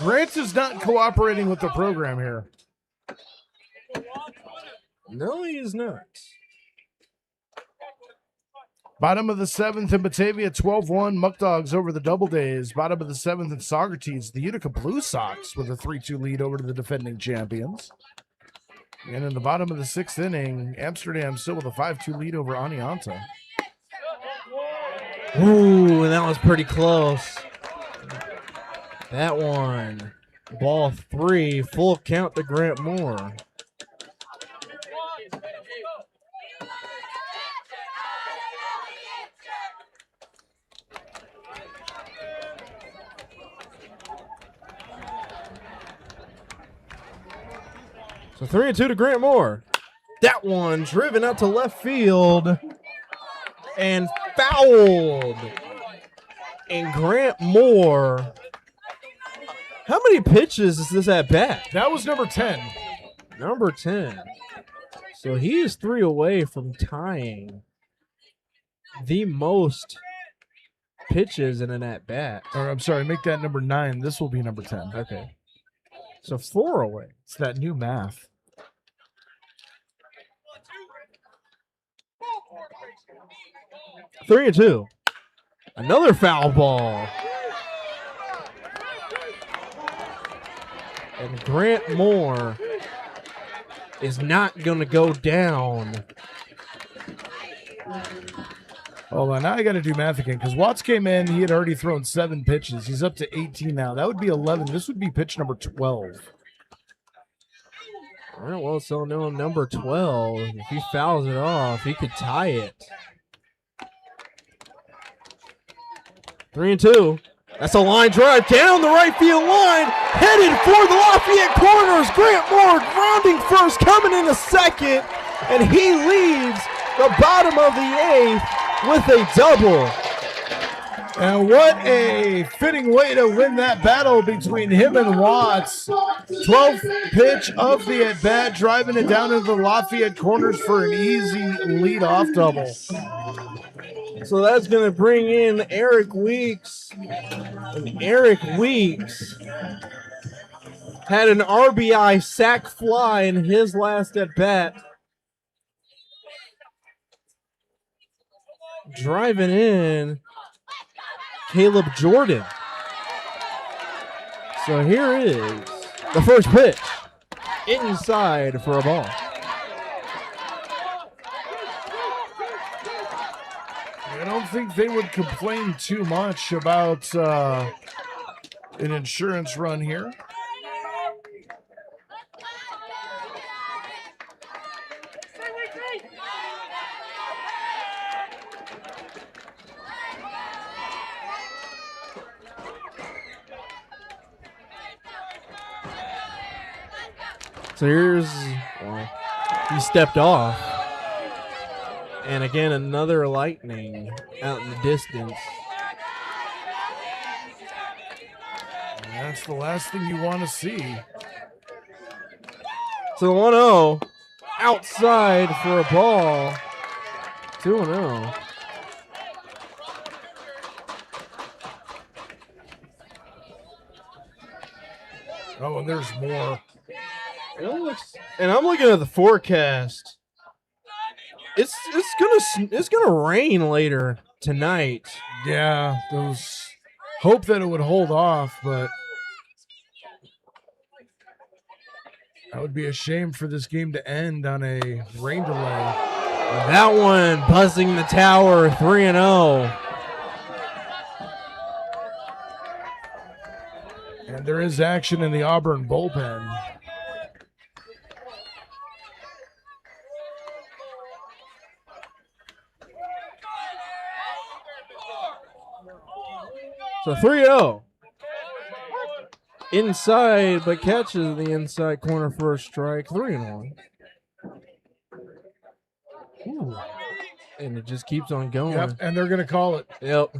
Grant is not cooperating with the program here. No, he is not. Bottom of the 7th in Batavia, 12-1. Muck Dogs over the Double Days. Bottom of the 7th in Socrates, the Utica Blue Sox with a 3-2 lead over the defending champions. And in the bottom of the 6th inning, Amsterdam still with a 5-2 lead over Anianta. Ooh, and that was pretty close. That one. Ball 3, full count to Grant Moore. So 3-2 to Grant Moore. That one driven out to left field and fouled. And Grant Moore. How many pitches is this at bat? That was number 10. Number 10. So he is 3 away from tying the most pitches in an at bat. Or I'm sorry, make that number 9. This will be number 10. Okay. So 4 away. It's that new math. Three and 2. Another foul ball. And Grant Moore is not going to go down. Hold on, now I got to do math again because Watts came in. He had already thrown 7 pitches. He's up to 18 now. That would be 11. This would be pitch number 12. All right, well, so no, number 12. If he fouls it off, he could tie it. 3 and 2. That's a line drive down the right field line. Headed for the Lafayette corners. Grant Moore grounding first, coming in the second. And he leads the bottom of the 8th with a double. And what a fitting way to win that battle between him and Watts. 12th pitch of the at-bat, driving it down into the Lafayette corners for an easy lead-off double. So that's going to bring in Eric Weeks. And Eric Weeks had an RBI sac fly in his last at-bat. Driving in Caleb Jordan. So here is the first pitch. Inside for a ball. I don't think they would complain too much about an insurance run here. So here's, well, he stepped off. And again, another lightning out in the distance. And that's the last thing you want to see. So 1-0 outside for a ball. 2-0. Oh, and there's more. And I'm looking at the forecast. It's gonna rain later tonight. Yeah, those hope that it would hold off, but that would be a shame for this game to end on a rain delay. That one buzzing the tower, 3-0. And there is action in the Auburn bullpen. So 3-0. Inside, but catches the inside corner for a strike. 3-1. Ooh. And it just keeps on going. Yep, and they're going to call it. Yep.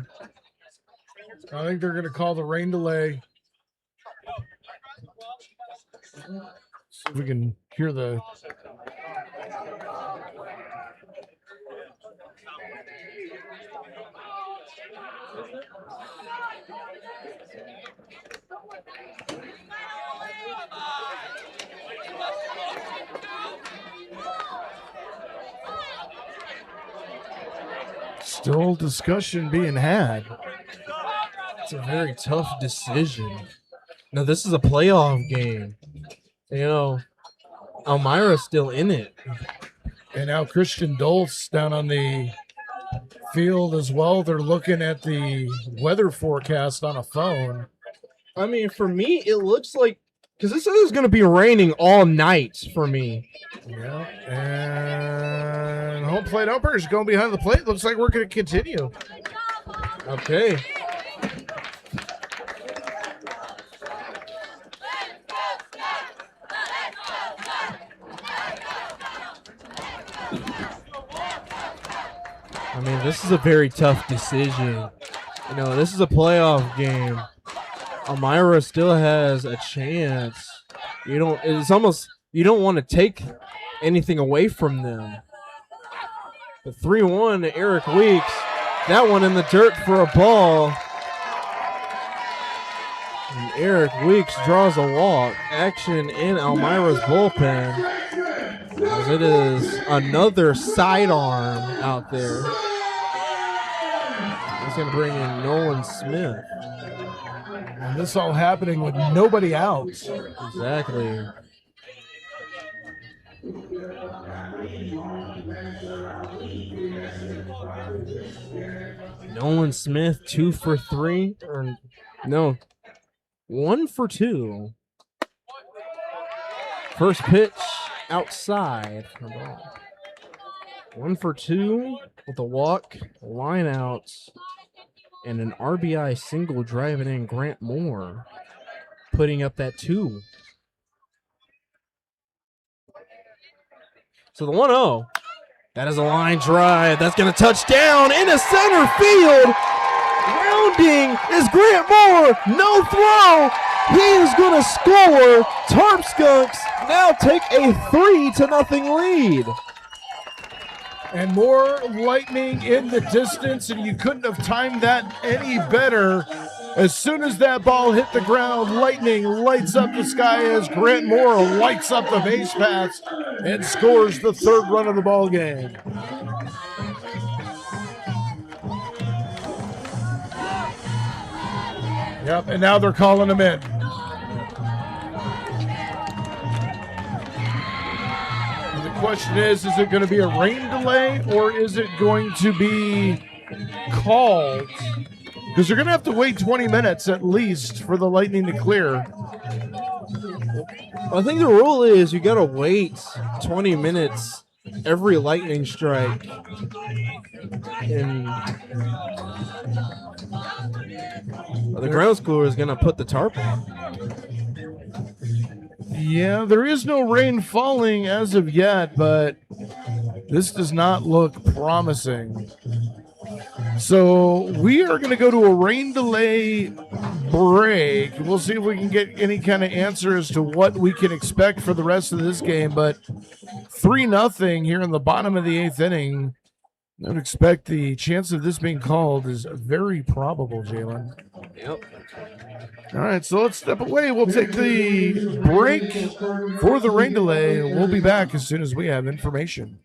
I think they're going to call the rain delay. See if we can hear the. Still discussion being had. It's a very tough decision. Now, this is a playoff game. You know, Elmira's still in it. And now Christian Dulce down on the field as well. They're looking at the weather forecast on a phone. I mean, for me, it looks like, because this is going to be raining all night for me. Yeah, and home plate umpires going behind the plate. Looks like we're going to continue. Okay. I mean, this is a very tough decision. You know, this is a playoff game. Elmira still has a chance. You don't want to take anything away from them. The 3-1 to Eric Weeks. That one in the dirt for a ball. And Eric Weeks draws a walk. Action in Elmira's bullpen. As it is another sidearm out there. He's going to bring in Nolan Smith. And this all happening with nobody out. Exactly. Nolan Smith, 2 for 3. Or no, 1 for 2. First pitch outside. 1 for 2 with a walk, line outs, and an RBI single driving in Grant Moore, putting up that 2. So the 1-0, that is a line drive. That's going to touch down into center field. Rounding is Grant Moore. No throw. He is going to score. Tarp Skunks now take a 3-0 lead. And more lightning in the distance, and you couldn't have timed that any better. As soon as that ball hit the ground, lightning lights up the sky as Grant Moore lights up the base paths and scores the 3rd run of the ball game. Yep, and now they're calling him in. Question is it going to be a rain delay or is it going to be called? Because you're going to have to wait 20 minutes at least for the lightning to clear. I think the rule is you got to wait 20 minutes every lightning strike. And the ground score is going to put the tarp on. Yeah, there is no rain falling as of yet, but this does not look promising. So we are going to go to a rain delay break. We'll see if we can get any kind of answer as to what we can expect for the rest of this game. But 3-0 here in the bottom of the 8th inning. I would expect the chance of this being called is very probable, Jalen. Yep. All right, so let's step away. We'll take the break for the rain delay. We'll be back as soon as we have information.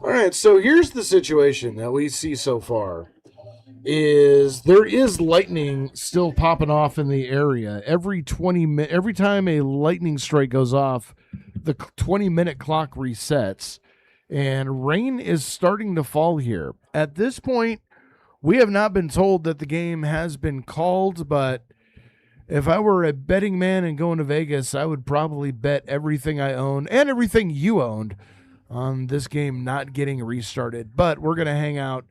All right, so here's the situation that we see so far. Is there is lightning still popping off in the area every every time a lightning strike goes off, the 20-minute clock resets, and rain is starting to fall here. At this point, we have not been told that the game has been called, but if I were a betting man and going to Vegas, I would probably bet everything I own and everything you owned on this game not getting restarted. But we're going to hang out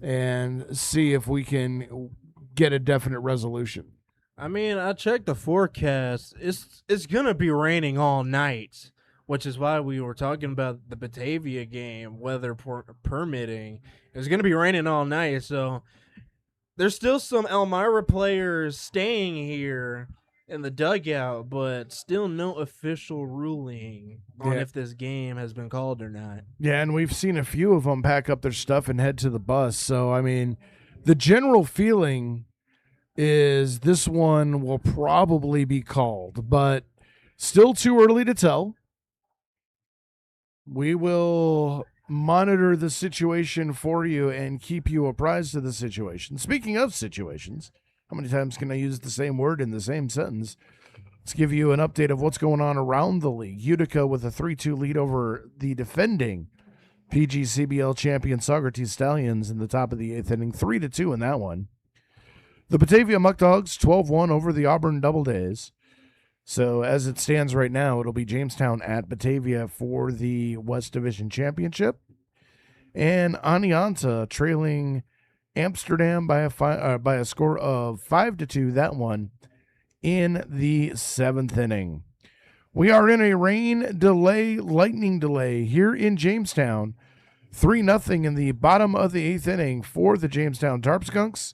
and see if we can get a definite resolution. I mean, I checked the forecast. It's gonna be raining all night, which is why we were talking about the Batavia game, weather permitting. It's gonna be raining all night, so there's still some Elmira players staying here in the dugout, but still no official ruling on Yeah. if this game has been called or not. Yeah, and we've seen a few of them pack up their stuff and head to the bus. So, I mean, the general feeling is this one will probably be called, but still too early to tell. We will monitor the situation for you and keep you apprised of the situation. Speaking of situations, how many times can I use the same word in the same sentence? Let's give you an update of what's going on around the league. Utica with a 3-2 lead over the defending PGCBL champion Socrates Stallions in the top of the 8th inning, 3-2 in that one. The Batavia Muck Dogs 12-1 over the Auburn Double Days. So as it stands right now, it'll be Jamestown at Batavia for the West Division Championship, and Anianta trailing Amsterdam by a score of 5-2. That one in the 7th inning. We are in a lightning delay here in Jamestown. 3-0 in the bottom of the 8th inning for the Jamestown Tarp Skunks.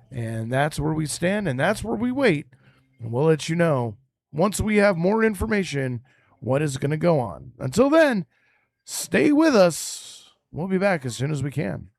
And that's where we stand, and that's where we wait. And we'll let you know once we have more information what is going to go on. Until then, stay with us. We'll be back as soon as we can.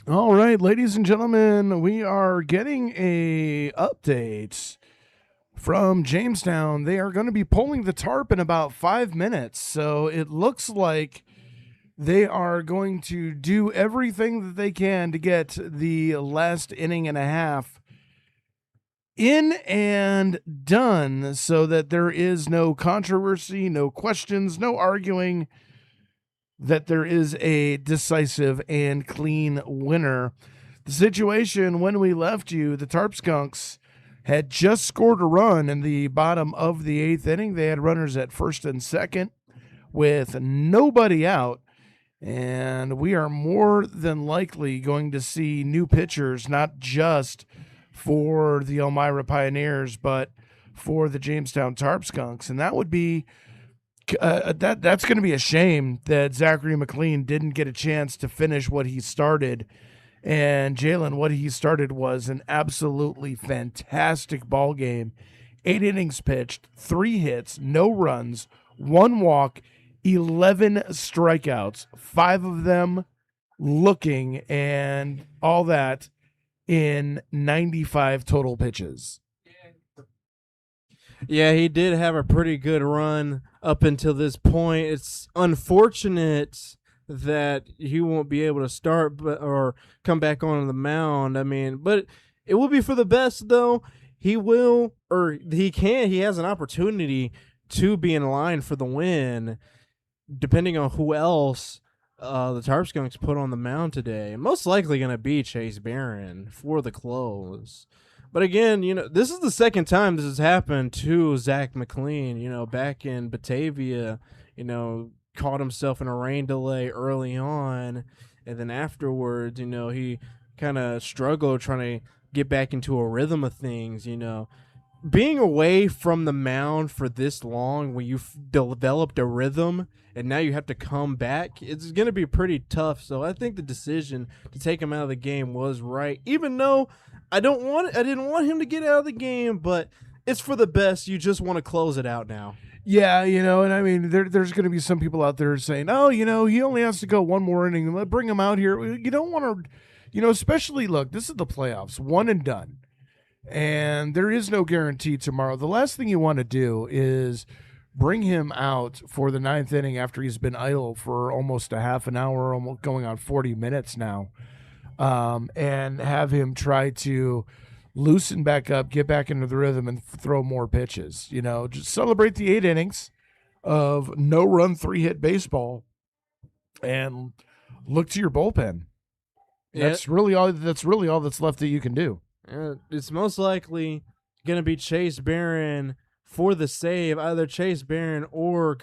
All right, ladies and gentlemen, we are getting a update from Jamestown. They are going to be pulling the tarp in about 5 minutes. So it looks like they are going to do everything that they can to get the last inning and a half in and done so that there is no controversy, no questions, no arguing, that there is a decisive and clean winner. The situation when we left you, the Tarp Skunks had just scored a run in the bottom of the 8th inning. They had runners at first and second with nobody out. And we are more than likely going to see new pitchers, not just for the Elmira Pioneers, but for the Jamestown Tarp Skunks. And that would be that's going to be a shame that Zachary McLean didn't get a chance to finish what he started. And Jalen, what he started was an absolutely fantastic ball game. 8 innings pitched, 3 hits, no runs, 1 walk, 11 strikeouts, 5 of them looking, and all that in 95 total pitches. Yeah, he did have a pretty good run up until this point. It's unfortunate that he won't be able to start or come back on the mound. I mean, but it will be for the best, though. He will, or he can. He has an opportunity to be in line for the win, depending on who else the Tarp Skunks put on the mound today. Most likely going to be Chase Barron for the close. But again, this is the second time this has happened to Zach McLean. Back in Batavia, caught himself in a rain delay early on. And then afterwards, he kind of struggled trying to get back into a rhythm of things, Being away from the mound for this long when you've developed a rhythm and now you have to come back, it's going to be pretty tough. So I think the decision to take him out of the game was right, even though I didn't want him to get out of the game, but it's for the best. You just want to close it out now. Yeah, and I mean, there's going to be some people out there saying, oh, he only has to go one more inning. Let's bring him out here. You don't want to, especially, look, this is the playoffs, one and done. And there is no guarantee tomorrow. The last thing you want to do is bring him out for the 9th inning after he's been idle for almost a half an hour, almost going on 40 minutes now, and have him try to loosen back up, get back into the rhythm, and throw more pitches. Just celebrate the 8 innings of no-run, 3-hit baseball, and look to your bullpen. That's really all that's left that you can do. It's most likely going to be Chase Barron for the save, either Chase Barron or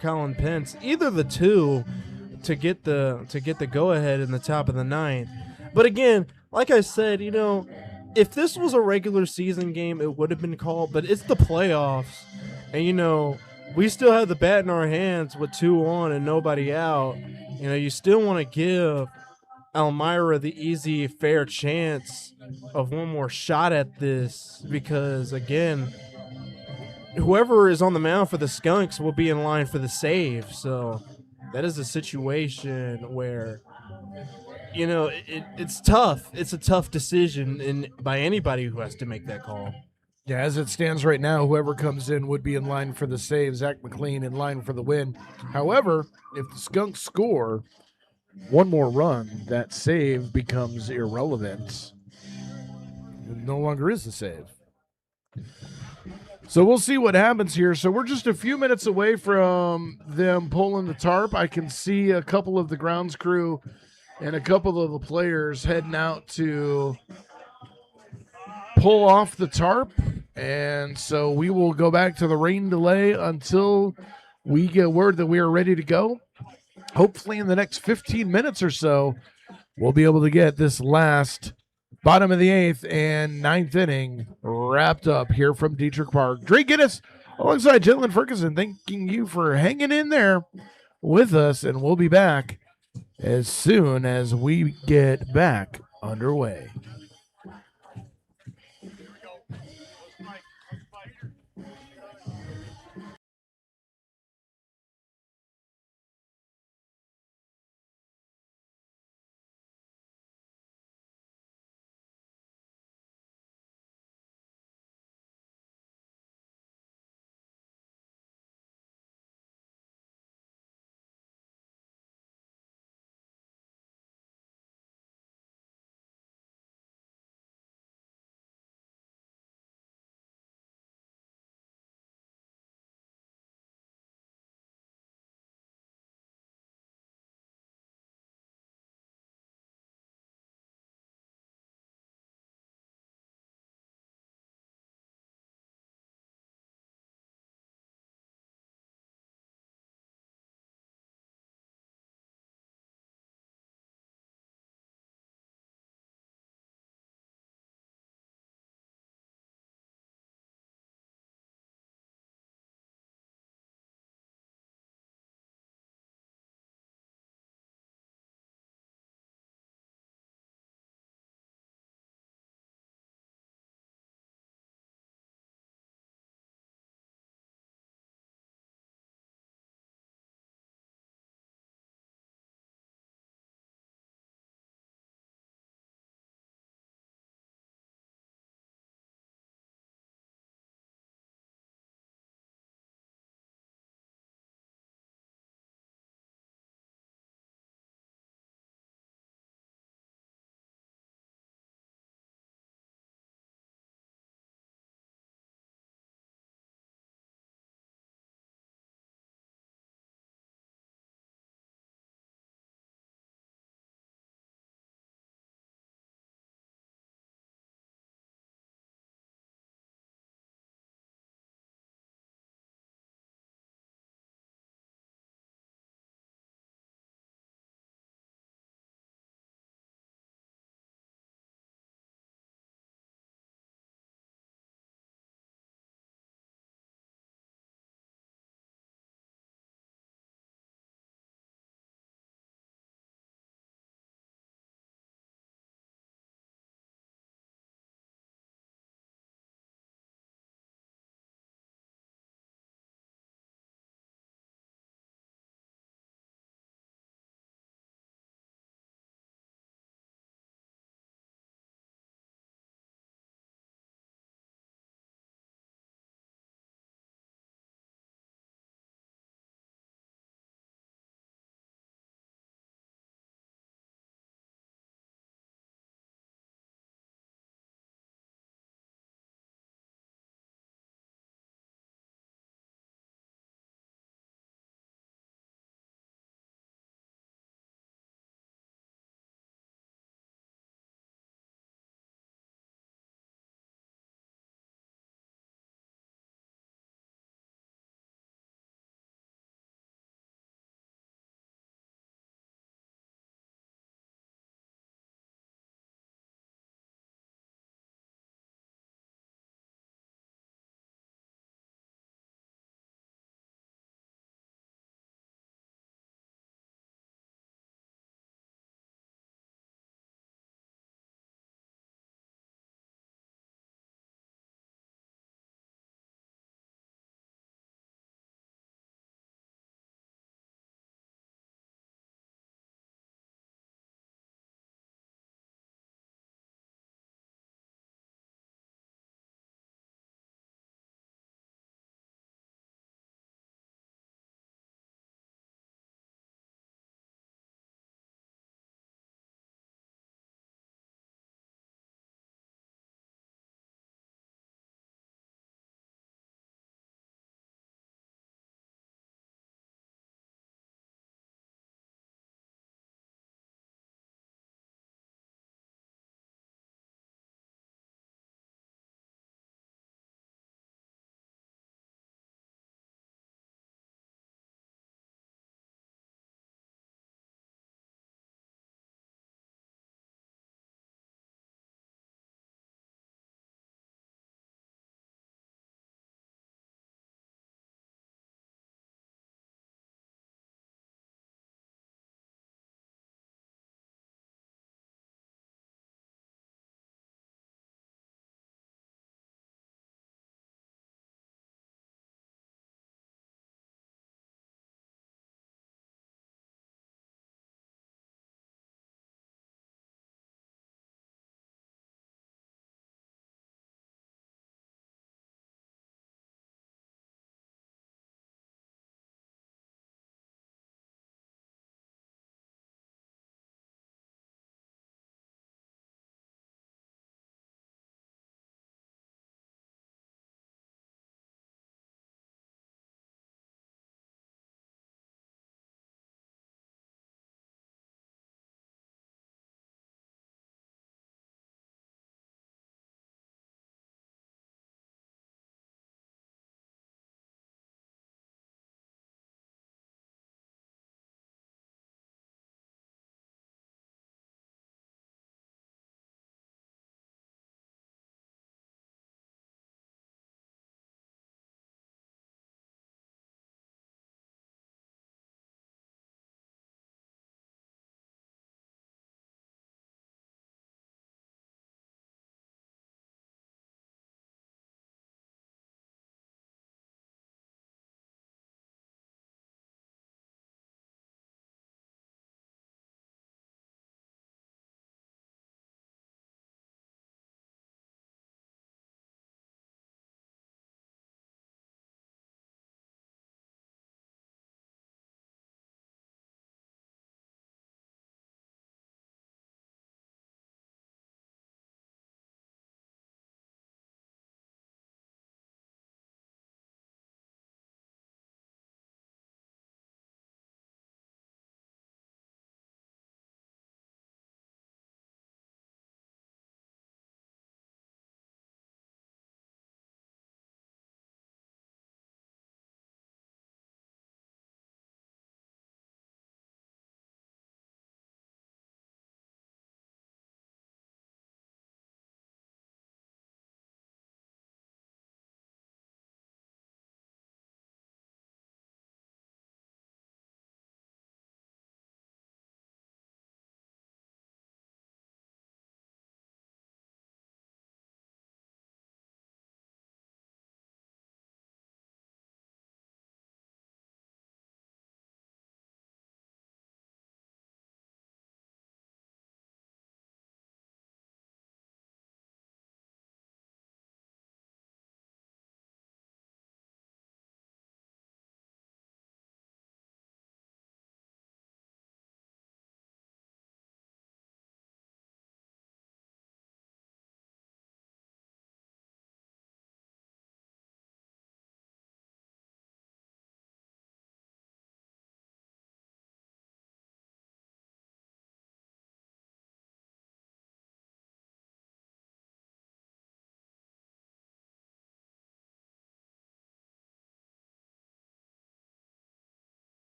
Colin Pence, either the two, to get the go ahead in the top of the 9th. But again, like I said, if this was a regular season game, it would have been called. But it's the playoffs, and we still have the bat in our hands with 2 on and nobody out. You still want to give Elmira the easy, fair chance of one more shot at this, because again, whoever is on the mound for the Skunks will be in line for the save. So that is a situation where it's tough. It's a tough decision by anybody who has to make that call. Yeah, as it stands right now, whoever comes in would be in line for the save. Zach McLean in line for the win. However, if the Skunks score one more run, that save becomes irrelevant. It no longer is the save. So we'll see what happens here. So we're just a few minutes away from them pulling the tarp. I can see a couple of the grounds crew and a couple of the players heading out to pull off the tarp. And so we will go back to the rain delay until we get word that we are ready to go. Hopefully in the next 15 minutes or so, we'll be able to get this last bottom of the 8th and 9th inning wrapped up here from Diethrick Park. Drake Giddis alongside Jalen Ferguson, thanking you for hanging in there with us, and we'll be back as soon as we get back underway.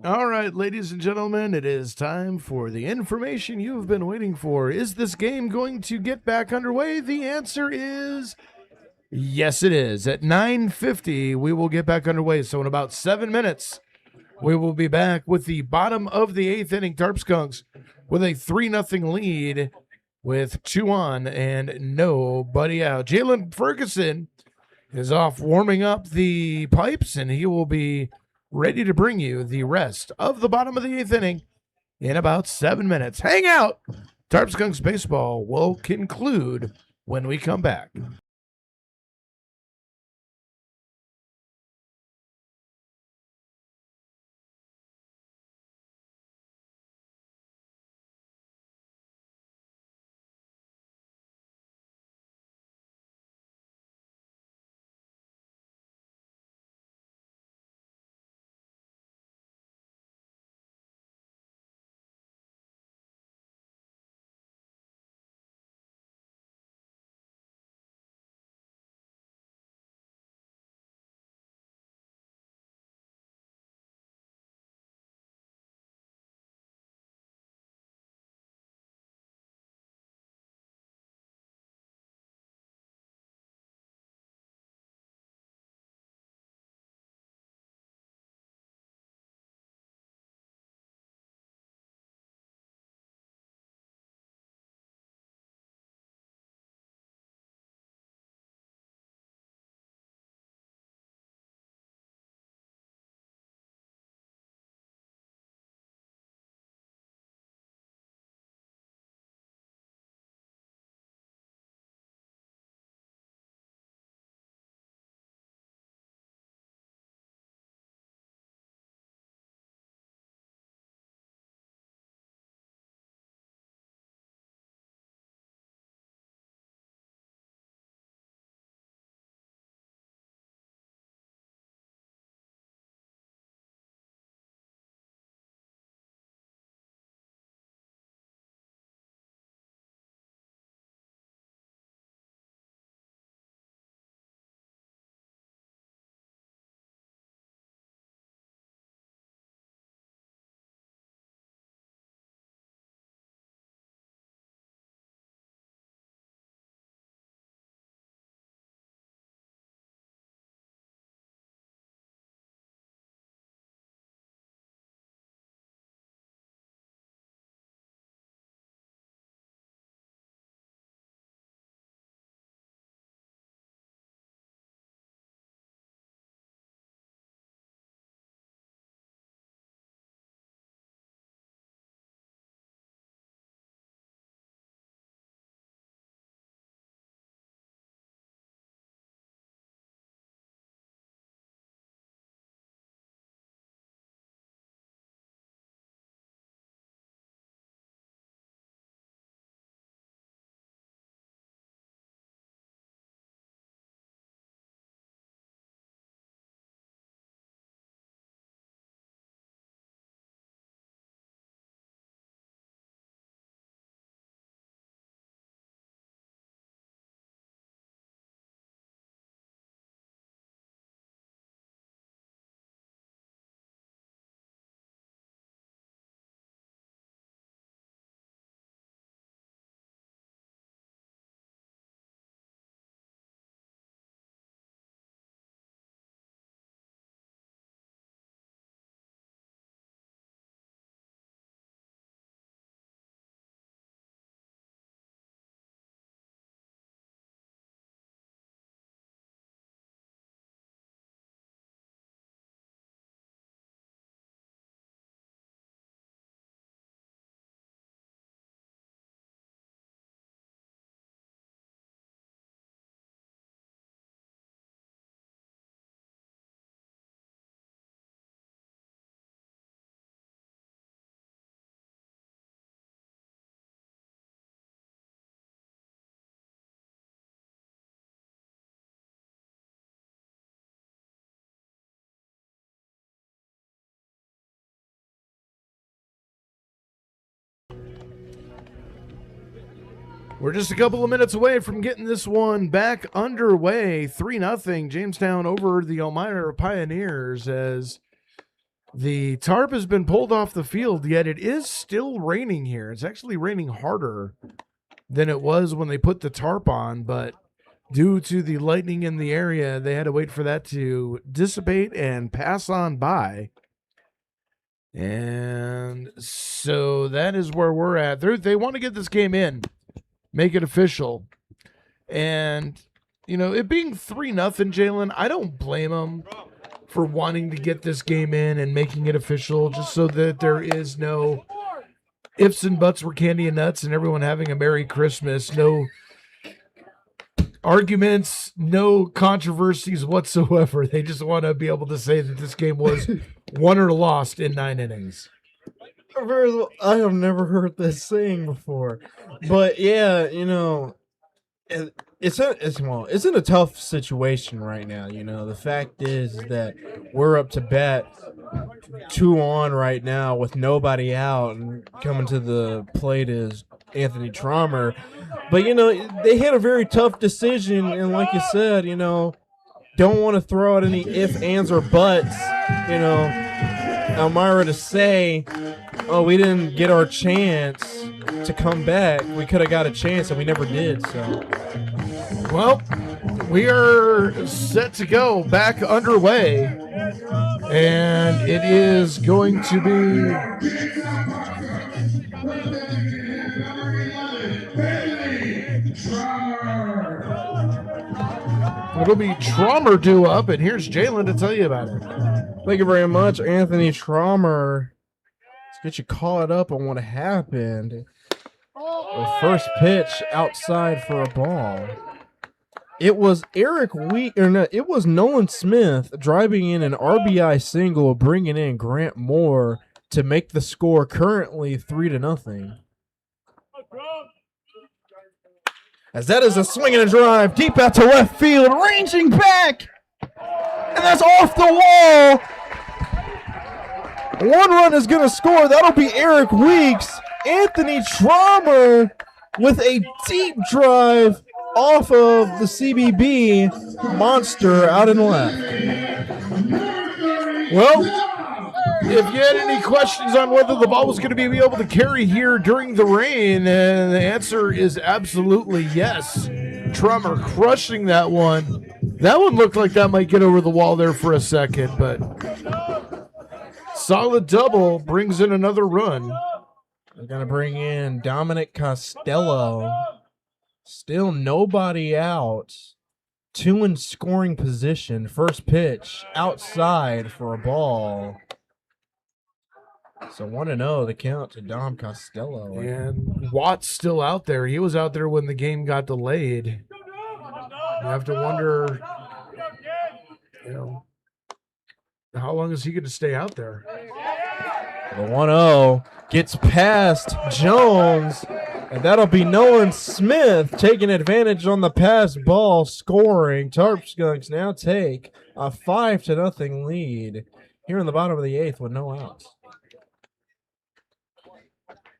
All right, ladies and gentlemen, it is time for the information you've been waiting for. Is this game going to get back underway? The answer is yes, it is. At 9:50, we will get back underway. So in about 7 minutes, we will be back with the bottom of the 8th inning. Tarp Skunks with a 3-0 lead with 2 on and nobody out. Jalen Ferguson is off warming up the pipes, and he will be ready to bring you the rest of the bottom of the 8th inning in about 7 minutes. Hang out. Tarp Skunks baseball will conclude when we come back. We're just a couple of minutes away from getting this one back underway. 3-0 Jamestown over the Elmira Pioneers as The tarp has been pulled off the field, yet it is still raining here. It's actually raining harder than it was when they put the tarp on, but due to the lightning in the area, they had to wait for that to dissipate and pass on by. And so that is where we're at. They want to get this game in, make it official. And, it being 3-0, Jalen, I don't blame them for wanting to get this game in and making it official just so that there is no ifs and buts were candy and nuts and everyone having a Merry Christmas. No arguments, no controversies whatsoever. They just want to be able to say that this game was won or lost in 9 innings. I have never heard this saying before. But yeah, it's in a tough situation right now. The fact is that we're up to bat 2 on right now with nobody out, and coming to the plate is Anthony Trommer. But they had a very tough decision, and like you said, don't want to throw out any ifs, ands, or buts. Elmira to say, "Oh, we didn't get our chance to come back. We could have got a chance, and we never did." So. Well, we are set to go back underway, and it is going to be it'll be Trommer due up, and here's Jalen to tell you about it. Thank you very much, Anthony Trommer. Let's get you caught up on what happened. The first pitch outside for a ball. It was it was Nolan Smith driving in an RBI single, bringing in Grant Moore to make the score currently 3-0. As that is a swing and a drive deep out to left field, ranging back, and that's off the wall. 1 run is going to score. That'll be Eric Weeks. Anthony Trommer with a deep drive off of the CBB monster out in left. Well, if you had any questions on whether the ball was going to be able to carry here during the rain, the answer is absolutely yes. Trommer crushing that one. That one looked like that might get over the wall there for a second, but solid double brings in another run. They're going to bring in Dominic Costello. Still nobody out. 2 in scoring position. First pitch outside for a ball. So 1-0 the count to Dom Costello. And Watt's still out there. He was out there when the game got delayed. You have to wonder, how long is he going to stay out there? The 1-0 gets past Jones, and that'll be Nolan Smith taking advantage on the pass ball, scoring. Tarp Skunks now take a 5-0 lead here in the bottom of the 8th with no outs.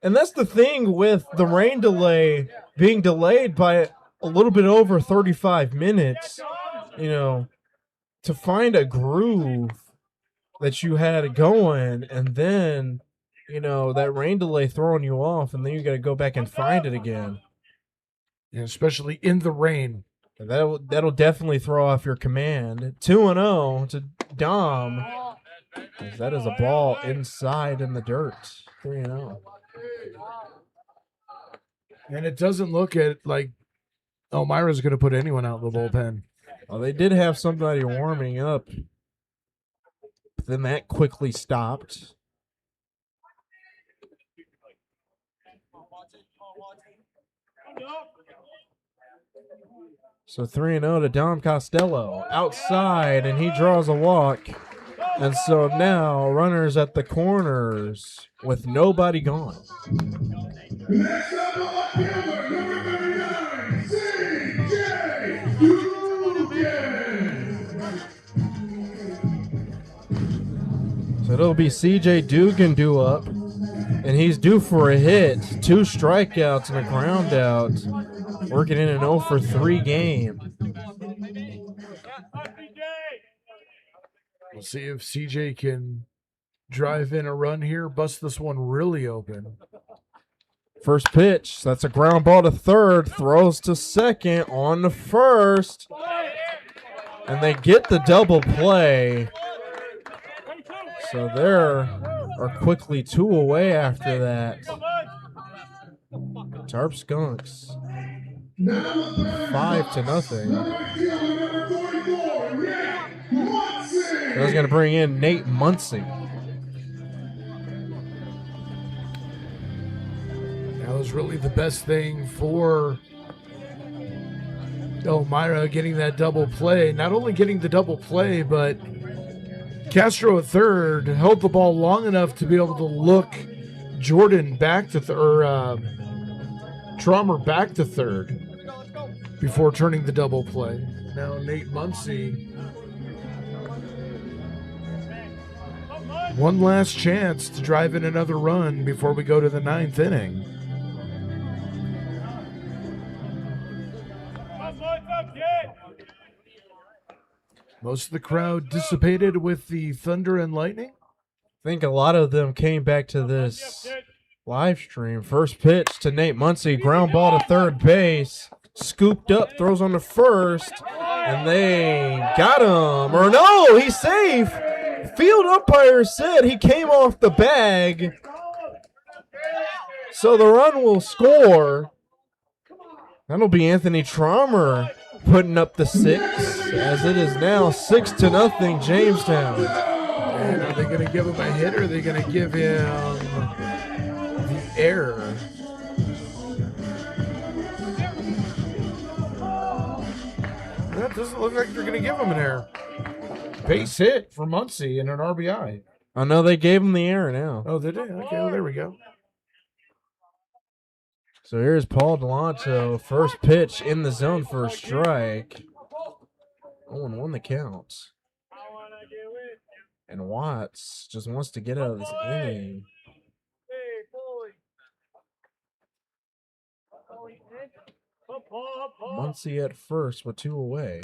And that's the thing with the rain delay being delayed by a little bit over 35 minutes, to find a groove that you had going, and then, that rain delay throwing you off, and then you got to go back and find it again. Yeah, especially in the rain. And that'll definitely throw off your command. 2-0 to Dom. As that is a ball inside in the dirt. 3-0. And it doesn't look like Elmira's going to put anyone out in the bullpen. Well, they did have somebody warming up. But then that quickly stopped. So 3-0 to Dom Costello. Outside, and he draws a walk. And so now runners at the corners with nobody gone. Next up on the fielder, number 39, CJ Dugan. So it'll be CJ Dugan due up. And he's due for a hit. 2 strikeouts and a ground out. Working in an 0-for-3 game. We'll see if CJ can drive in a run here, bust this one really open. First pitch, that's a ground ball to third, throws to second on the first. And they get the double play. So there are quickly 2 away after that. Tarp Skunks 5-0. That's going to bring in Nate Muncy. That was really the best thing for Elmira, getting that double play. Not only getting the double play, but Castro at third held the ball long enough to be able to look Jordan back to Traumer back to third before turning the double play. Now Nate Muncy, one last chance to drive in another run before we go to the 9th inning. Most of the crowd dissipated with the thunder and lightning. I think a lot of them came back to this live stream. First pitch to Nate Muncy, ground ball to third base. Scooped up, throws on the first, and they got him. Or no, he's safe. Field umpire said he came off the bag. So the run will score. That'll be Anthony Traumer putting up the 6, as it is now 6-0 Jamestown. And are they going to give him a hit, or are they going to give him the error? That doesn't look like they're going to give him an error. Base hit for Muncy and an RBI. I know they gave him the error now. Oh, they did? Okay, well, there we go. So here's Paul Delanto, first pitch in the zone for a strike. 0-1 the count. And Watts just wants to get out of this inning. Muncy at first with 2 away.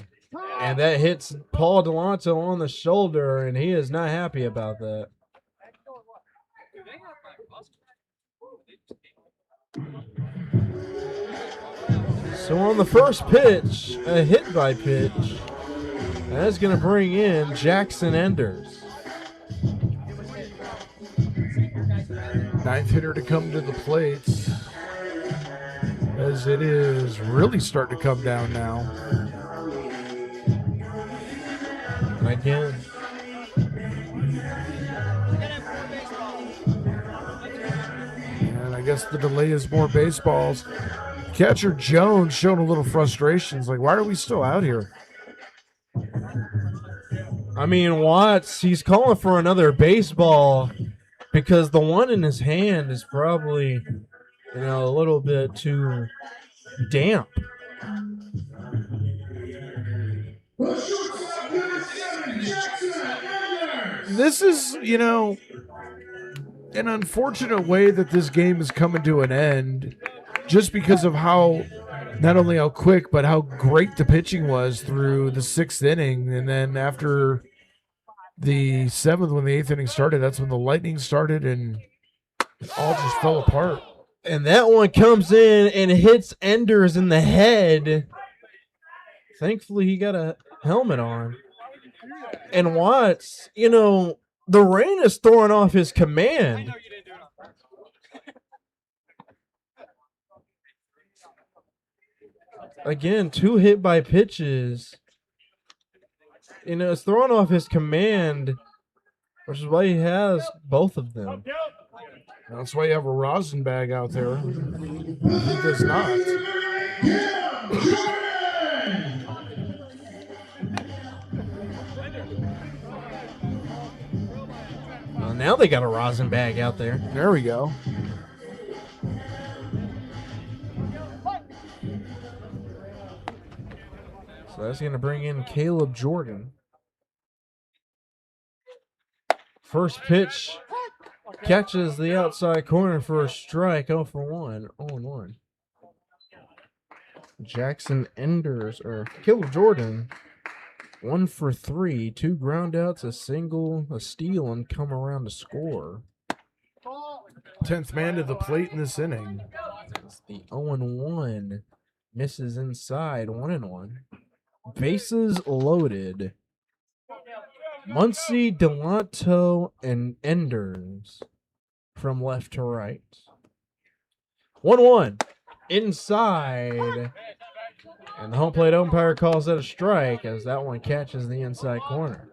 And that hits Paul Delanto on the shoulder, and he is not happy about that. So on the first pitch, a hit by pitch. That's going to bring in Jackson Enders. 9th hitter to come to the plate, as it is really starting to come down now. And again, and I guess the delay is more baseballs. Catcher Jones showing a little frustration. It's like, why are we still out here? I mean, Watts, he's calling for another baseball because the one in his hand is probably, a little bit too damp. This is, an unfortunate way that this game is coming to an end, just because of not only how quick, but how great the pitching was through the 6th inning. And then after the 7th, when the 8th inning started, that's when the lightning started and it all just fell apart. And that one comes in and hits Enders in the head. Thankfully, he got a helmet on. And Watts, the rain is throwing off his command. Again, 2 hit by pitches. It's throwing off his command, which is why he has both of them. That's why you have a rosin bag out there. He does not. Well, now they got a rosin bag out there. There we go. So that's going to bring in Caleb Jordan. First pitch catches the outside corner for a strike. 0 for 1. 0-1. Jackson Enders, or Caleb Jordan, 1 for 3, 2 ground outs, a single, a steal, and come around to score. 10th man to the plate in this inning. It's the 0-1. Misses inside, 1-1. Bases loaded. Muncie, Delanto, and Enders from left to right. 1-1. Inside. And the home plate umpire calls that a strike as that one catches the inside corner.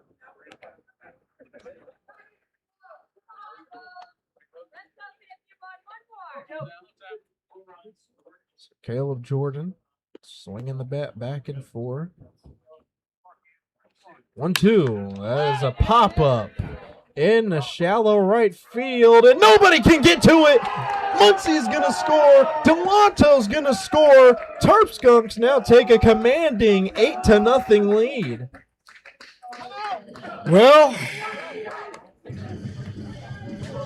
So Caleb Jordan swinging the bat back and forth. 1-2. That is a pop-up in the shallow right field, and nobody can get to it. Muncie's going to score. Delanto's going to score. Tarp Skunks now take a commanding 8-0 lead. Well,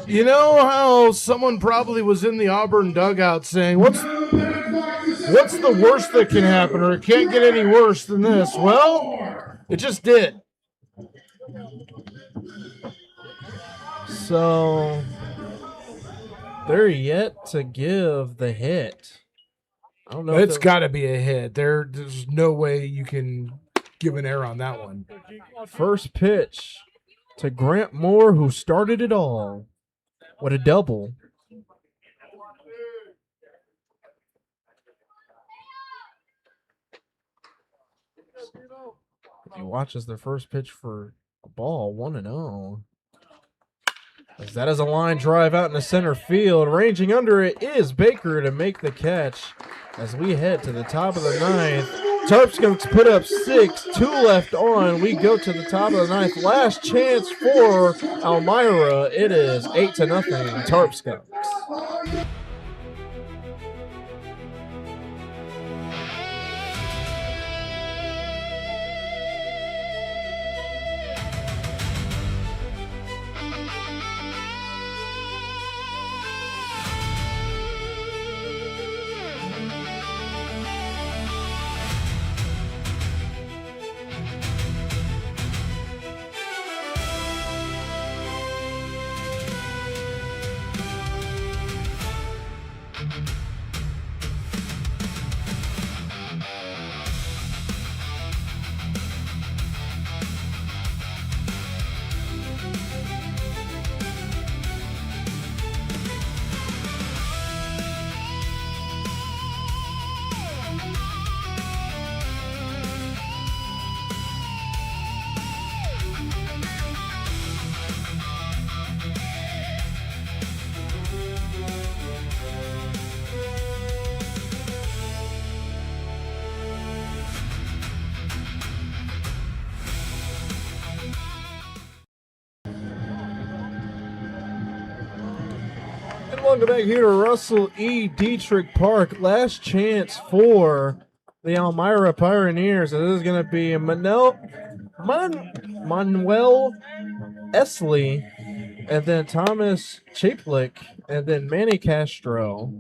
you know how someone probably was in the Auburn dugout saying, what's the worst that can happen, or it can't get any worse than this? Well, it just did. So they're yet to give the hit. I don't know. It's got to be a hit. There's no way you can give an error on that one. First pitch to Grant Moore, who started it all. What a double. He watches their first pitch for a ball, 1-0. As that is a line drive out in the center field. Ranging under it is Baker to make the catch as we head to the top of the ninth. Tarp Skunks put up 6, 2 left on. We go to the top of the ninth. Last chance for Elmira. It is 8-0 Tarp Skunks. Welcome back here to Russell E. Diethrick Park. Last chance for the Elmira Pioneers. This is going to be Manuel Esley, and then Thomas Chaplik, and then Manny Castro.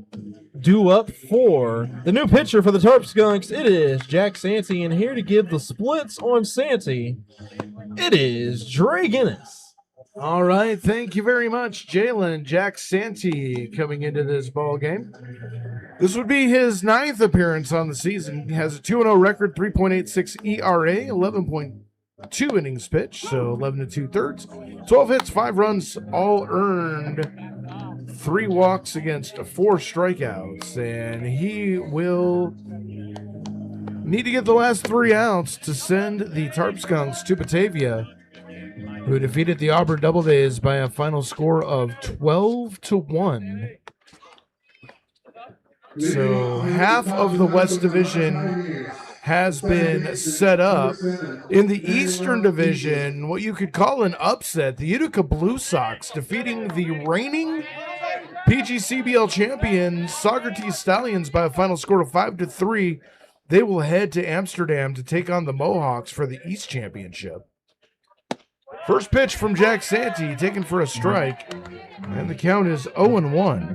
Due up for the new pitcher for the Tarp Skunks. It is Jack Santee, and here to give the splits on Santee, it is Dre Guinness. All right, thank you very much, Jalen. Jack Santee coming into this ball game. This would be his 9th appearance on the season. He has a 2-0 record, 3.86 ERA, 11.2 innings pitched, so 11 2/3, 12 hits, 5 runs, all earned, 3 walks against 4 strikeouts, and he will need to get the last 3 outs to send the Tarp Skunks to Batavia, who defeated the Auburn Doubledays by a final score of 12-1. So half of the West Division has been set up. In the Eastern Division, what you could call an upset, the Utica Blue Sox defeating the reigning PGCBL champion Socrates Stallions by a final score of 5-3. They will head to Amsterdam to take on the Mohawks for the East Championship. First pitch from Jack Santee, taken for a strike, and the count is 0-1.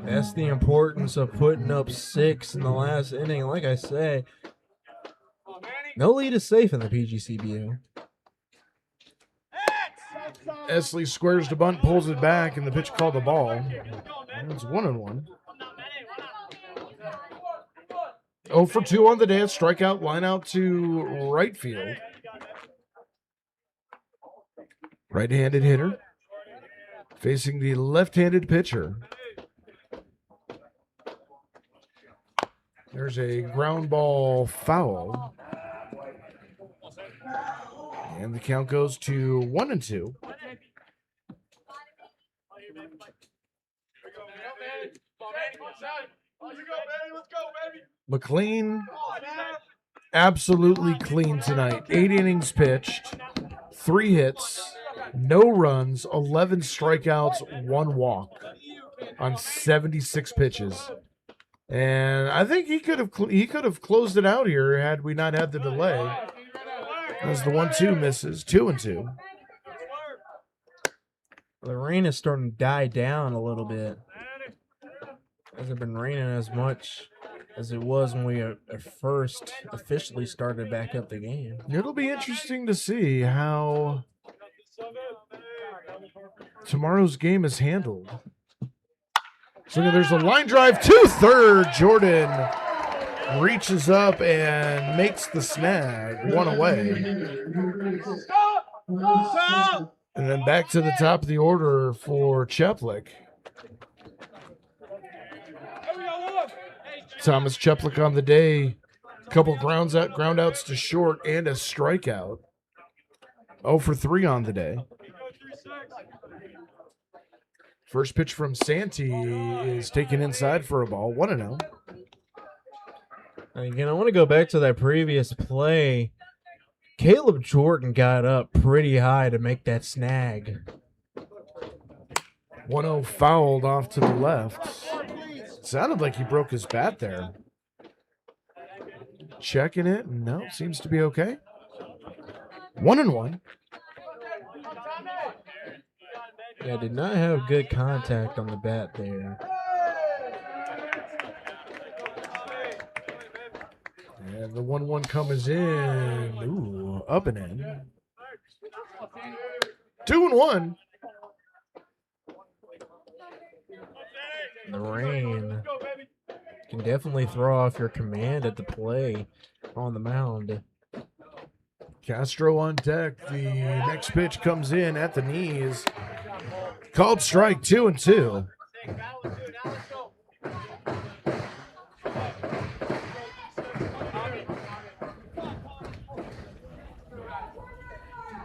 That's the importance of putting up 6 in the last inning. Like I say, No lead is safe in the PGCBL. Esley squares the bunt, pulls it back, and the pitch called the ball. And it's 1-1. 0 for 2 on the day. A strikeout, line out to right field. Right-handed hitter facing the left-handed pitcher. There's a ground ball foul. And the count goes to 1-2. McLean absolutely clean tonight. 8 innings pitched, 3 hits, no runs, 11 strikeouts, 1 walk on 76 pitches. And I think he could have closed it out here had we not had the delay. As the 1-2 misses, 2-2. The rain is starting to die down a little bit. Hasn't been raining as much as it was when we first officially started back up the game. It'll be interesting to see how tomorrow's game is handled. So there's a line drive to third. Jordan reaches up and makes the snag, 1 away. And then back to the top of the order for Cheplick. Thomas Cheplick on the day, a couple ground outs to short and a strikeout. 0 for 3 on the day. First pitch from Santee is taken inside for a ball, 1-0. Again, I want to go back to that previous play. Caleb Jordan got up pretty high to make that snag. 1-0 fouled off to the left. Sounded like he broke his bat there. Checking it. No, seems to be okay. 1-1. Yeah, did not have good contact on the bat there. And the 1-1 comes in. Ooh, up and in. 2-1. The rain can definitely throw off your command at the play on the mound. Castro on deck. The next pitch comes in at the knees. Called strike, 2-2.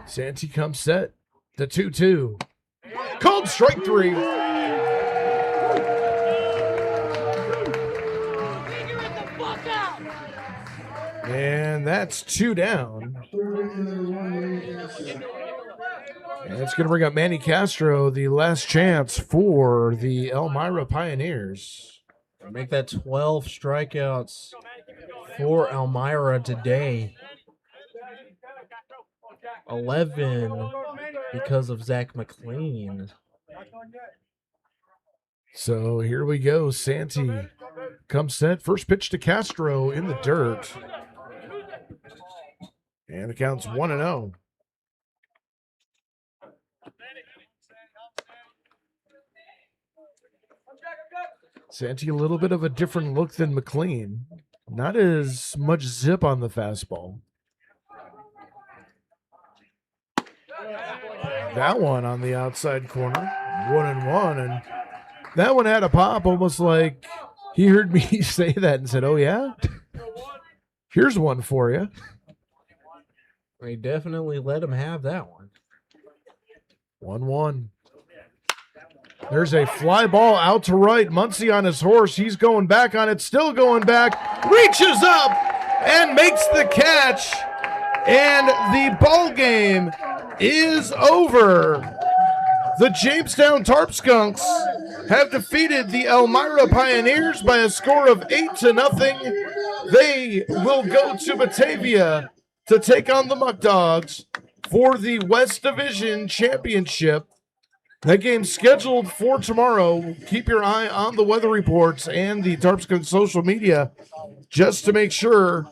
Santee comes set. The 2-2. Called strike 3. And that's 2 down. And it's going to bring up Manny Castro, the last chance for the Elmira Pioneers. Make that 12 strikeouts for Elmira today. 11 because of Zach McLean. So here we go. Santee comes set. First pitch to Castro in the dirt. And the count's 1-0. Santee a little bit of a different look than McLean. Not as much zip on the fastball. That one on the outside corner. 1-1. And that one had a pop, almost like he heard me say that and said, oh, yeah? Here's one for you. They definitely let him have that one. 1-1. There's a fly ball out to right. Muncie on his horse. He's going back on it. Still going back. Reaches up and makes the catch. And the ball game is over. The Jamestown Tarp Skunks have defeated the Elmira Pioneers by a score of 8-0. They will go to Batavia to take on the Muck Dogs for the West Division Championship. That game's scheduled for tomorrow. Keep your eye on the weather reports and the Tarp Skunks social media just to make sure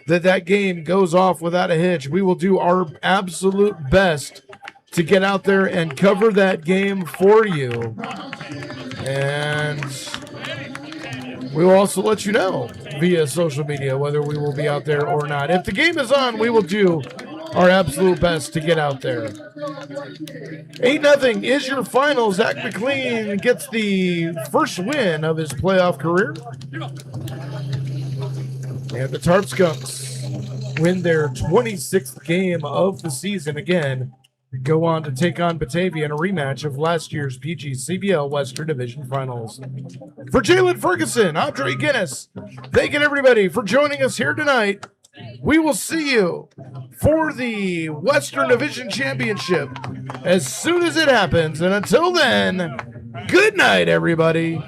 that that game goes off without a hitch. We will do our absolute best to get out there and cover that game for you. And we will also let you know via social media whether we will be out there or not. If the game is on, we will do our absolute best to get out there. 8-0 is your final. Zach McLean gets the first win of his playoff career. And the Tarp Skunks win their 26th game of the season again. Go on to take on Batavia in a rematch of last year's PGCBL Western Division Finals. For Jalen Ferguson, Andre Guinness, thanking everybody for joining us here tonight. We will see you for the Western Division Championship as soon as it happens. And until then, good night, everybody.